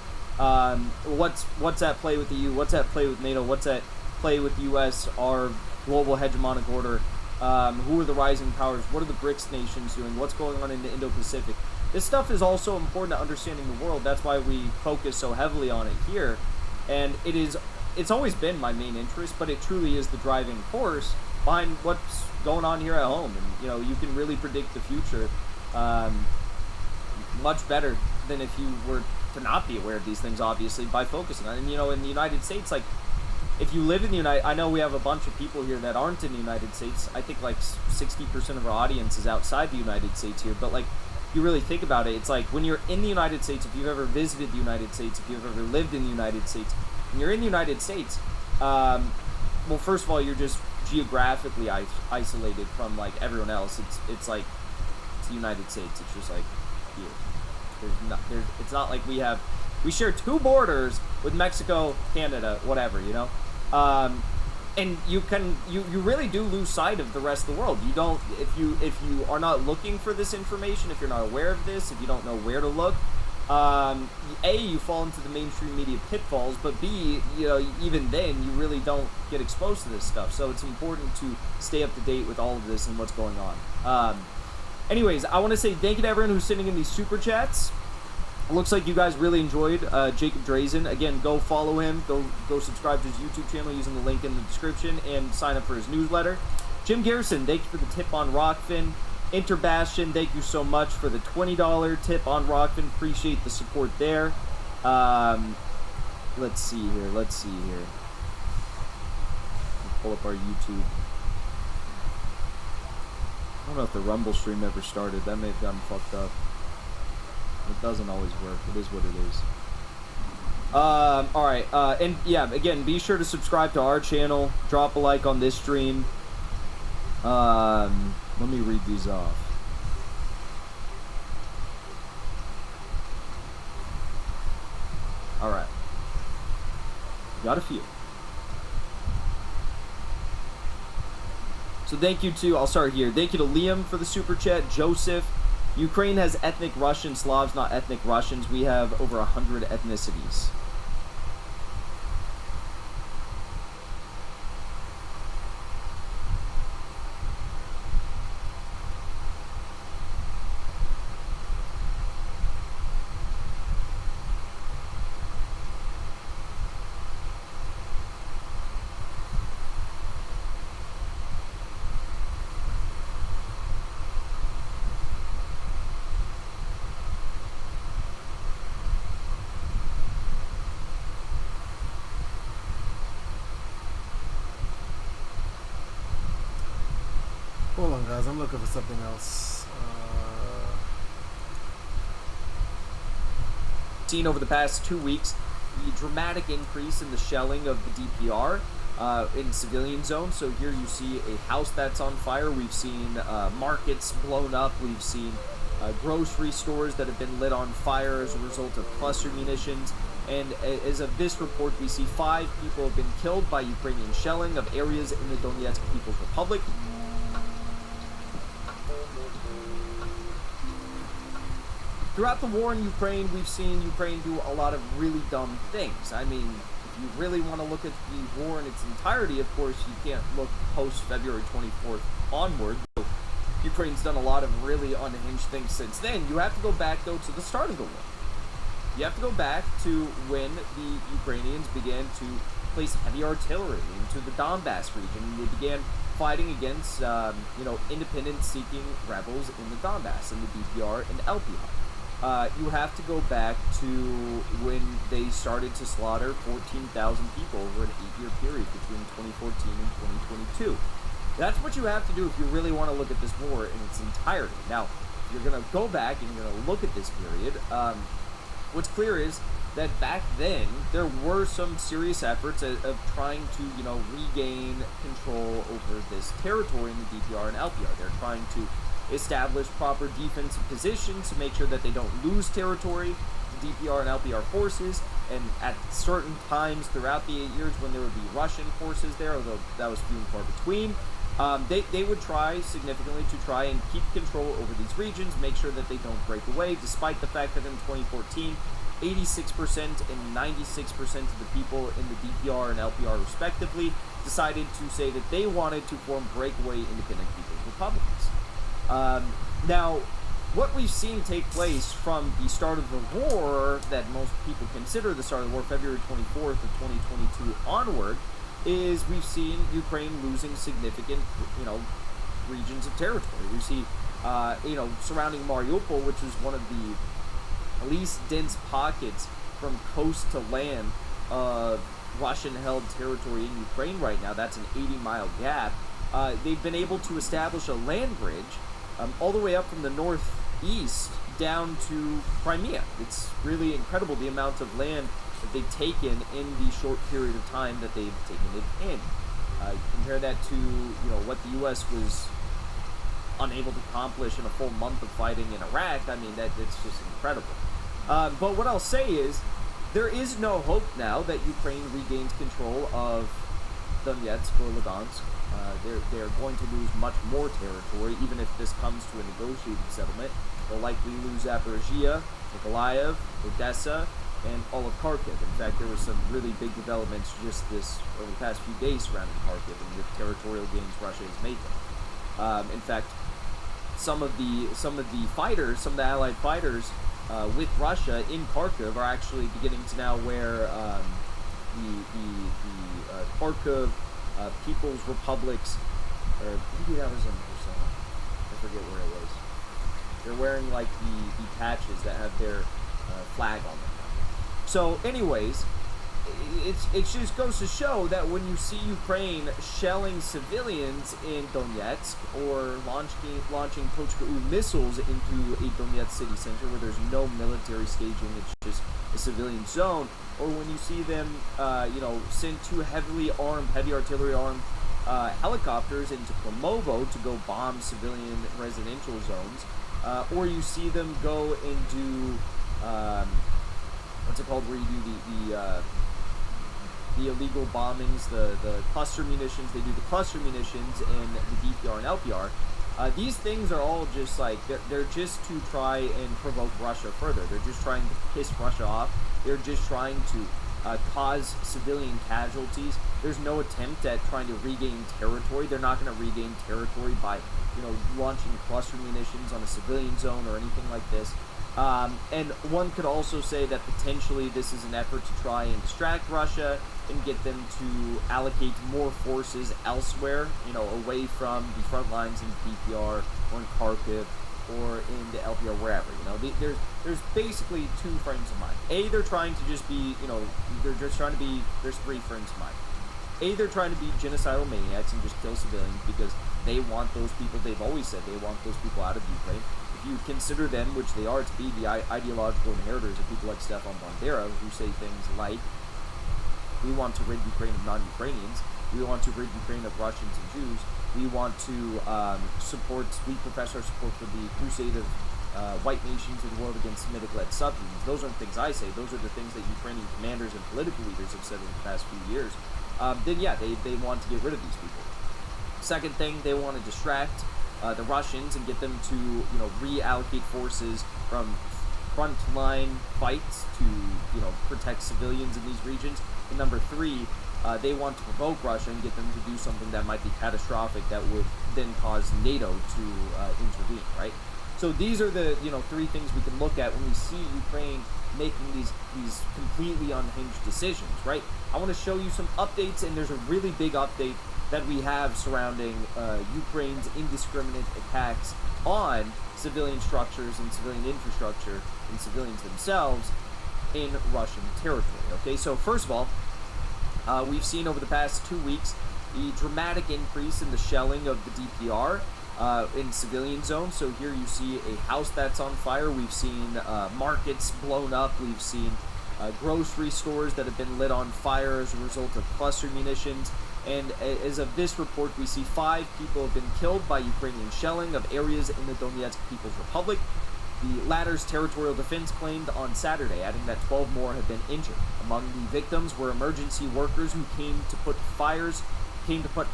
what's at play with the EU, what's at play with NATO, what's at play with the US, our global hegemonic order, who are the rising powers, what are the BRICS nations doing, what's going on in the Indo-Pacific. This stuff is also important to understanding the world. That's why we focus so heavily on it here, and it's always been my main interest, but it truly is the driving force behind what's going on here at home. And, you know, you can really predict the future much better than if you were to not be aware of these things, obviously, by focusing on it. And, you know, in the United States, like, if you live in the I know we have a bunch of people here that aren't in the United States. I think, like, 60% of our audience is outside the United States here. But, like, if you really think about it, it's like when you're in the United States, if you've ever visited the United States, if you've ever lived in the United States, when you're in the United States, well, first of all, you're just geographically isolated from like everyone else. It's like it's the United States. It's just like here. It's not like we share two borders with Mexico, Canada, whatever, you know. And you really do lose sight of the rest of the world. You don't if you are not looking for this information, if you're not aware of this, if you don't know where to look. A, you fall into the mainstream media pitfalls, but B, you know, even then, you really don't get exposed to this stuff. So it's important to stay up to date with all of this and what's going on. Anyways, I want to say thank you to everyone who's sending in these super chats. It looks like you guys really enjoyed Jacob Drazen. Again, go follow him. Go subscribe to his YouTube channel using the link in the description and sign up for his newsletter. Jim Garrison, thank you for the tip on Rockfin. Interbastion, thank you so much for the $20 tip on Rockfin. Appreciate the support there. Let's see here. Pull up our YouTube. I don't know if the Rumble stream ever started. That may have gotten fucked up. It doesn't always work. It is what it is. Alright, and yeah, again, be sure to subscribe to our channel. Drop a like on this stream. Let me read these off. Alright. Got a few. So thank you to, I'll start here. Thank you to Liam for the super chat, Joseph, Ukraine has ethnic Russian Slavs, not ethnic Russians. We have over 100 ethnicities. Hold on, guys. I'm looking for something else. Seen over the past 2 weeks the dramatic increase in the shelling of the DPR in civilian zones. So here you see a house that's on fire. We've seen markets blown up. We've seen grocery stores that have been lit on fire as a result of cluster munitions. And as of this report, we see 5 people have been killed by Ukrainian shelling of areas in the Donetsk People's Republic. Throughout the war in Ukraine, we've seen Ukraine do a lot of really dumb things. I mean, if you really want to look at the war in its entirety, of course, you can't look post-February 24th onward. So Ukraine's done a lot of really unhinged things since then. You have to go back, though, to the start of the war. You have to go back to when the Ukrainians began to place heavy artillery into the Donbass region. And they began fighting against, independence-seeking rebels in the Donbass, in the DPR and LPR. You have to go back to when they started to slaughter 14,000 people over an 8-year period between 2014 and 2022. That's what you have to do if you really want to look at this war in its entirety. Now, if you're going to go back and you're going to look at this period, what's clear is that back then there were some serious efforts of trying to, regain control over this territory in the DPR and LPR. They're trying to establish proper defensive positions to make sure that they don't lose territory to DPR and LPR forces, and at certain times throughout the 8 years when there would be Russian forces there, although that was few and far between, they would try significantly to try and keep control over these regions, make sure that they don't break away, despite the fact that in 2014, 86% and 96% of the people in the DPR and LPR respectively decided to say that they wanted to form breakaway independent people's republics. Now, what we've seen take place from the start of the war, that most people consider the start of the war, February 24th of 2022 onward, is we've seen Ukraine losing significant, regions of territory. We see, surrounding Mariupol, which is one of the least dense pockets from coast to land of Russian-held territory in Ukraine right now. That's an 80-mile gap. They've been able to establish a land bridge all the way up from the northeast down to Crimea. It's really incredible the amount of land that they've taken in the short period of time that they've taken it in. Compare that to what the U.S. was unable to accomplish in a full month of fighting in Iraq. I mean, it's just incredible. But what I'll say is, there is no hope now that Ukraine regains control of Donetsk or Lugansk. They're going to lose much more territory, even if this comes to a negotiated settlement. They'll likely lose Zaporizhia, Nikolaev, Odessa, and all of Kharkiv. In fact, there were some really big developments just over the past few days surrounding Kharkiv and the territorial gains Russia has made there. In fact, some of the fighters, some of the allied fighters with Russia in Kharkiv are actually beginning to now wear the Kharkiv People's Republics, or maybe that was in Persona. I forget where it was. They're wearing like the patches that have their flag on them. So, anyways, it just goes to show that when you see Ukraine shelling civilians in Donetsk or launching Tochka-U missiles into a Donetsk city center where there's no military staging, it's just a civilian zone, or when you see them, send 2 heavy artillery armed helicopters into Klamovo to go bomb civilian residential zones, or you see them go and do, where you do the illegal bombings, the cluster munitions. They do the cluster munitions in the DPR and LPR. These things are all just like they're just to try and provoke Russia further. They're just trying to piss Russia off. They're just trying to cause civilian casualties. There's no attempt at trying to regain territory. They're not going to regain territory by, launching cluster munitions on a civilian zone or anything like this. And one could also say that potentially this is an effort to try and distract Russia and get them to allocate more forces elsewhere, away from the front lines in DPR or in Kharkiv or in the LPR, wherever. There's basically two frames of mind. A, they're trying to just be, there's three frames of mind. A, they're trying to be genocidal maniacs and just kill civilians because they want those people, they've always said they want those people out of Ukraine. If you consider them, which they are, to be the ideological inheritors of people like Stefan Bandera, who say things like, we want to rid Ukraine of non-Ukrainians, we want to rid Ukraine of Russians and Jews, we want to we profess our support for the crusade of white nations in the world against Semitic-led subhumans. Those aren't things I say, those are the things that Ukrainian commanders and political leaders have said in the past few years. Then yeah, they want to get rid of these people. Second thing, they want to distract the Russians and get them to, reallocate forces from front-line fights to, protect civilians in these regions. And number three, they want to provoke Russia and get them to do something that might be catastrophic that would then cause NATO to intervene, right? So these are the, three things we can look at when we see Ukraine making these completely unhinged decisions, right? I want to show you some updates, and there's a really big update that we have surrounding Ukraine's indiscriminate attacks on civilian structures and civilian infrastructure and civilians themselves in Russian territory. Okay, so first of all, we've seen over the past 2 weeks the dramatic increase in the shelling of the DPR in civilian zones. So here you see a house that's on fire. We've seen markets blown up. We've seen grocery stores that have been lit on fire as a result of cluster munitions. And as of this report, we see 5 people have been killed by Ukrainian shelling of areas in the Donetsk People's Republic. The latter's territorial defense claimed on Saturday, adding that 12 more have been injured. Among the victims were emergency workers who came to put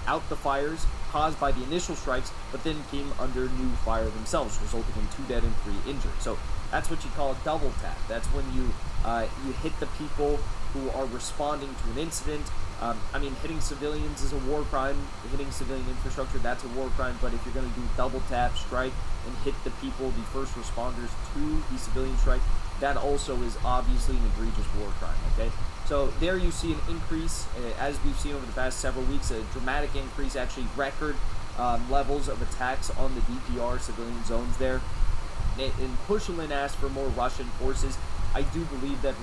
out the fires caused by the initial strikes, but then came under new fire themselves, resulting in 2 dead and 3 injured. So that's what you call a double tap. That's when you hit the people who are responding to an incident. Hitting civilians is a war crime. Hitting civilian infrastructure, that's a war crime. But if you're going to do double tap, strike, and hit the people, the first responders to the civilian strike, that also is obviously an egregious war crime, okay? So there you see an increase, as we've seen over the past several weeks, a dramatic increase, actually record levels of attacks on the DPR civilian zones there. And Pushilin asked for more Russian forces. I do believe that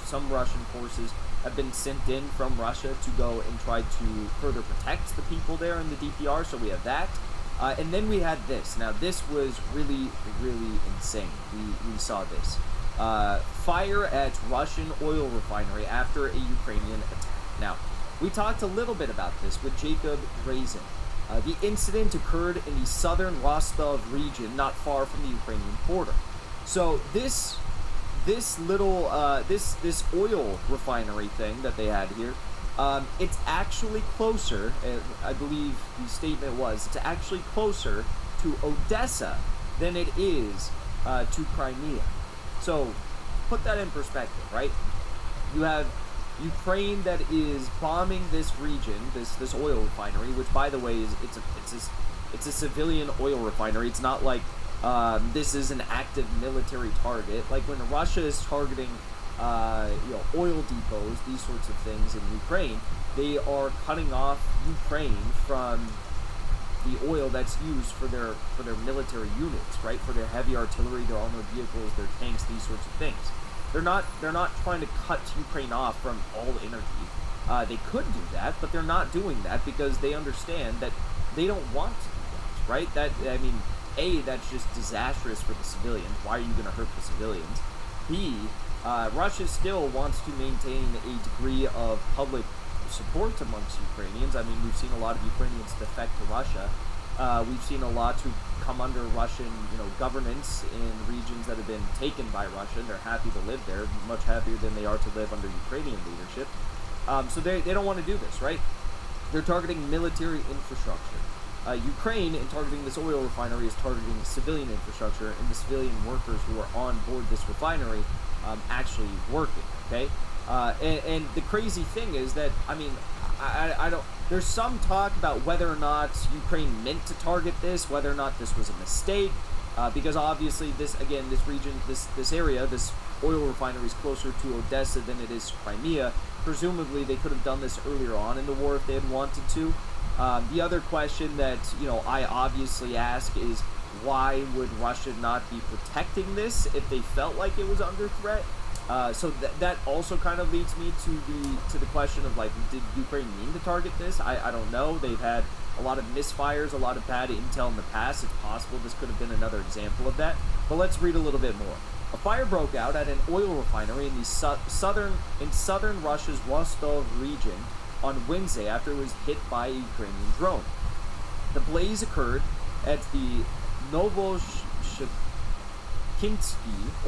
some Russian forces have been sent in from Russia to go and try to further protect the people there in the DPR, so we have that. And then we had this. Now, this was really, really insane. We saw this. Fire at Russian oil refinery after a Ukrainian attack. Now, we talked a little bit about this with Jacob Drazen. The incident occurred in the southern Rostov region, not far from the Ukrainian border. So this oil refinery thing that they had here, it's actually closer, I believe the statement was, it's actually closer to Odessa than it is to Crimea. So put that in perspective, right? You have Ukraine that is bombing this region, this oil refinery, which, by the way, it's a civilian oil refinery. It's not like this is an active military target. Like when Russia is targeting, oil depots, these sorts of things in Ukraine, they are cutting off Ukraine from the oil that's used for their military units, right? For their heavy artillery, their armored vehicles, their tanks, these sorts of things. They're not trying to cut Ukraine off from all energy. They could do that, but they're not doing that because they understand that they don't want to do that, right? That's just disastrous for the civilians. Why are you going to hurt the civilians? B, Russia still wants to maintain a degree of public support amongst Ukrainians. We've seen a lot of Ukrainians defect to Russia. We've seen a lot who come under Russian, governance in regions that have been taken by Russia, and they're happy to live there, much happier than they are to live under Ukrainian leadership. So they don't want to do this, right? They're targeting military infrastructure. Ukraine, in targeting this oil refinery, is targeting civilian infrastructure and the civilian workers who are on board this refinery actually working, okay? And the crazy thing is that, I mean, I don't... There's some talk about whether or not Ukraine meant to target this, whether or not this was a mistake, because obviously this region, this area, this oil refinery is closer to Odessa than it is to Crimea. Presumably they could have done this earlier on in the war if they had wanted to. The other question that, you know, I obviously ask is, why would Russia not be protecting this if they felt like it was under threat? So that also kind of leads me to the question of, like, did Ukraine mean to target this? I don't know. They've had a lot of misfires, a lot of bad intel in the past. It's possible this could have been another example of that. But let's read a little bit more. A fire broke out at an oil refinery in the southern Russia's Rostov region on Wednesday after it was hit by a Ukrainian drone. The blaze occurred at the Novoshchinsky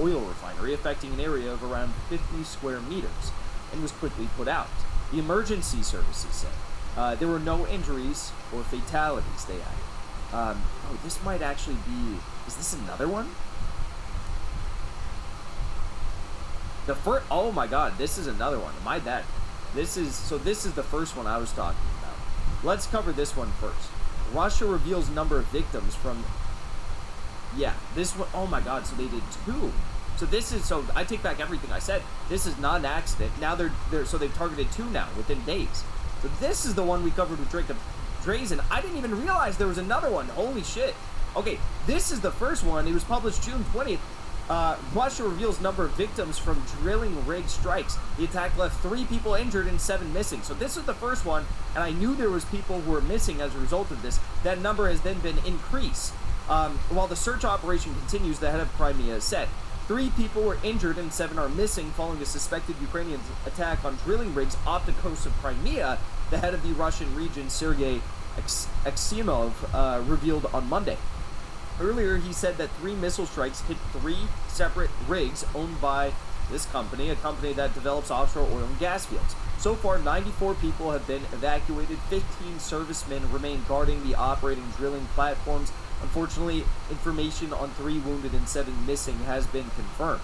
oil refinery, affecting an area of around 50 square meters, and was quickly put out. The emergency services said there were no injuries or fatalities, they added. Oh, this might actually be... Is this another one? Oh my god, this is another one. My bad. This is the first one I was talking about. Let's cover this one first. Russia reveals number of victims from... Yeah, this one... Oh my god, so they did 2. So I take back everything I said. This is not an accident. Now they've targeted 2 now, within days. So this is the one we covered with Drazen. I didn't even realize there was another one. Holy shit. Okay, this is the first one. It was published June 20th. Russia reveals number of victims from drilling rig strikes. The attack left 3 people injured and 7 missing. So this was the first one, and I knew there was people who were missing as a result of this. That number has then been increased. While the search operation continues, the head of Crimea said 3 people were injured and 7 are missing following a suspected Ukrainian attack on drilling rigs off the coast of Crimea. The head of the Russian region, Sergei Aksyonov, revealed on Monday. Earlier, he said that 3 missile strikes hit 3 separate rigs owned by this company, a company that develops offshore oil and gas fields. So far, 94 people have been evacuated. 15 servicemen remain guarding the operating drilling platforms. Unfortunately, information on 3 wounded and 7 missing has been confirmed.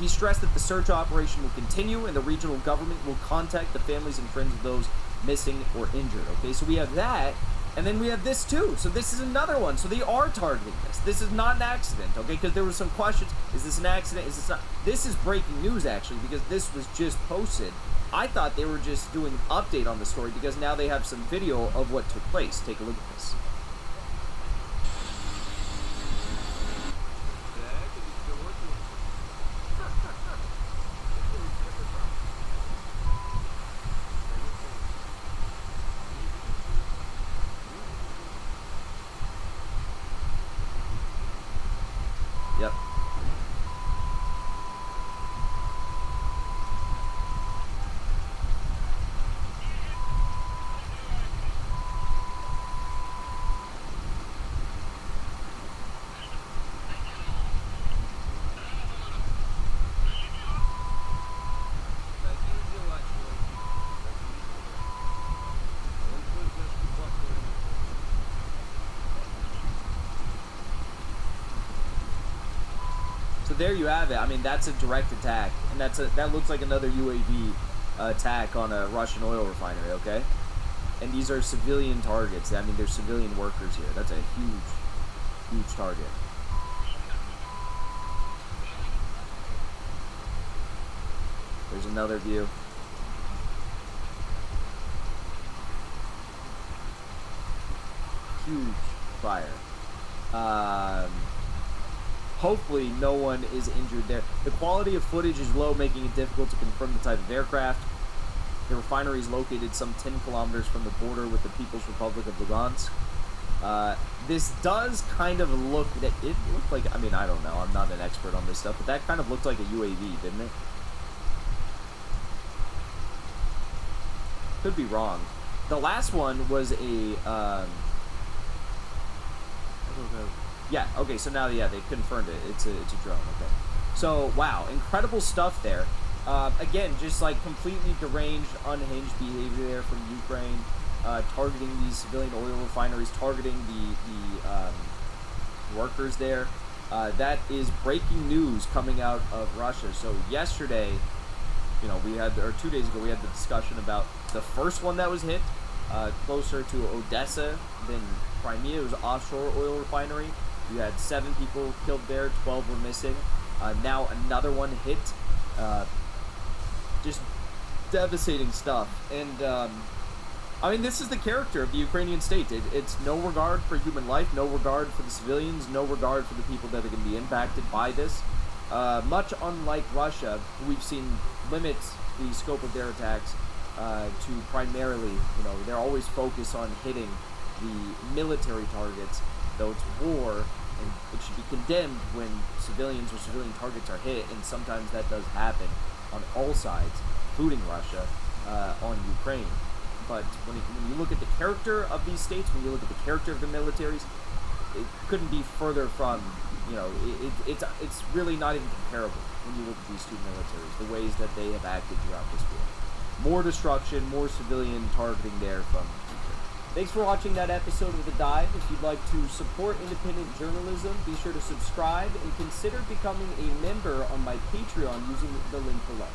He stressed that the search operation will continue and the regional government will contact the families and friends of those missing or injured. Okay, so we have that. And then we have this too. So this is another one. So they are targeting this. This is not an accident, okay? Because there were some questions. Is this an accident? Is this not? This is breaking news, actually, because this was just posted. I thought they were just doing an update on the story because now they have some video of what took place. Take a look at this. Yep. So there you have it. I mean, that's a direct attack, and that looks like another UAV attack on a Russian oil refinery. Okay, and these are civilian targets. I mean, there's civilian workers here. That's a huge target. There's another view. Huge fire. Hopefully no one is injured there. The quality of footage is low, making it difficult to confirm the type of aircraft. The refinery is located some 10 kilometers from the border with the People's Republic of Lugansk. This does kind of look... It looked like... I mean, I don't know. I'm not an expert on this stuff, but that kind of looked like a UAV, didn't it? Could be wrong. The last one was a... Yeah, okay, so now, yeah, they confirmed it. It's a drone, okay. So, wow, incredible stuff there. Again, just, like, completely deranged, unhinged behavior there from Ukraine. targeting these civilian oil refineries, targeting the workers there. That is breaking news coming out of Russia. So yesterday, we had, or 2 days ago, we had the discussion about the first one that was hit, closer to Odessa than Crimea. It was an offshore oil refinery. You had 7 people killed there, 12 were missing. Now another one hit. Just devastating stuff. And this is the character of the Ukrainian state. It's no regard for human life, no regard for the civilians, no regard for the people that are going to be impacted by this. Much unlike Russia, who we've seen limit the scope of their attacks to primarily, they're always focused on hitting the military targets, though it's war, and it should be condemned when civilians or civilian targets are hit, and sometimes that does happen on all sides, including Russia, on Ukraine. But when you look at the character of these states, when you look at the character of the militaries, it couldn't be further from, it's really not even comparable when you look at these two militaries, the ways that they have acted throughout this war. More destruction, more civilian targeting there from Ukraine. Thanks for watching that episode of The Dive. If you'd like to support independent journalism, be sure to subscribe and consider becoming a member on my Patreon using the link below.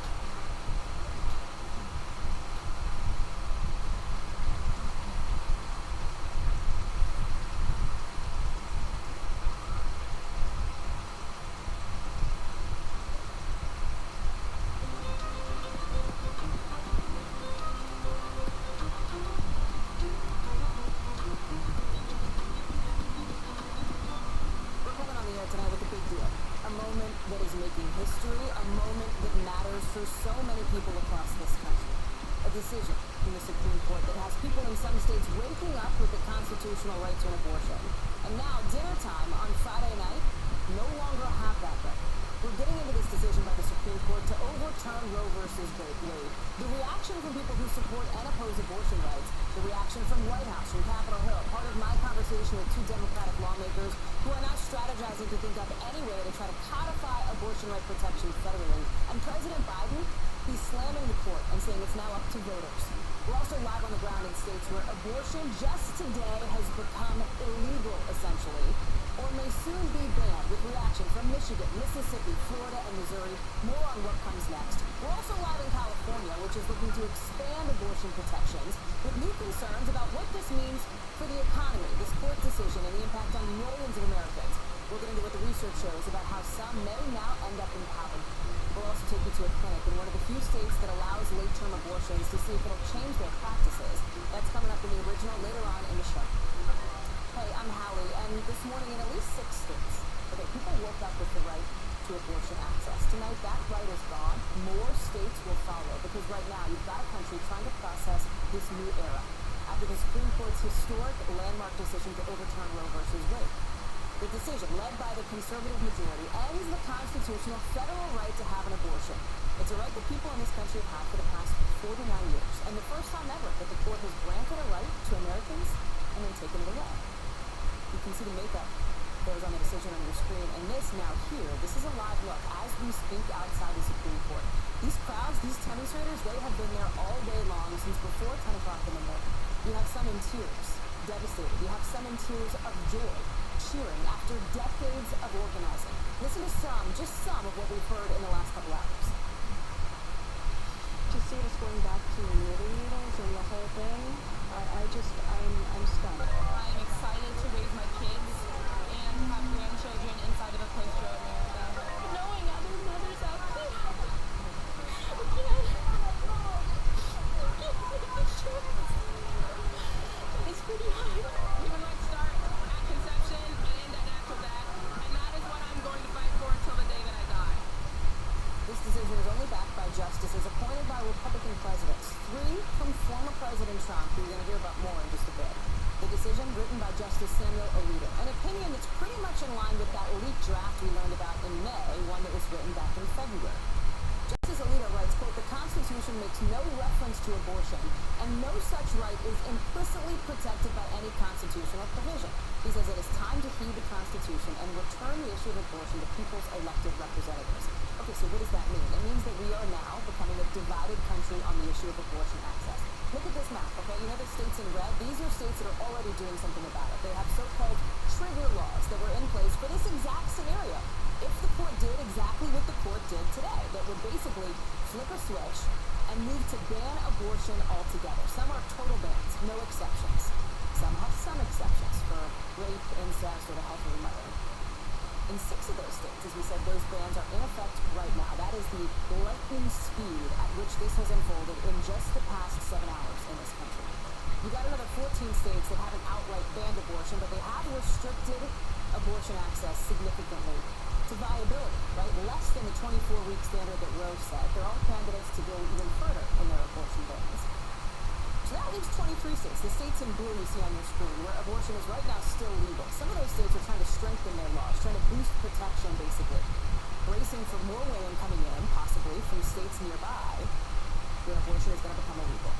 Look at this map, okay? You know the states in red? These are states that are already doing something about it. They have so-called trigger laws that were in place for this exact scenario. If the court did exactly what the court did today, that would basically flip a switch and move to ban abortion altogether. Some are total bans, no exceptions. Some have some exceptions for rape, incest, or the health of the mother. In 6 of those states, as we said, those bans are in effect right now. That is the lightning speed at which this has unfolded in just the past 7 hours in this country. You've got another 14 states that haven't outright banned abortion, but they have restricted abortion access significantly to viability, right? Less than the 24-week standard that Roe set. They're all candidates to go even further in their abortion bans. So that leaves 23 states, the states in blue you see on your screen, where abortion is right now still legal. Some of those states are trying to strengthen their laws, trying to boost protection, basically. Bracing for more women coming in, possibly, from states nearby, where abortion is going to become illegal.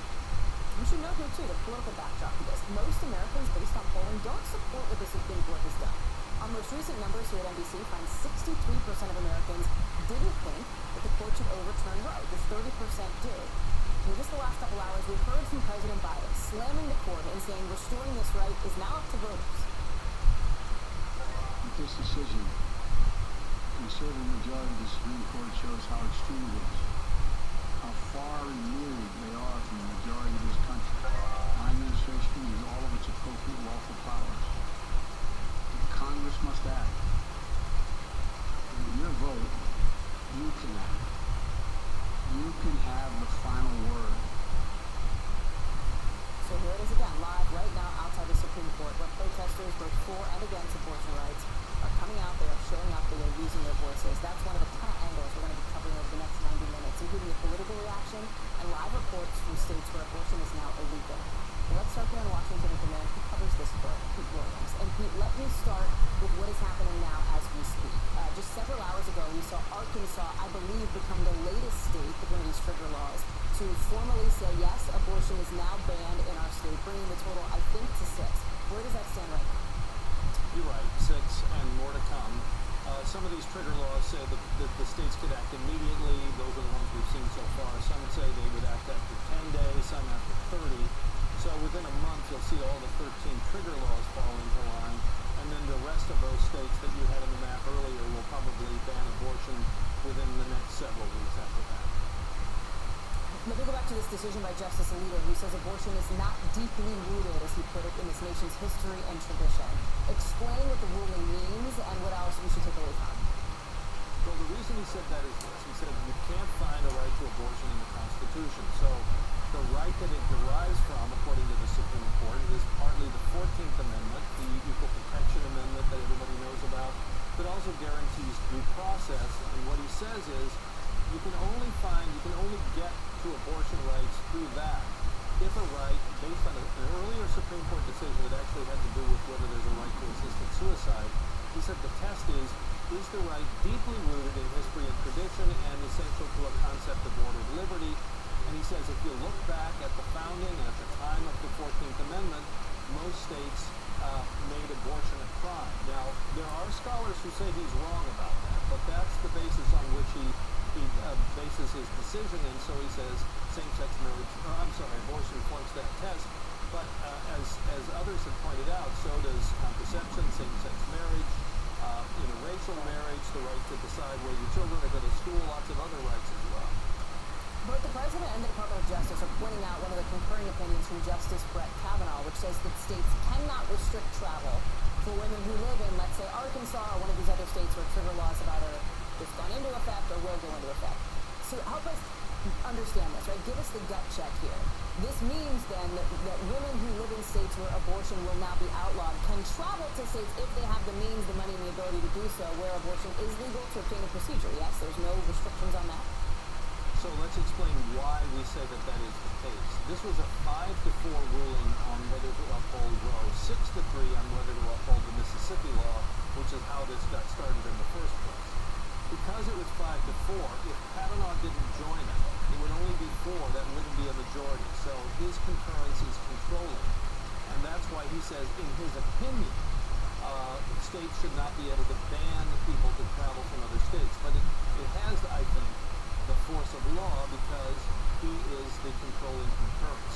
You should know here, too, the political backdrop to this. Most Americans, based on polling, don't support what the Supreme Court has done. Our most recent numbers here at NBC find 63% of Americans didn't think that the court should overturn Roe. Just 30% did. In just the last couple hours, we've heard from President Biden slamming the court and saying restoring this right is now up to voters. With this decision, the conservative majority of the Supreme Court shows how extreme it is, how far removed they are from the majority of this country. My administration uses all of its appropriate lawful powers. Congress must act. And with your vote, you can act. You can have the final word. So here it is again, live right now outside the Supreme Court, where protesters both for and against abortion rights are coming out, they are showing up, they are using their voices. That's one of the ton of angles we're going to be covering over the next 90 minutes, including the political reaction and live reports from states where abortion is now illegal. Well, let's start here in Washington with the man who covers this book, Pete Williams. And Pete, let me start with what is happening now as we speak. Just several hours ago, we saw Arkansas, I believe, become the latest state with one of these trigger laws to formally say, yes, abortion is now banned in our state, bringing the total, I think, to 6. Where does that stand right now? You're right, 6 and more to come. Some of these trigger laws say that the states could act immediately. Those are the ones we've seen so far. Some say they would act after 10 days, some after 30. So within a month, you'll see all the 13 trigger laws fall into line. And then the rest of those states that you had on the map earlier will probably ban abortion within the next several weeks after that. Let me go back to this decision by Justice Alito, who says abortion is not deeply rooted, as he put it, in this nation's history and tradition. Explain what the ruling means and what else we should take away from it. Well, the reason he said that is this. He said you can't find a right to abortion in the Constitution. So the right that it derives from, according to the Supreme Court, is partly the 14th Amendment, the Equal Protection Amendment that everybody knows about, but also guarantees due process. And what he says is you can only get to abortion rights through that if a right, based on an earlier Supreme Court decision that actually had to do with whether there's a right to assisted suicide, he said the test is the right deeply rooted in history and tradition and essential to a concept of ordered liberty. And he says if you look back at the founding and at the time of the 14th Amendment, most states made abortion a crime. Now, there are scholars who say he's wrong about that, but that's the basis on which he bases his decision, and so he says abortion flunks that test. But as others have pointed out, so does contraception, same-sex marriage, interracial marriage, the right to decide where your children are going to school, lots of other rights as well. Both the President and the Department of Justice are pointing out one of the concurring opinions from Justice Brett Kavanaugh, which says that states cannot restrict travel for women who live in, let's say, Arkansas or one of these other states where trigger laws have either just gone into effect or will go into effect. So help us understand this, right? Give us the gut check here. This means then that women who live in states where abortion will now be outlawed can travel to states if they have the means, the money, and the ability to do so, where abortion is legal to obtain a procedure. Yes, there's no restrictions on that. So let's explain why we say that that is the case. This was a 5-4 ruling on whether to uphold Roe, 6-3 on whether to uphold the Mississippi law, which is how this got started in the first place. Because it was 5-4, if Kavanaugh didn't join it would only be 4, that wouldn't be a majority. So his concurrence is controlling. And that's why he says, in his opinion, states should not be able to ban people to travel from other states. But it has, I think, the force of law because he is the controlling concurrence.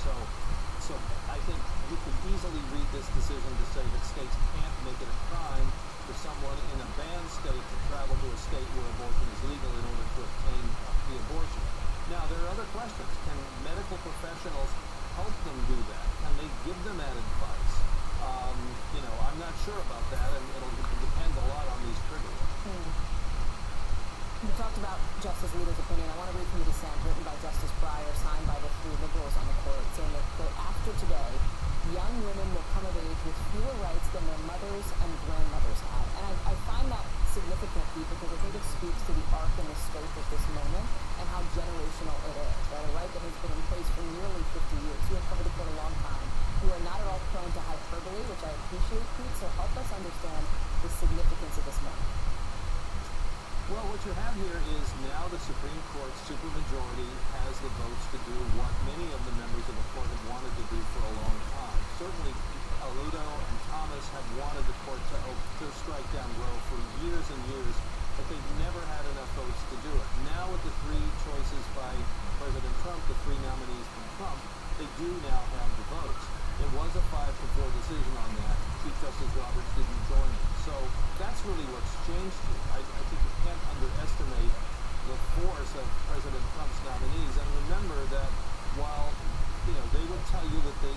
So I think you could easily read this decision to say that states can't make it a crime for someone in a banned state to travel to a state where abortion is legal in order to obtain the abortion. Now, there are other questions. Can medical professionals help them do that? Can they give them that advice? I'm not sure about that, and it'll depend a lot on these triggers. You talked about Justice Alito's opinion. I want to read from the dissent written by Justice Breyer, signed by the 3 liberals on the court, saying that, quote, after today, young women will come of age with fewer rights than their mothers and grandmothers had. And I find that significant, Pete, because I think it speaks to the arc and the scope of this moment and how generational it is, right? A right that has been in place for nearly 50 years. You have covered the court a long time. You are not at all prone to hyperbole, which I appreciate, Pete, so help us understand the significance of this moment. Well, what you have here is now the Supreme Court supermajority has the votes to do what many of the members of the court have wanted to do for a long time. Certainly, Alito and Thomas have wanted the court to strike down Roe for years and years, but they've never had enough votes to do it. Now with the 3 choices by President Trump, the 3 nominees from Trump, they do now have the votes. It was a 5-4 decision on that. Chief Justice Roberts didn't join it. So that's really what's changed here. I think you can't underestimate the force of President Trump's nominees. And remember that while they would tell you that they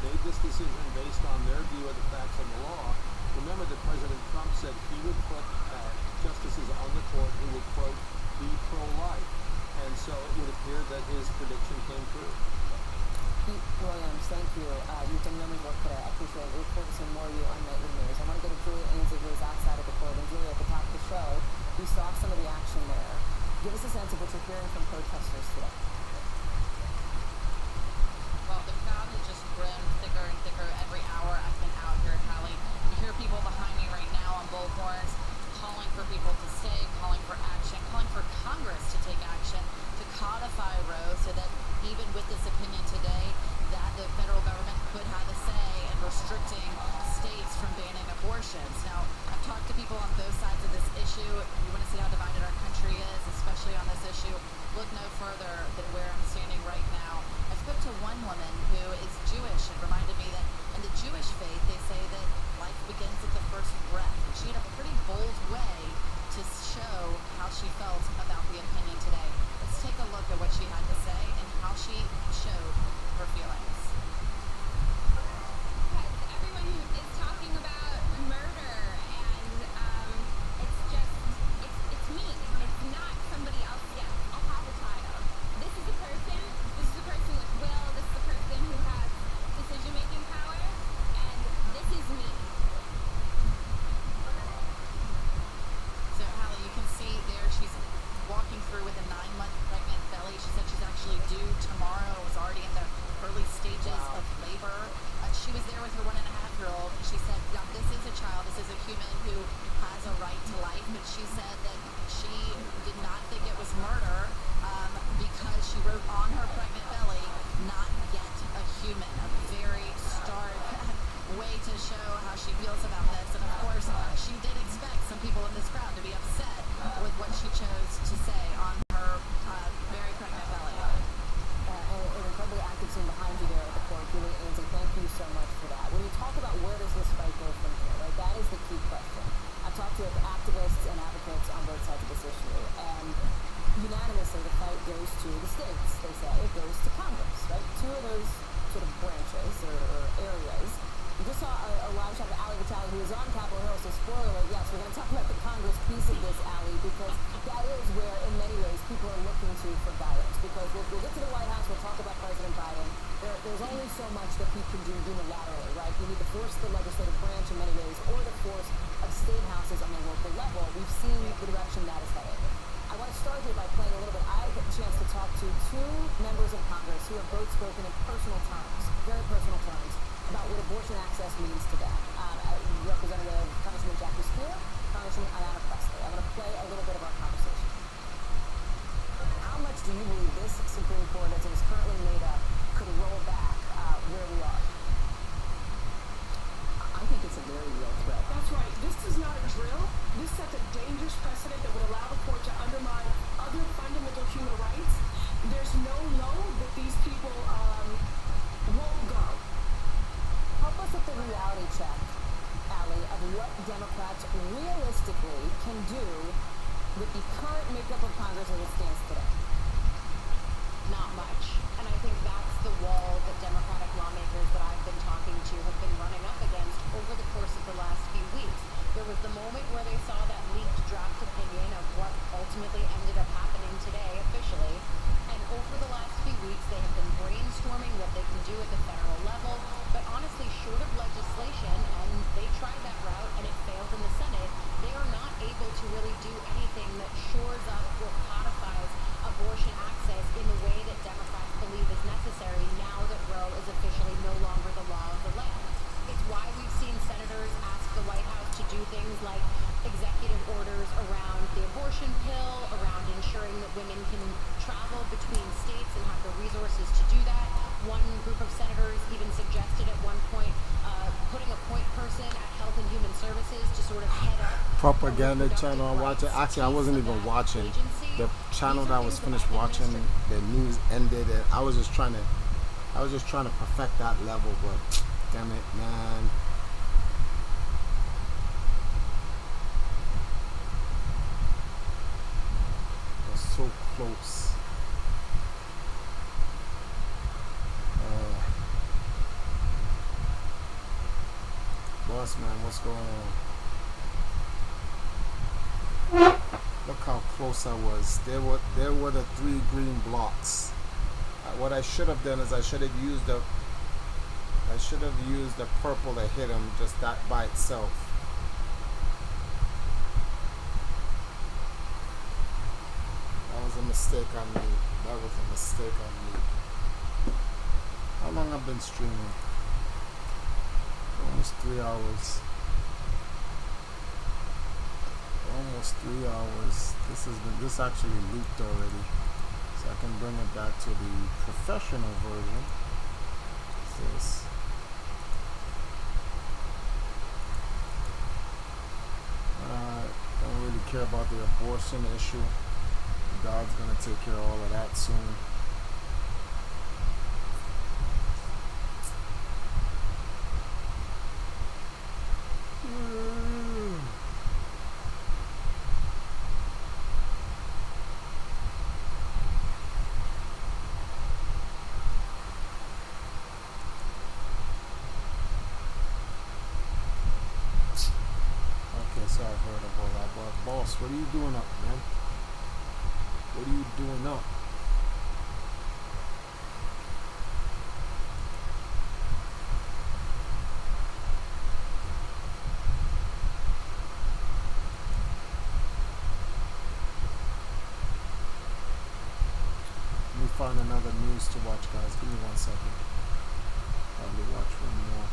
made this decision based on their view of the facts and the law, remember that President Trump said he would put justices on the court who would, quote, be pro-life. And so it would appear that his prediction came true. Pete Williams, thank you. You've done yeoman's work today. I appreciate it. We look forward to seeing more of you on Nightly News. I want to go to Julia Ainsley, who is outside of the court. And Julia, at the top of the show, we saw some of the action there. Give us a sense of what you're hearing from protesters today. Well, the crowd has just grown thicker and thicker every hour I've been out here, Callie. You hear people behind me right now on bullhorns calling for people to stay, calling for action, calling for Congress to take action to codify Roe so that even with this opinion today, that the federal government could have a say in restricting states from banning abortions. Now, I've talked to people on both sides of this issue. You want to see how divided our country is, especially on this issue, look no further than where I'm standing right now. I spoke to one woman who is Jewish and reminded me that in the Jewish faith, they say that life begins at the first breath. And she had a pretty bold way to show how she felt about the opinion today. Let's take a look at what she had to say and how she showed her feelings. Because everyone is talking about murder, and it's me. It's not somebody else. Yes, I have a title. This is a person with will. This is a person who has decision-making power, and this is me. So, Hallie, you can see there she's walking through with a 9-month pregnant belly. She said she's actually due tomorrow. Was already in the early stages of labor. She was there with her 1.5-year-old. She said, yeah, this is a child. This is a human who has a right to life. But she said that she did not think it was murder because she wrote on her pregnant belly, not yet a human. A very stark way to show how she feels about this. And of course, she did expect some people in this crowd to be upset with what she chose to say on her very pregnant belly. An incredibly active scene behind you there at the court, Julia Ainsley. Thank you so much for that. When you talk about where does this fight go from here, right? That is the key question. I've talked to activists and advocates on both sides of this issue, and unanimously the fight goes to the states. They say it goes to Congress, right? 2 of those sort of branches or areas. You just saw a live shot of Ali Vitale, who is on Capitol Hill, so spoiler alert, yes, we're going to talk about the Congress piece of this, Ali, because that is where, in many ways, people are looking to for guidance. Because we'll get to the White House, we'll talk about President Biden. There's only so much that he can do unilaterally, right? You need to force the legislative branch in many ways, or the force of state houses on the local level. We've seen the direction that is headed. I want to start here by playing a little bit. I had a chance to talk to 2 members of Congress who have both spoken in personal terms, very personal terms, about what abortion access means to them. Representative Congresswoman Jackie Speier, Congresswoman Ayanna Pressley. I'm going to play a little bit of our conversation. How much do you believe this Supreme Court, as it is currently made up, could roll back where we are? I think it's a very real threat. That's right. This is not a drill. This sets a dangerous precedent that would allow the court to undermine other fundamental human rights. There's no that these over the last few weeks, they have been brainstorming what they can do at the federal level, but honestly, short of legislation, and they tried that route and it failed in the Senate, they are not able to really do anything that shores up or codifies abortion access in the way that Democrats believe is necessary now that Roe is officially no longer the law of the land. It's why we've seen senators ask the White House to do things like executive orders around the abortion pill, around ensuring that women can travel between states and have the resources to do that. One group of senators even suggested at one point putting a point person at Health and Human Services to sort of head up Propaganda channel I'm watching. Actually, I wasn't even watching the channel that I was finished watching. The news ended, and I was just trying to perfect that level. But damn it, man. It's so close. Boss man, what's going on? Look how close I was. There were the 3 green blocks. What I should have done is I should have used the purple to hit him, just that by itself. That was a mistake on me. How long I've been streaming? Almost 3 hours. This actually looped already, so I can bring it back to the professional version. This. Don't really care about the abortion issue. God's gonna take care of all of that soon. Sorry for all that, but boss, what are you doing up, man? What are you doing up? Let me find another news to watch, guys. Give me 1 second. Probably watch one more.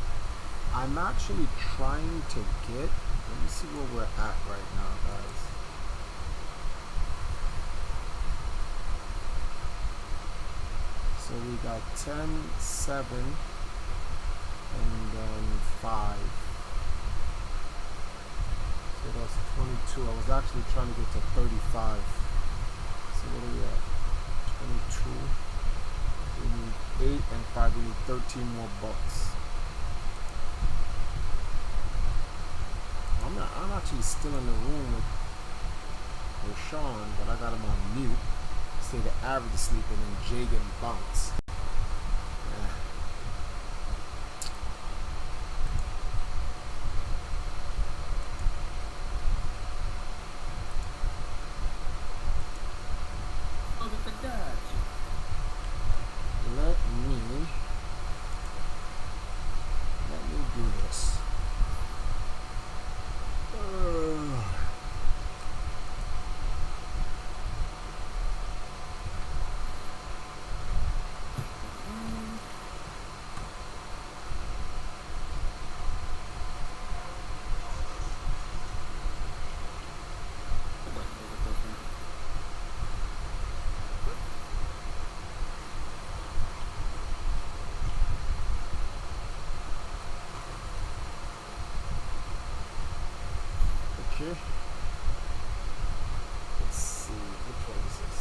I'm actually trying to get. Let me see where we're at right now, guys. So we got 10, 7, and then 5. So that's 22. I was actually trying to get to 35. So what are we at? 22. We need 8 and 5. We need 13 more bucks. I'm actually still in the room with Sean, but I got him on mute. Say the average is sleeping and Jay getting bounced. Let me do this. Okay. Let's see, which one is this?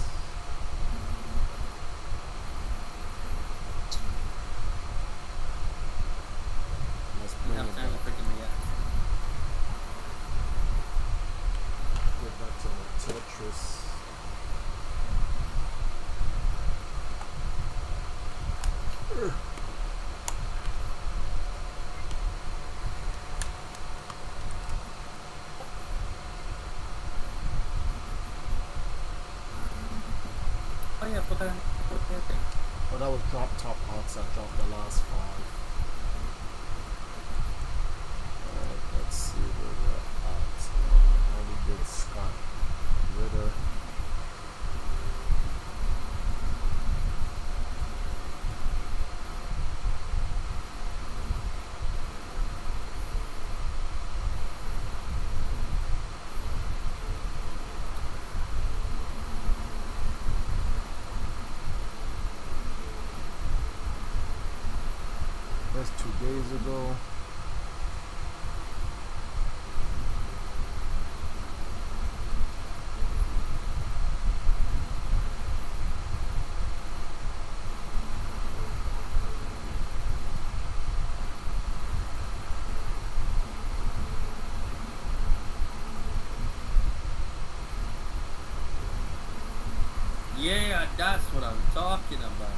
Let's bring it back. Get back to the Tetris. Oh yeah, put that in the thing. Oh, that was drop top box. I dropped the last 5. Let's see where we're at. Only did Scott Ritter. That's 2 days ago. Yeah, that's what I'm talking about.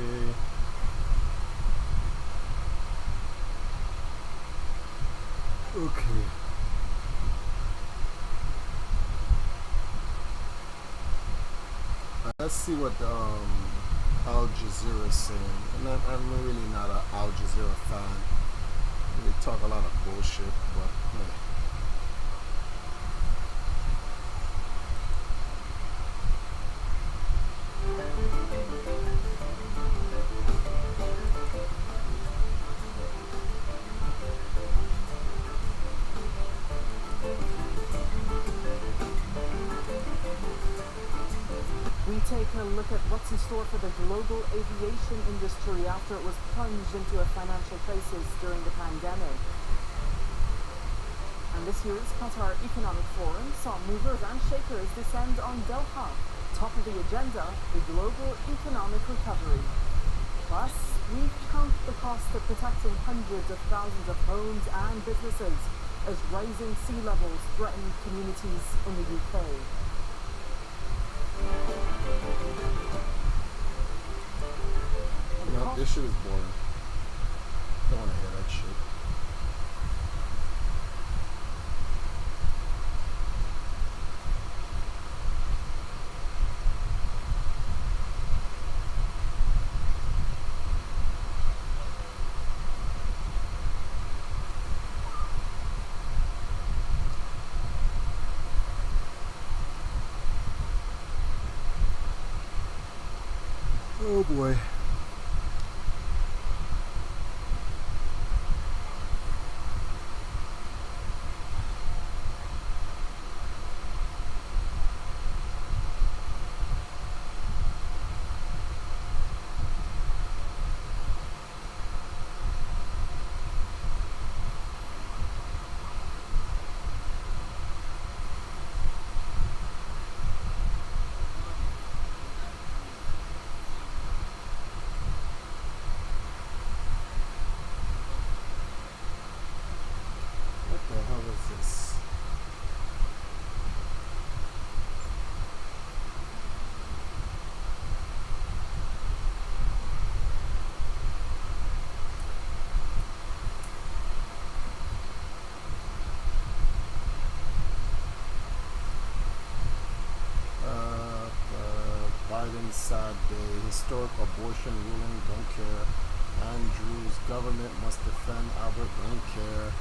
Okay. Okay. Let's see what Al Jazeera is saying. And I'm really not an Al Jazeera fan. They talk a lot of bullshit, but yeah. We take a look at what's in store for the global aviation industry after it was plunged into a financial crisis during the pandemic. And this year's Qatar Economic Forum saw movers and shakers descend on Doha. Top of the agenda, the global economic recovery. Plus, we count the cost of protecting hundreds of thousands of homes and businesses as rising sea levels threaten communities in the UK. No, this shit is boring. Don't want to hear that shit. Oh boy. What the hell is this? Biden's sad day. Historic abortion ruling. Don't care. Andrews government must defend Albert. Don't care.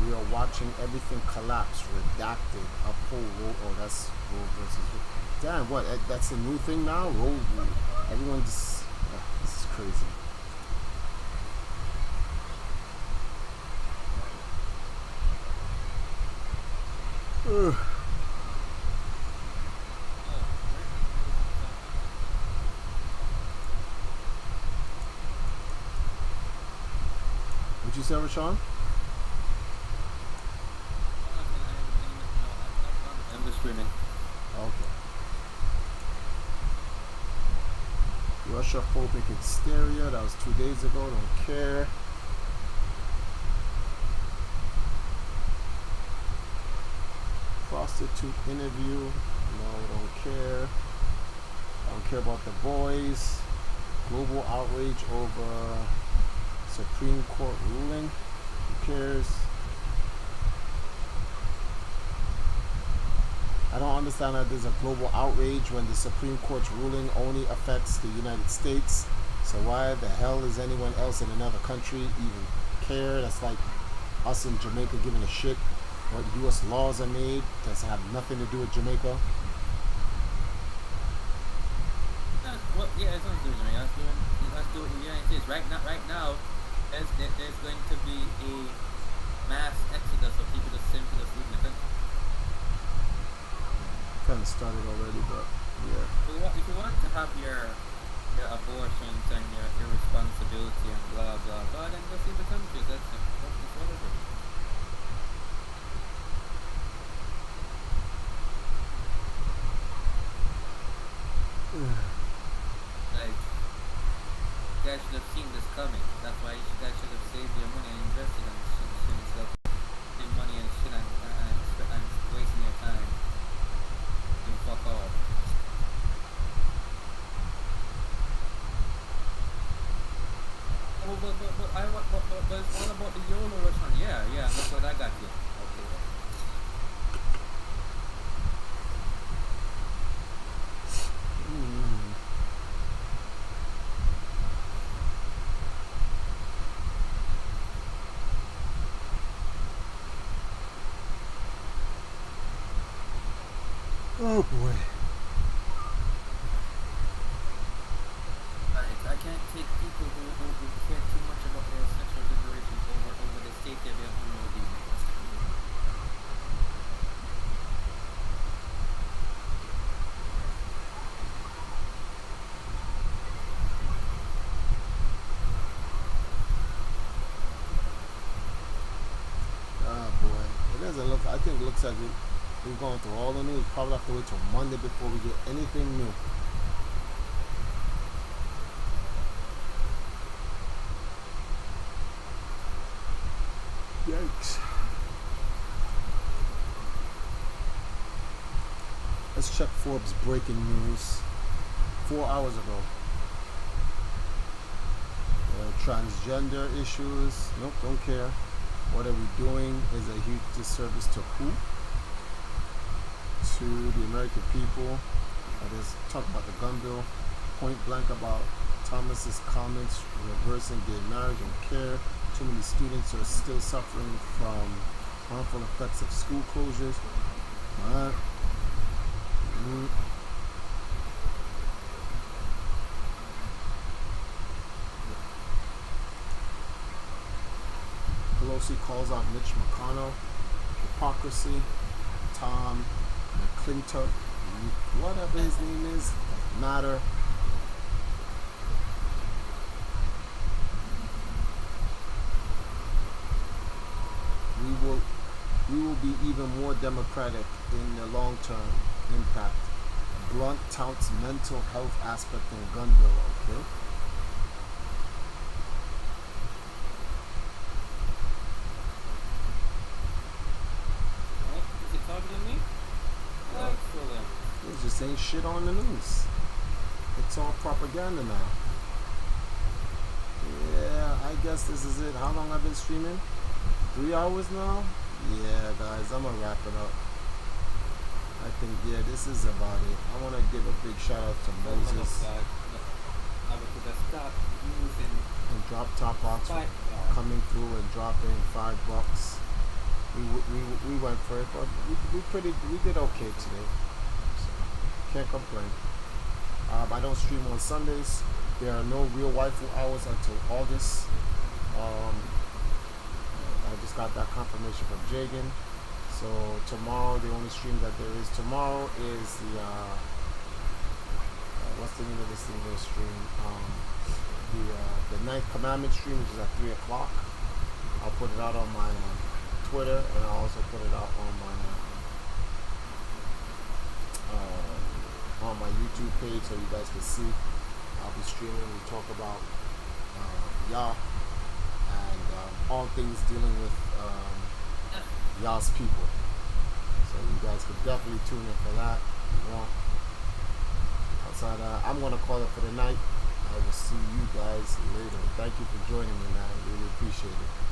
We are watching everything collapse. Redacted. Uphold Roe. Oh, that's Roe versus Wade. Damn, what? That's a new thing now? Roe. Everyone just. This is crazy. Ugh. you say, Rashawn? I'm just streaming. Okay. Russia phobic hysteria. That was 2 days ago. Don't care. Prostitute interview. No, don't care. Don't care about the boys. Global outrage over Supreme Court ruling. Who cares? I don't understand that there's a global outrage when the Supreme Court's ruling only affects the United States. So why the hell is anyone else in another country even care? That's like us in Jamaica giving a shit what U.S. laws are made. Doesn't have nothing to do with Jamaica. Well, yeah, it's not doing Jamaica. Let's do it in the United States. Right now, there's going to be a mass exodus of people that simply just leaving the country. Kind of started already, but yeah. If you want to have your abortions and your irresponsibility and blah blah blah, then go see the country. That's whatever. Like, you guys should have seen this coming. That's why you guys should have saved your money and invested in shit instead of saving money and shit and wasting your time. You fuck off. Oh, but it's all about the YOLO restaurant. Yeah, that's what I got you. Okay. Oh boy. I can't take people who care too much about their sexual liberation over the state of their own well-being. Oh boy. It doesn't look, I think it looks like we're going through all the news. Probably have to wait till Monday before we get anything new. Yikes. Let's check Forbes breaking news. 4 hours ago. Transgender issues. Nope, don't care. What are we doing is a huge disservice to who? To the American people. Let's talk about the gun bill. Point blank about Thomas's comments reversing gay marriage. Don't care. Too many students are still suffering from harmful effects of school closures. Alright. Pelosi calls out Mitch McConnell. Hypocrisy. Tom McClintock. Whatever his name is. Doesn't matter. We will be even more democratic in the long term impact. Blunt touts mental health aspect in gun bill, okay? Is it targeting me? It's just ain't shit on the news. It's all propaganda now. Yeah, I guess this is it. How long I've been streaming? 3 hours now? Yeah, guys, I'm gonna wrap it up. I think, yeah, this is about it. I want to give a big shout out to Moses and Drop Top Box coming through and dropping $5. We went for it, but we did okay today. So, can't complain. I don't stream on Sundays. There are no real waifu hours until August. I just got that confirmation from Jagan. So tomorrow, the only stream that there is tomorrow is the what's the name of this thing we're stream? The Ninth Commandment stream, which is at 3 o'clock. I'll put it out on my Twitter, and I'll also put it out on my YouTube page so you guys can see. I'll be streaming. We talk about Yah and all things dealing with Yah's people. So you guys can definitely tune in for that if you want. Outside, I'm gonna call it for the night. I will see you guys later. Thank you for joining me, man. Really appreciate it.